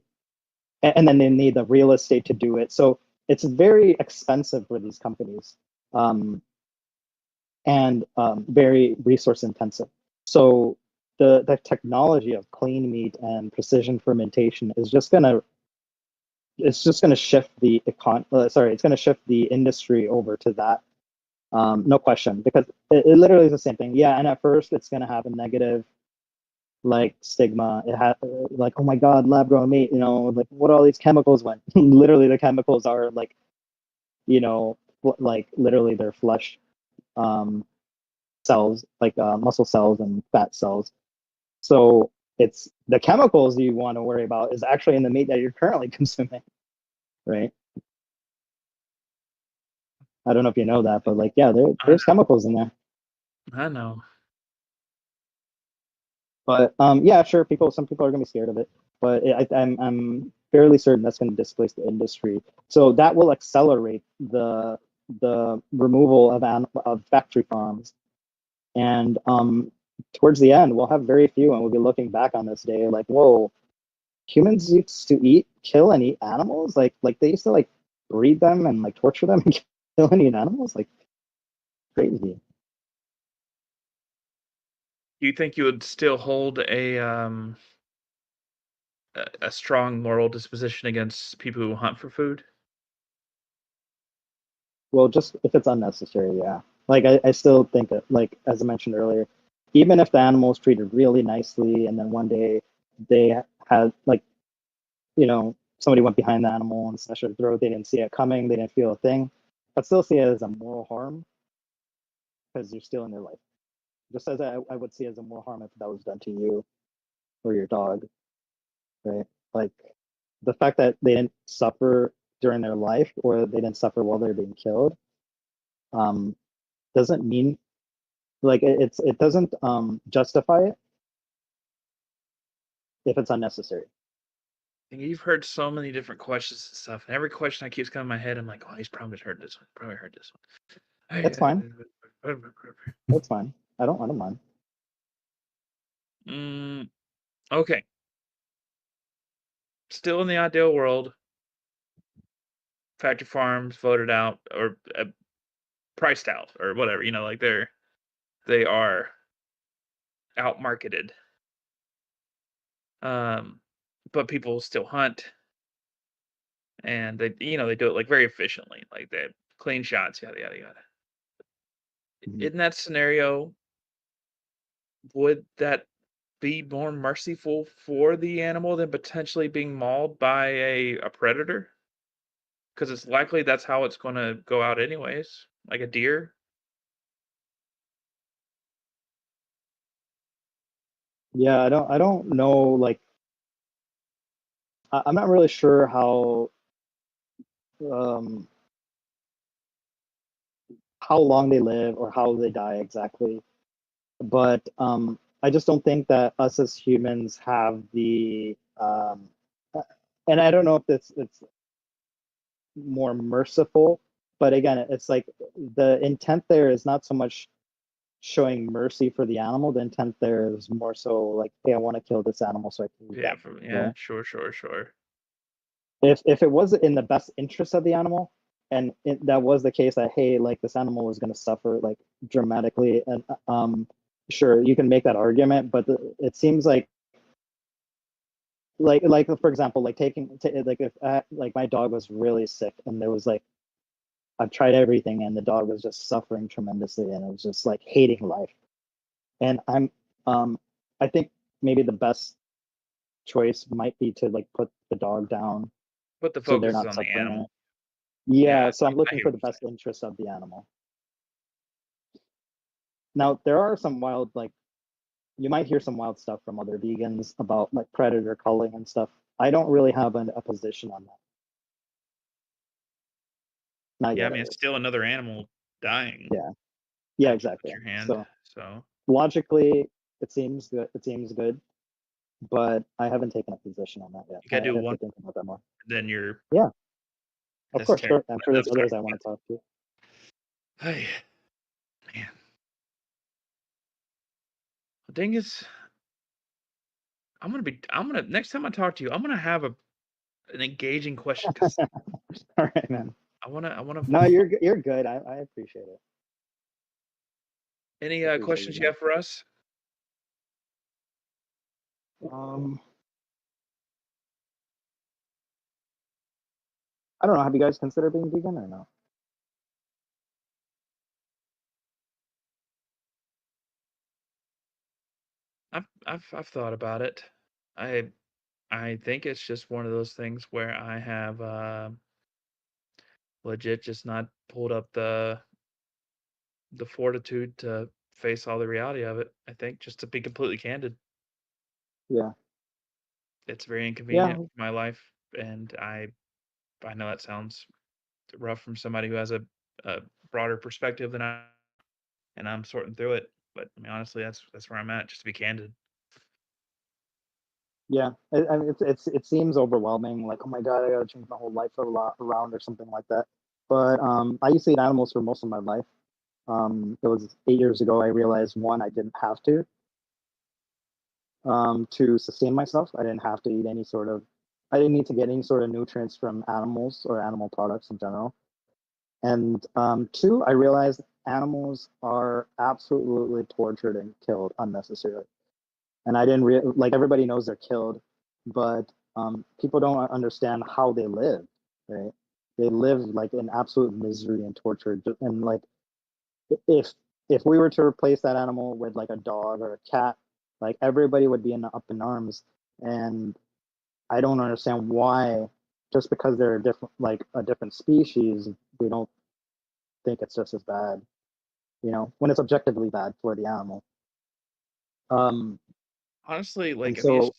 and then they need the real estate to do it. So it's very expensive for these companies. And very resource intensive. So the technology of clean meat and precision fermentation is just gonna shift it's gonna shift the industry over to that. No question, because it literally is the same thing. Yeah, and at first it's gonna have a negative like stigma. It had like, oh my god, lab grown meat, like what all these chemicals went. Literally the chemicals are like, like literally their flesh cells, like muscle cells and fat cells. So it's the chemicals you want to worry about is actually in the meat that you're currently consuming, right? I don't know if you know that, but like, yeah, there's chemicals in there. I know. But yeah, sure, some people are gonna be scared of it, but I'm fairly certain that's gonna displace the industry. So that will accelerate the removal of factory farms, and towards the end, we'll have very few, and we'll be looking back on this day like, whoa, humans used to kill and eat animals, like they used to like breed them and like torture them and kill and eat animals, like crazy. Do you think you would still hold a strong moral disposition against people who hunt for food? Well, just if it's unnecessary, yeah. Like I still think that, like as I mentioned earlier, even if the animal is treated really nicely and then one day they had like, somebody went behind the animal and slashed their throat, they didn't see it coming, they didn't feel a thing, I'd still see it as a moral harm because you're stealing their life. Just as I would see it as a moral harm if that was done to you or your dog, right? Like the fact that they didn't suffer during their life or they didn't suffer while they're being killed, um, doesn't mean like it doesn't justify it if it's unnecessary. You've heard so many different questions and stuff, and every question that keeps coming in my head, I'm like, oh, he's probably heard this one. Probably heard this one. It's fine. It's fine. I don't mind. Okay. Still in the ideal world, factory farms voted out or priced out or whatever. Like they are outmarketed. But people still hunt, and they do it like very efficiently, like they have clean shots, yada yada yada. Mhm. In that scenario, would that be more merciful for the animal than potentially being mauled by a predator? Because it's likely that's how it's going to go out anyways, like a deer. Yeah, I don't know. Like, I'm not really sure um, how long they live or how they die exactly. But I just don't think that us as humans have the and I don't know if it's more merciful, but again, it's like the intent there is not so much showing mercy for the animal. The intent there is more so like, hey, I want to kill this animal so I can eat Yeah, them. yeah, Right? sure. If it was in the best interest of the animal, and that was the case, that hey, like this animal was going to suffer like dramatically, and sure, you can make that argument, but it seems like for example, like like if like my dog was really sick and there was like I've tried everything and the dog was just suffering tremendously and it was just like hating life. And um I think maybe the best choice might be to like put the dog down But the so they're focus is not on the suffering. animal. Yeah, Yeah, so I'm I looking hear for what the you're best saying. interest of the animal. Now there are some wild like you might hear some wild stuff from other vegans about like predator culling and stuff. I don't really have a position on that. Not Yeah, I yet, mean at it's least. still another animal dying Yeah. Yeah, with exactly. your hand. So So logically, it seems good. It seems good, but I haven't taken a position on that yet. you gotta do I have to one, think about that more. then you're Yeah, of that's course, terrible. sure. I'm sure there's That's others I want to talk to. hey, man. The thing is, I'm gonna next time I talk to you, I'm gonna have an engaging question because All right, man. I wanna No, you're good. I appreciate it. any I appreciate questions it, you man. have for us? Um, I don't know. Have you guys considered being vegan or no? I've thought about it. I I think it's just one of those things where I have legit just not pulled up the fortitude to face all the reality of it. I think just to be completely candid, Yeah, it's very inconvenient yeah, for my life, and I know that sounds rough from somebody who has a broader perspective than I, and I'm sorting through it. But I mean, honestly, that's where I'm at. Just to be candid. yeah. I mean, it seems overwhelming. Like, oh my god, I gotta change my whole life around or something like that. But I used to eat animals for most of my life. It was 8 years ago. I realized one, I didn't have to sustain myself. I didn't have to eat any sort of. I didn't need to get any sort of nutrients from animals or animal products in general. And two, I realized animals are absolutely tortured and killed unnecessarily. And I didn't like everybody knows they're killed, but people don't understand how they live. Right? They live like in absolute misery and torture. And like if if we were to replace that animal with like a dog or a cat, like everybody would be up in arms. And I don't understand why, just because they're a different like a different species, we don't think it's just as bad. When it's objectively bad for the animal. Um, Honestly, and like I mean, so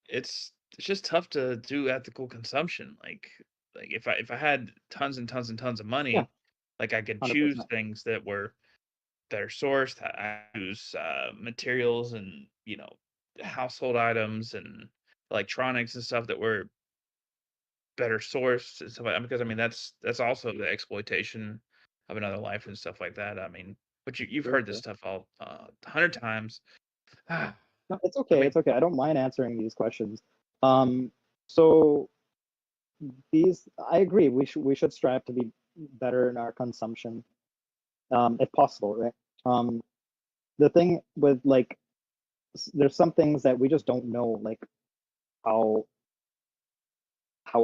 it's just tough to do ethical consumption. Like if I had tons and tons and tons of yeah, money, like I could choose 100%. things that are sourced. I use materials and household items and electronics and stuff that were better sourced and stuff like that. Because I mean that's also the exploitation of another life and stuff like that. I mean, but you've Sure, heard this sure. stuff all 100 times. I No, it's okay. mean, It's okay. I don't mind answering these questions. Um, so I agree. We should strive to be better in our consumption, if possible, right? Um, the thing with like, there's some things that we just don't know, like how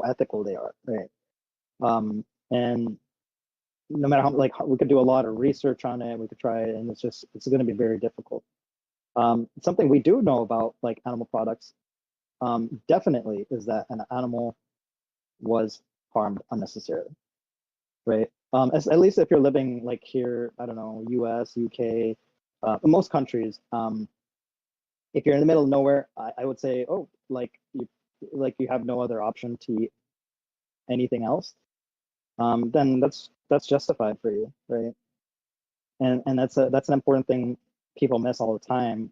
ethical they are, right? And no matter how like we could do a lot of research on it, we could try it, and it's going to be very difficult. Something we do know about like animal products, definitely is that an animal was harmed unnecessarily, right? At least if you're living like here, I don't know, U.S., U.K., most countries, if you're in the middle of nowhere, I would say, oh, like you have no other option to eat anything else, then that's justified for you, right? And that's an important thing people miss all the time.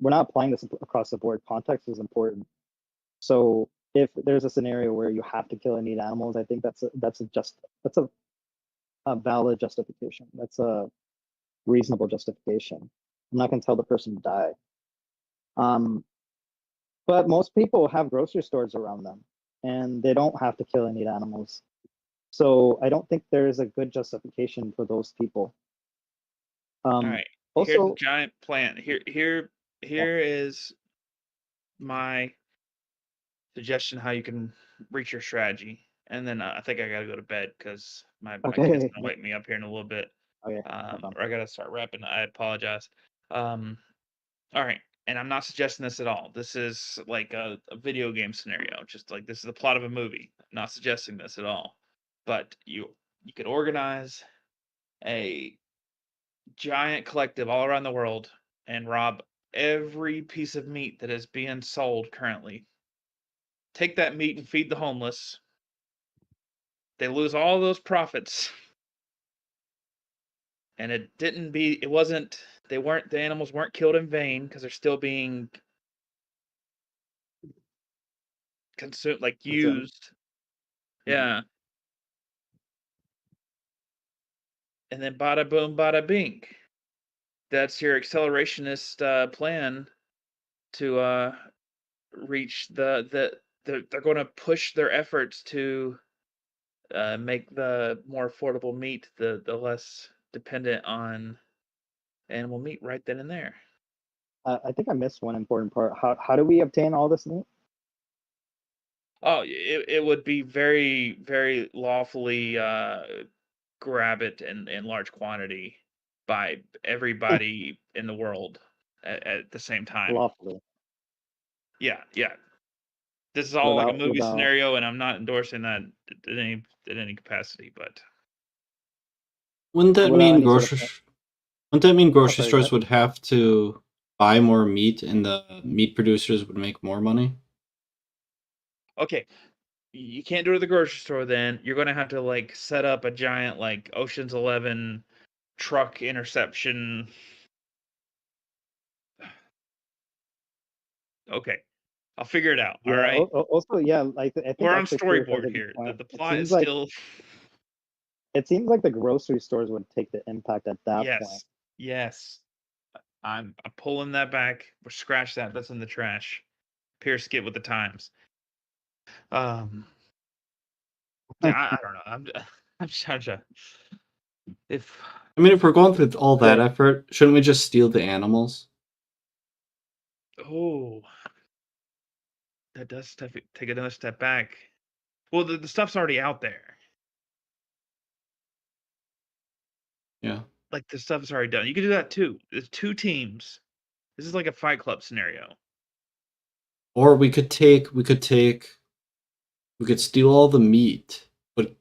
We're not applying this across the board. Context is important. So if there's a scenario where you have to kill and eat animals, I think that's a valid justification. That's a reasonable justification. I'm not going to tell the person to die. But most people have grocery stores around them, and they don't have to kill and eat animals. So I don't think there is a good justification for those people. All right. Here's a Also, giant plant. Here is my suggestion how you can reach your strategy. And then I think I gotta go to bed because my kid's okay, gonna wake me up here in a little bit. okay, no problem. Or I gotta start rapping. I apologize. All right. And I'm not suggesting this at all. This is like a video game scenario. Just like this is the plot of a movie. I'm not suggesting this at all. But you could organize a giant collective all around the world and rob every piece of meat that is being sold currently. Take that meat and feed the homeless. They lose all those profits. And the animals weren't killed in vain because they're still being consumed, like used. Yeah. And then bada boom, bada bing. That's your accelerationist plan to reach they're going to push their efforts to make the more affordable meat the less dependent on animal meat right then and there. I think I missed one important part. How do we obtain all this meat? Oh, it would be very, very lawfully grab it in large quantity by everybody in the world at the same time. Lawfully. Yeah. This is all like a movie Without scenario, and I'm not endorsing that in any capacity, but Wouldn't that without mean any sort of wouldn't that mean grocery sorry, go stores ahead. would have to buy more meat and the meat producers would make more money? okay. You can't do it at the grocery store then. You're gonna have to like set up a giant like Ocean's 11 truck interception. Okay. I'll figure it out. All Yeah. right. Also, yeah, like I think We're on actually Pierce has storyboard a good here. The, point. the plot is still It seems like the grocery stores would take the impact at that point. yes. I'm pulling that back. Or scratch that. That's in the trash. Pierce get with the times. Yeah, I don't know. I'm just trying to if I mean, if we're going through all that Right. effort, shouldn't we just steal the animals? oh that does take another step back. Well, the stuff's already out there. Yeah. Like the stuff's already done. You could do that too. There's two teams. This is like a Fight Club scenario. Or we could steal all the meat, but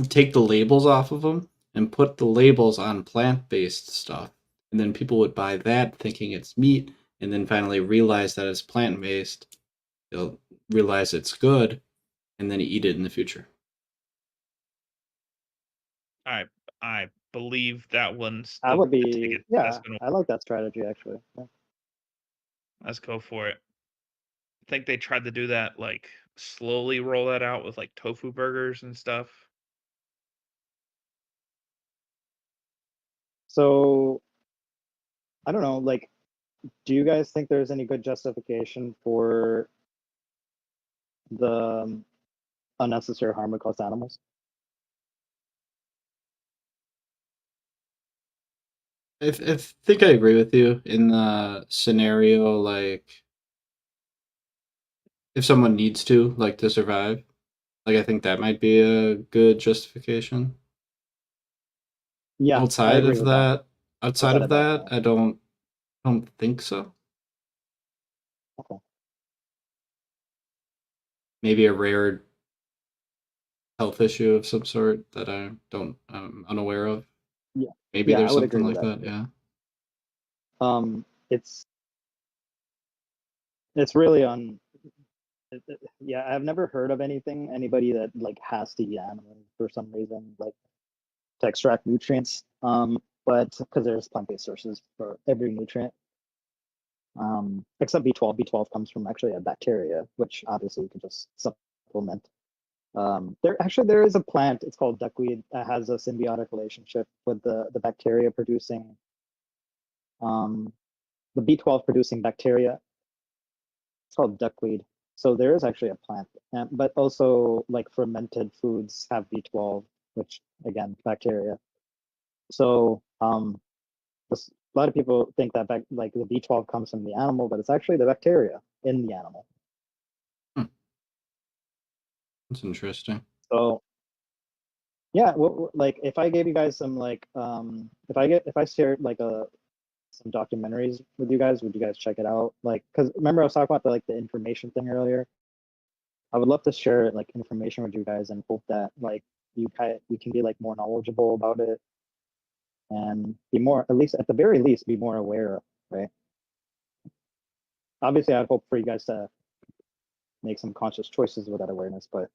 take the labels off of them and put the labels on plant-based stuff. And then people would buy that thinking it's meat and then finally realize that it's plant-based. They'll realize it's good and then eat it in the future. I believe that one's That would the be ticket. That's yeah. I like that strategy actually. Yeah. let's go for it. I think they tried to do that, like slowly roll that out with like tofu burgers and stuff. So I don't know. Like, do you guys think there's any good justification for the unnecessary harm it caused animals? I think I agree with you in the scenario, like if someone needs to, like to survive, like I think that might be a good justification. Yeah, I Outside agree of with that. that, Yeah. I don't think so. Okay. Maybe a rare health issue of some sort that I'm unaware of. Yeah. Maybe Yeah, I there's would something agree with like that that. Yeah. It's it's really on. Yeah, I've never heard of anybody that like has to eat animals for some reason, like to extract nutrients. But because there's plant-based sources for every nutrient. Except B12. B12 comes from actually a bacteria, which obviously you can just supplement. There is a plant. It's called duckweed that has a symbiotic relationship with the bacteria producing the B12 producing bacteria. It's called duckweed. So there is actually a plant, but also like fermented foods have B12, which again bacteria. So a lot of people think that like the B12 comes from the animal, but it's actually the bacteria in the animal. That's interesting. So yeah, like if I gave you guys some like if I shared like some documentaries with you guys, would you guys check it out? Like, because remember I was talking about the information thing earlier. I would love to share like information with you guys and hope that like we can be like more knowledgeable about it and be more, at least at the very least, be more aware, right? Obviously, I'd hope for you guys to make some conscious choices with that awareness, but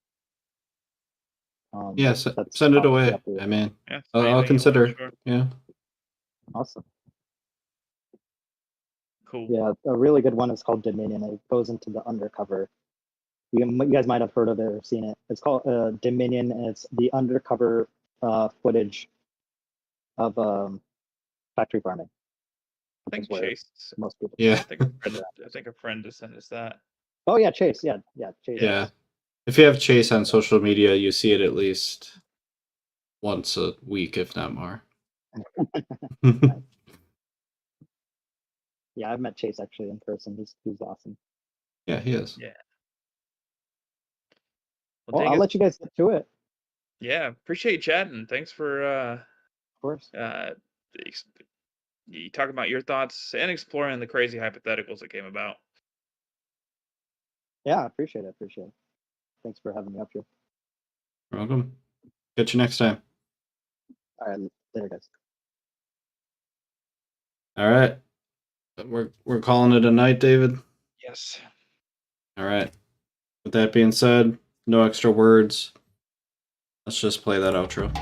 Yeah, that's send it obviously away. up to you. I mean, Yeah, I'll anything you want, consider. sure. Yeah. Awesome. Cool. Yeah, a really good one is called Dominion. It goes into the undercover. You guys might have heard of it or seen it. It's called Dominion, and it's the undercover footage of factory farming. I think is where Chase. most people. Yeah. I think a friend just sent us that. Oh yeah, Chase. Yeah, Chase. Yeah. If you have Chase on social media, you see it at least once a week, if not more. Yeah, I've met Chase actually in person. He's awesome. Yeah, he is. Yeah. Well, I'll let you guys get to it. Yeah, appreciate you chatting. Thanks for Of course. you talking about your thoughts and exploring the crazy hypotheticals that came about. Yeah, I appreciate it. Thanks for having me up here. You're welcome. Catch you next time. All right, later, guys. All right. We're calling it a night, David. Yes. All right. With that being said, no extra words. Let's just play that outro.